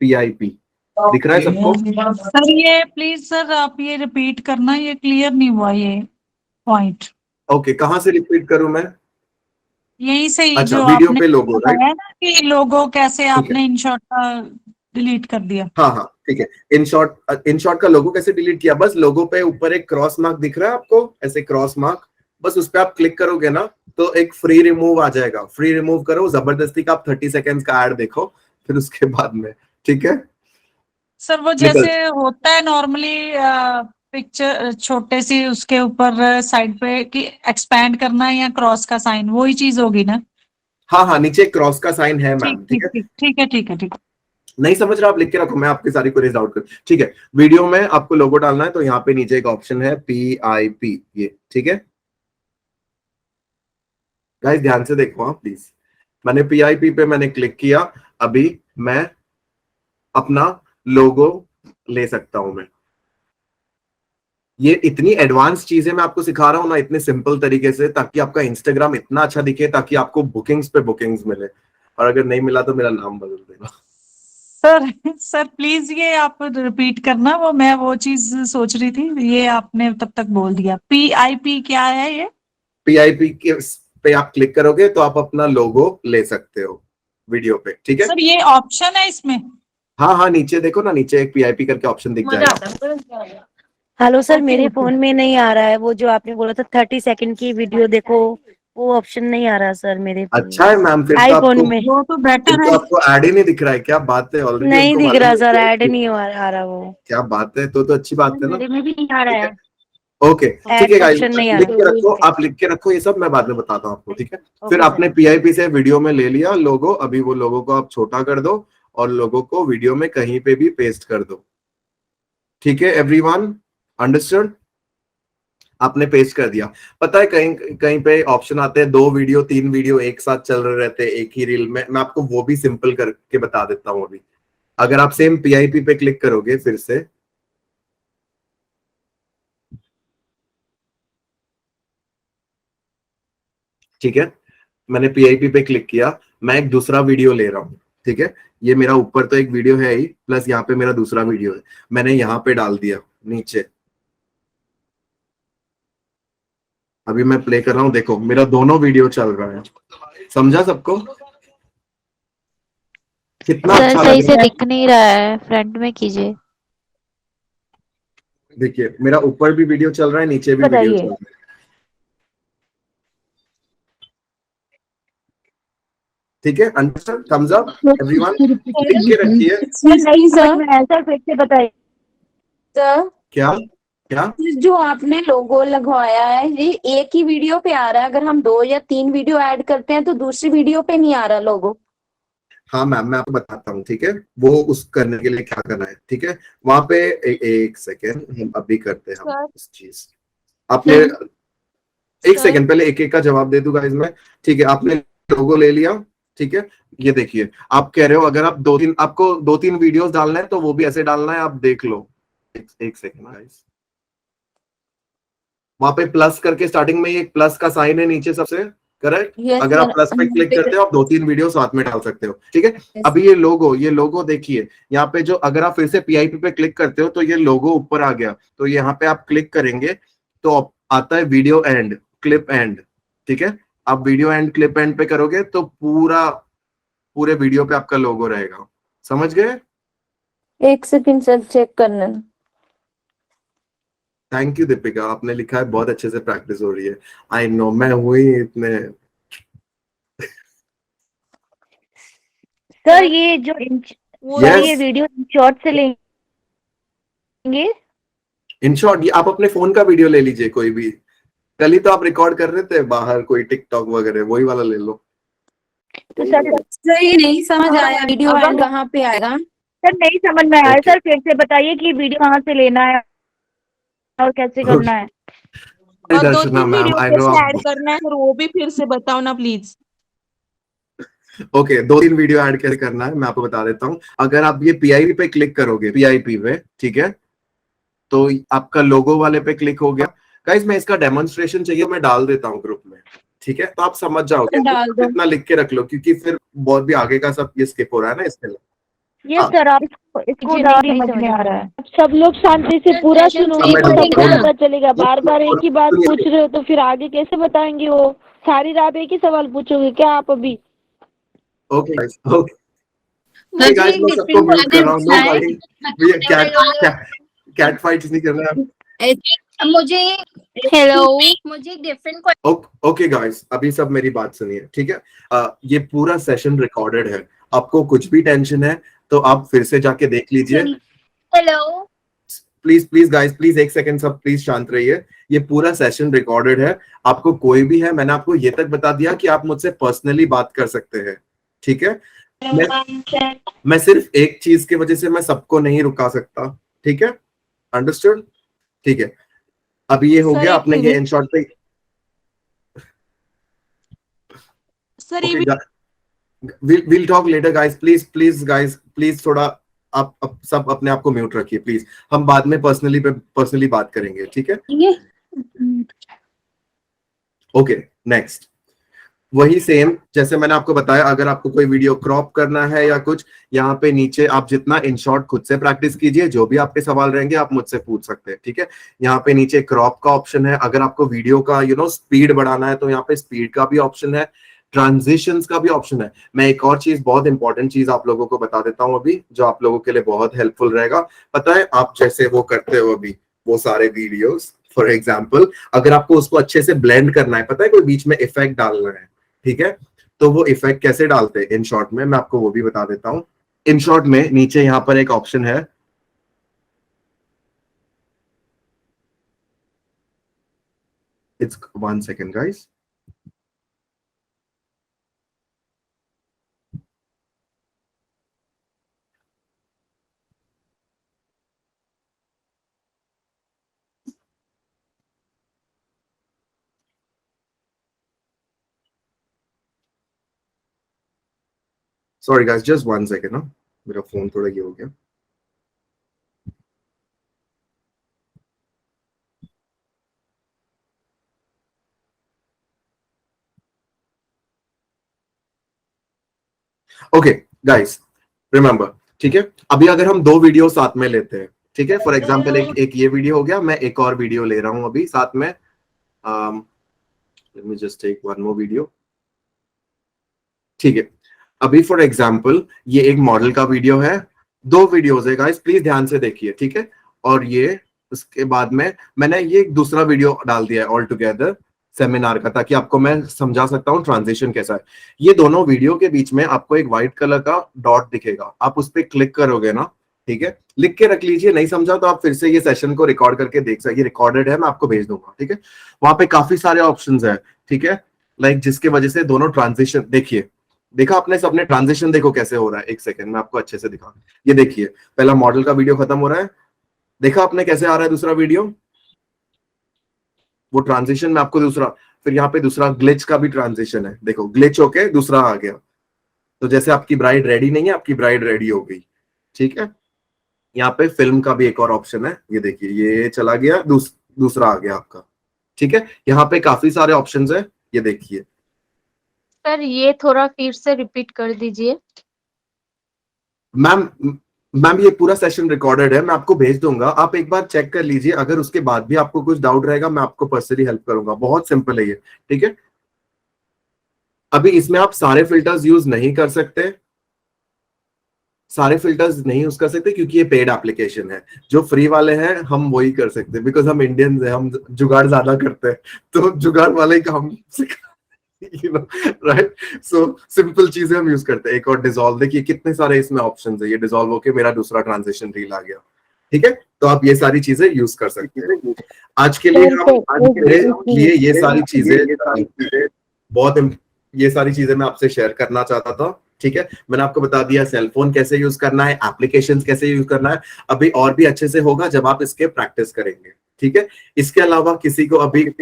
PIP दिख रहा है सबको? सर ये प्लीज सर आप ये रिपीट करना, ये क्लियर नहीं हुआ ये पॉइंट। ओके कहाँ से रिपीट करूं मैं? यहीं से ही अच्छा, जो वीडियो आपने पे लोगो, राइट? बताया ना कि लोगो कैसे आपने InShot का डिलीट कर दिया। हाँ हाँ ठीक है, InShot का लोगो कैसे डिलीट किया, बस लोगो पे ऊपर एक क्रॉस मार्क दिख रहा है आपको, ऐसे क्रॉस मार्क, बस उस पे आप क्लिक करोगे ना तो एक फ्री रिमूव आ जाएगा। फ्री रिमूव करो, जबरदस्ती का आप 30 सेकेंड्स का ऐड देखो, फिर उसके बाद में, ठीक है। सर वो जैसे होता है नॉर्मली पिक्चर छोटे सी उसके ऊपर साइड पे कि एक्सपैंड करना है या क्रॉस का साइन, वही चीज होगी ना? हाँ हाँ नीचे क्रॉस का साइन है मैम, ठीक है। ठीक है ठीक है ठीक है। नहीं समझ रहा आप लिख के रखो, मैं आपकी सारी क्वेरीज आउट कर, ठीक है। वीडियो में आपको लोगो डालना है तो यहाँ पे नीचे एक ऑप्शन है PIP, ये ठीक है गाइस, ध्यान से देखो हाँ प्लीज। मैंने PIP पे मैंने क्लिक किया, अभी मैं अपना लोगो ले सकता हूं मैं। ये इतनी एडवांस चीजें मैं आपको सिखा रहा हूं ना, इतने सिंपल तरीके से, ताकि आपका इंस्टाग्राम इतना अच्छा दिखे, ताकि आपको बुकिंग्स पे बुकिंग्स मिले, और अगर नहीं मिला तो मेरा नाम बदल देना। सर प्लीज ये आप रिपीट करना, मैं वो चीज सोच रही थी, ये आपने तब तक बोल दिया। PIP क्या है ये? PIP के पे आप क्लिक करोगे तो आप अपना लोगो ले सकते हो वीडियो पे, ठीक है। सर ये ऑप्शन है इसमें? हाँ हाँ, नीचे देखो ना, नीचे एक PIP करके ऑप्शन दिख जाएगा। हेलो सर, ओके, मेरे ओके। फोन में नहीं आ रहा है वो जो आपने बोला था 30 सेकंड की वीडियो देखो, वो ऑप्शन नहीं आ रहा सर मेरे फोन अच्छा है मैम, फिर तो आईफोन आपको में वो तो फिर बेटर तो है। आपको ऐड ही नहीं दिख रहा है। क्या बात है, ऑलरेडी नहीं उनको दिख मालूम रहा है सर, कि- ऐड नहीं आ रहा वो। क्या बात है, तो अच्छी बात है ना। मेरे में भी नहीं आ रहा है, ओके ठीक है ऐड गाइस, ऑप्शन नहीं आ लिख रहा। के रखो, आप लिख के रखो ये सब, मैं बाद में बताता हूँ आपको, ठीक है। फिर ओके सर। आपने PIP से वीडियो में ले लिया लोगो, अभी वो लोगो को आप छोटा कर दो और लोगो को वीडियो में कहीं पे भी पेस्ट कर दो, ठीक है। Everyone understood? आपने पेस्ट कर दिया। पता है कहीं कहीं पे ऑप्शन आते हैं 2 वीडियो 3 वीडियो एक साथ चल रहे रहते हैं एक ही रील में, मैं आपको वो भी सिंपल करके बता देता हूँ अभी। अगर आप सेम PIP पे क्लिक करोगे फिर से, ठीक है, मैंने PIP पे क्लिक किया, मैं एक दूसरा वीडियो ले रहा हूँ, ठीक है। ये मेरा ऊपर तो एक वीडियो है ही, प्लस यहाँ पे मेरा दूसरा वीडियो है, मैंने यहाँ पे डाल दिया नीचे। अभी मैं प्ले कर रहा हूँ, देखो मेरा दोनों वीडियो चल रहा है, समझा सबको? कितना सर अच्छा सही लग से रहा है। दिख नहीं रहा है, फ्रंट में कीजिए। देखिए मेरा ऊपर भी वीडियो चल रहा है, नीचे भी वीडियो बताइए। चल रहा है, ठीक है। अंडरस्टैंड? थम्स अप एवरीवन, लिख के रखिए। नहीं समझ में आया सर, फिर से बताइए। सर क्या क्या? जो आपने लोगो लगवाया है ये एक ही वीडियो पे आ रहा है, अगर हम 2 या 3 वीडियो ऐड करते हैं तो दूसरी वीडियो पे नहीं आ रहा लोगो। हाँ मैम, मैं आपको बताता हूँ, ठीक है। वो उस करने के लिए क्या करना है, ठीक है। वहां पे एक सेकेंड, हम अभी करते हैं हम इस चीज। आपने एक सेकेंड पहले एक एक का जवाब दे दूंगा इसमें, ठीक है। आपने लोगो ले लिया, ठीक है। ये देखिए, आप कह रहे हो अगर आप 2-3 आपको 2-3 वीडियोस डालना है तो वो भी ऐसे डालना है, आप देख लो। एक सेकेंड गाइस, वहां पे प्लस करके स्टार्टिंग में एक प्लस का साइन है नीचे सबसे, करेक्ट। यस अगर आप सर। प्लस पे क्लिक करते हो आप 2-3 वीडियो साथ में डाल सकते हो, ठीक है। अभी ये लोगो देखिए, यहाँ पे जो अगर आप फिर से PIP पे क्लिक करते हो तो ये लोगो ऊपर आ गया, तो यहाँ पे आप क्लिक करेंगे तो आता है वीडियो एंड क्लिप एंड, ठीक है। आप वीडियो एंड क्लिप एंड पे करोगे तो पूरे वीडियो पे आपका लोगो रहेगा, समझ गए? एक सेकंड सर, चेक करना। थैंक यू दीपिका, आपने लिखा है बहुत अच्छे से, प्रैक्टिस हो रही है। आई नो, मैं हुई इतने। सर ये जो सर ये वीडियो शॉर्ट से लेंगे। इन शॉर्ट ये आप अपने फोन का वीडियो ले लीजिए कोई भी, कल ही तो आप रिकॉर्ड कर रहे थे बाहर कोई टिकटॉक वगैरह, वही वाला ले लो। तो सर ये नहीं समझ आया, वीडियो एंड कहाँ पे आएगा? सर नहीं समझ में आया Okay. सर, फिर से बताइए कि वीडियो कहाँ से लेना है और कैसे करना है। और 2-3 वीडियो कैसे ऐड करना है, वो भी फिर से बताओ ना प्लीज। ओके, 2-3 वीडियो ऐड कैसे करना है मैं आपको बता देता हूँ। अगर आप ये PIP पे क्लिक करोगे, PIP पे, ठीक है, तो आपका लोगो वाले पे क्लिक हो गया। गाइस मैं इसका डेमोन्स्ट्रेशन चाहिए, मैं डाल देता हूँ ग्रुप में, ठीक है, तो आप समझ जाओगे। डाल दो। इतना लिख के रख लो क्योंकि फिर बहुत भी आगे का सब ये स्किप हो रहा है ना, इसके लिए। ये सर आप इसको नहीं समझ में आ रहा है। सब लोग शांति से पूरा सुनोगे तो सबको पता चलेगा। बार बार एक ही बात पूछ रहे हो तो फिर आगे कैसे बताएंगे वो? सारी रात एक ही सवाल पूछोगे क्या आप अभी? ओके गाइस, ओके गाइस, मैं सबको म्यूट कर रहा हूँ। नो फाइटिंग, कैट फाइट्स नहीं करना है। मुझे मुझे डिफरेंट ओके गाइस, अभी सब मेरी बात सुनिए, ठीक है। ये पूरा सेशन रिकॉर्डेड है, आपको कुछ भी टेंशन है तो आप फिर से जाके देख लीजिए। हेलो प्लीज गाइस, प्लीज एक सेकंड, सब प्लीज शांत रहिए। ये पूरा सेशन रिकॉर्डेड है, आपको कोई भी है, मैंने आपको ये तक बता दिया कि आप मुझसे पर्सनली बात कर सकते हैं, ठीक है। मैं सिर्फ एक चीज की वजह से मैं सबको नहीं रुका सकता, ठीक है, अंडरस्टूड? ठीक है, अभी ये हो गया, आपने ये इन शॉर्ट पे sir we'll talk later guys, please guys, please थोड़ा आप सब अपने आप को म्यूट रखिए प्लीज, हम बाद में पर्सनली बात करेंगे, ठीक है। ओके नेक्स्ट, वही सेम जैसे मैंने आपको बताया, अगर आपको कोई वीडियो क्रॉप करना है या कुछ, यहाँ पे नीचे आप जितना इन शॉर्ट खुद से प्रैक्टिस कीजिए, जो भी आपके सवाल रहेंगे आप मुझसे पूछ सकते हैं, ठीक है। यहाँ पे नीचे क्रॉप का ऑप्शन है, अगर आपको वीडियो का स्पीड बढ़ाना है तो यहाँ पे स्पीड का भी ऑप्शन है, ट्रांजिशंस का भी ऑप्शन है। मैं एक और चीज, बहुत इंपॉर्टेंट चीज आप लोगों को बता देता हूँ अभी, जो आप लोगों के लिए बहुत हेल्पफुल रहेगा। पता है, आप जैसे वो करते हो अभी वो सारे वीडियोस, फॉर एग्जाम्पल अगर आपको उसको अच्छे से ब्लेंड करना है, पता है कोई बीच में इफेक्ट डालना है, ठीक है, तो वो इफेक्ट कैसे डालते हैं इन शॉर्ट में, मैं आपको वो भी बता देता हूं। इन शॉर्ट में नीचे यहां पर एक ऑप्शन है, it's 1 second guys, sorry guys, just 1 second ना, मेरा फोन थोड़ा ये हो गया। ओके गाइस, रिमेंबर, ठीक है, अभी अगर हम 2 वीडियो साथ में लेते हैं, ठीक है, फॉर एग्जांपल एक ये वीडियो हो गया, मैं एक और वीडियो ले रहा हूं अभी साथ में, let me just take one more video, ठीक है। अभी फॉर एग्जांपल ये एक मॉडल का वीडियो है, 2 वीडियोस है गाइस, प्लीज ध्यान से देखिए, ठीक है। और ये उसके बाद में मैंने ये एक दूसरा वीडियो डाल दिया है ऑल टुगेदर सेमिनार का, ताकि आपको मैं समझा सकता हूँ ट्रांजिशन कैसा है। ये दोनों वीडियो के बीच में आपको एक व्हाइट कलर का डॉट दिखेगा, आप उस पर क्लिक करोगे ना, ठीक है, लिख के रख लीजिए, नहीं समझा तो आप फिर से ये सेशन को रिकॉर्ड करके देख सकते, रिकॉर्डेड है, मैं आपको भेज दूंगा, ठीक है। वहां पे काफी सारे ऑप्शंस है, ठीक है, लाइक जिसकी वजह से दोनों ट्रांजिशन, देखिए, देखा आपने सबने ट्रांजिशन, देखो कैसे हो रहा है, एक सेकंड में आपको अच्छे से दिखा, ये देखिए पहला मॉडल का वीडियो खत्म हो रहा है, देखा आपने कैसे आ रहा है दूसरा वीडियो, वो ट्रांजिशन में आपको दूसरा, फिर यहाँ पे दूसरा ग्लिच का भी ट्रांजिशन है, देखो ग्लिच होके दूसरा आ गया, तो जैसे आपकी ब्राइड रेडी नहीं है, आपकी ब्राइड रेडी हो गई, ठीक है। यहाँ पे फिल्म का भी एक और ऑप्शन है, ये देखिए ये चला गया, दूसरा आ गया आपका, ठीक है। यहाँ पे काफी सारे ऑप्शंस है, ये देखिए। सर ये थोड़ा फिर से रिपीट कर दीजिए। मैम ये पूरा सेशन रिकॉर्डेड है, मैं आपको भेज दूंगा, आप एक बार चेक कर लीजिए, अगर उसके बाद भी आपको कुछ डाउट रहेगा मैं आपको पर्सनली हेल्प करूंगा, बहुत सिंपल है ये, ठीक है। अभी इसमें आप सारे फिल्टर्स यूज नहीं कर सकते, सारे फिल्टर्स नहीं यूज कर सकते क्योंकि ये पेड एप्लीकेशन है, जो फ्री वाले हैं हम वही कर सकते हैं, बिकॉज हम इंडियंस हैं, हम जुगाड़ ज्यादा करते हैं, तो जुगाड़ वाले ही काम राइट, सो सिंपल चीजें हम यूज करते हैं। एक और डिसॉल्व, देखिए कितने सारे इसमें ऑप्शंस है, ये डिसॉल्व होके मेरा दूसरा ट्रांजिशन रील आ गया, ठीक है, तो आप ये सारी चीजें यूज कर सकते हैं। आज के लिए ये सारी चीजें बहुत, ये सारी चीजें मैं आपसे शेयर करना चाहता था, ठीक है। मैंने आपको बता दिया सेलफोन कैसे यूज करना है, एप्लीकेशंस कैसे यूज करना है, अभी और भी अच्छे से होगा जब आप इसके प्रैक्टिस करेंगे, ठीक है। इसके अलावा किसी को अभी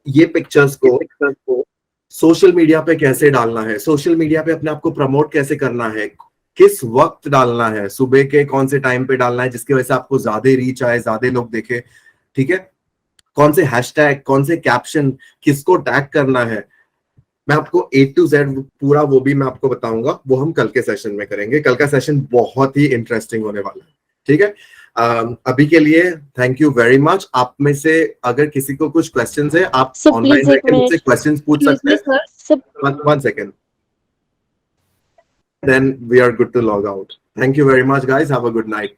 ये पिक्चर्स को सोशल मीडिया पे कैसे डालना है, सोशल मीडिया पे अपने आप को प्रमोट कैसे करना है, किस वक्त डालना है, सुबह के कौन से टाइम पे डालना है जिसकी वजह से आपको ज्यादा रीच आए, ज्यादा लोग देखे, ठीक है, कौन से हैशटैग, कौन से कैप्शन, किसको टैग करना है, मैं आपको A to Z पूरा वो भी मैं आपको बताऊंगा, वो हम कल के सेशन में करेंगे। कल का सेशन बहुत ही इंटरेस्टिंग होने वाला है, ठीक है। अभी के लिए थैंक यू वेरी मच। आप में से अगर किसी को कुछ क्वेश्चंस है, आप ऑनलाइन रहकर मुझसे क्वेश्चंस पूछ सकते हैं। 1 second, then we are good to log out. Thank you very much guys, have a good night.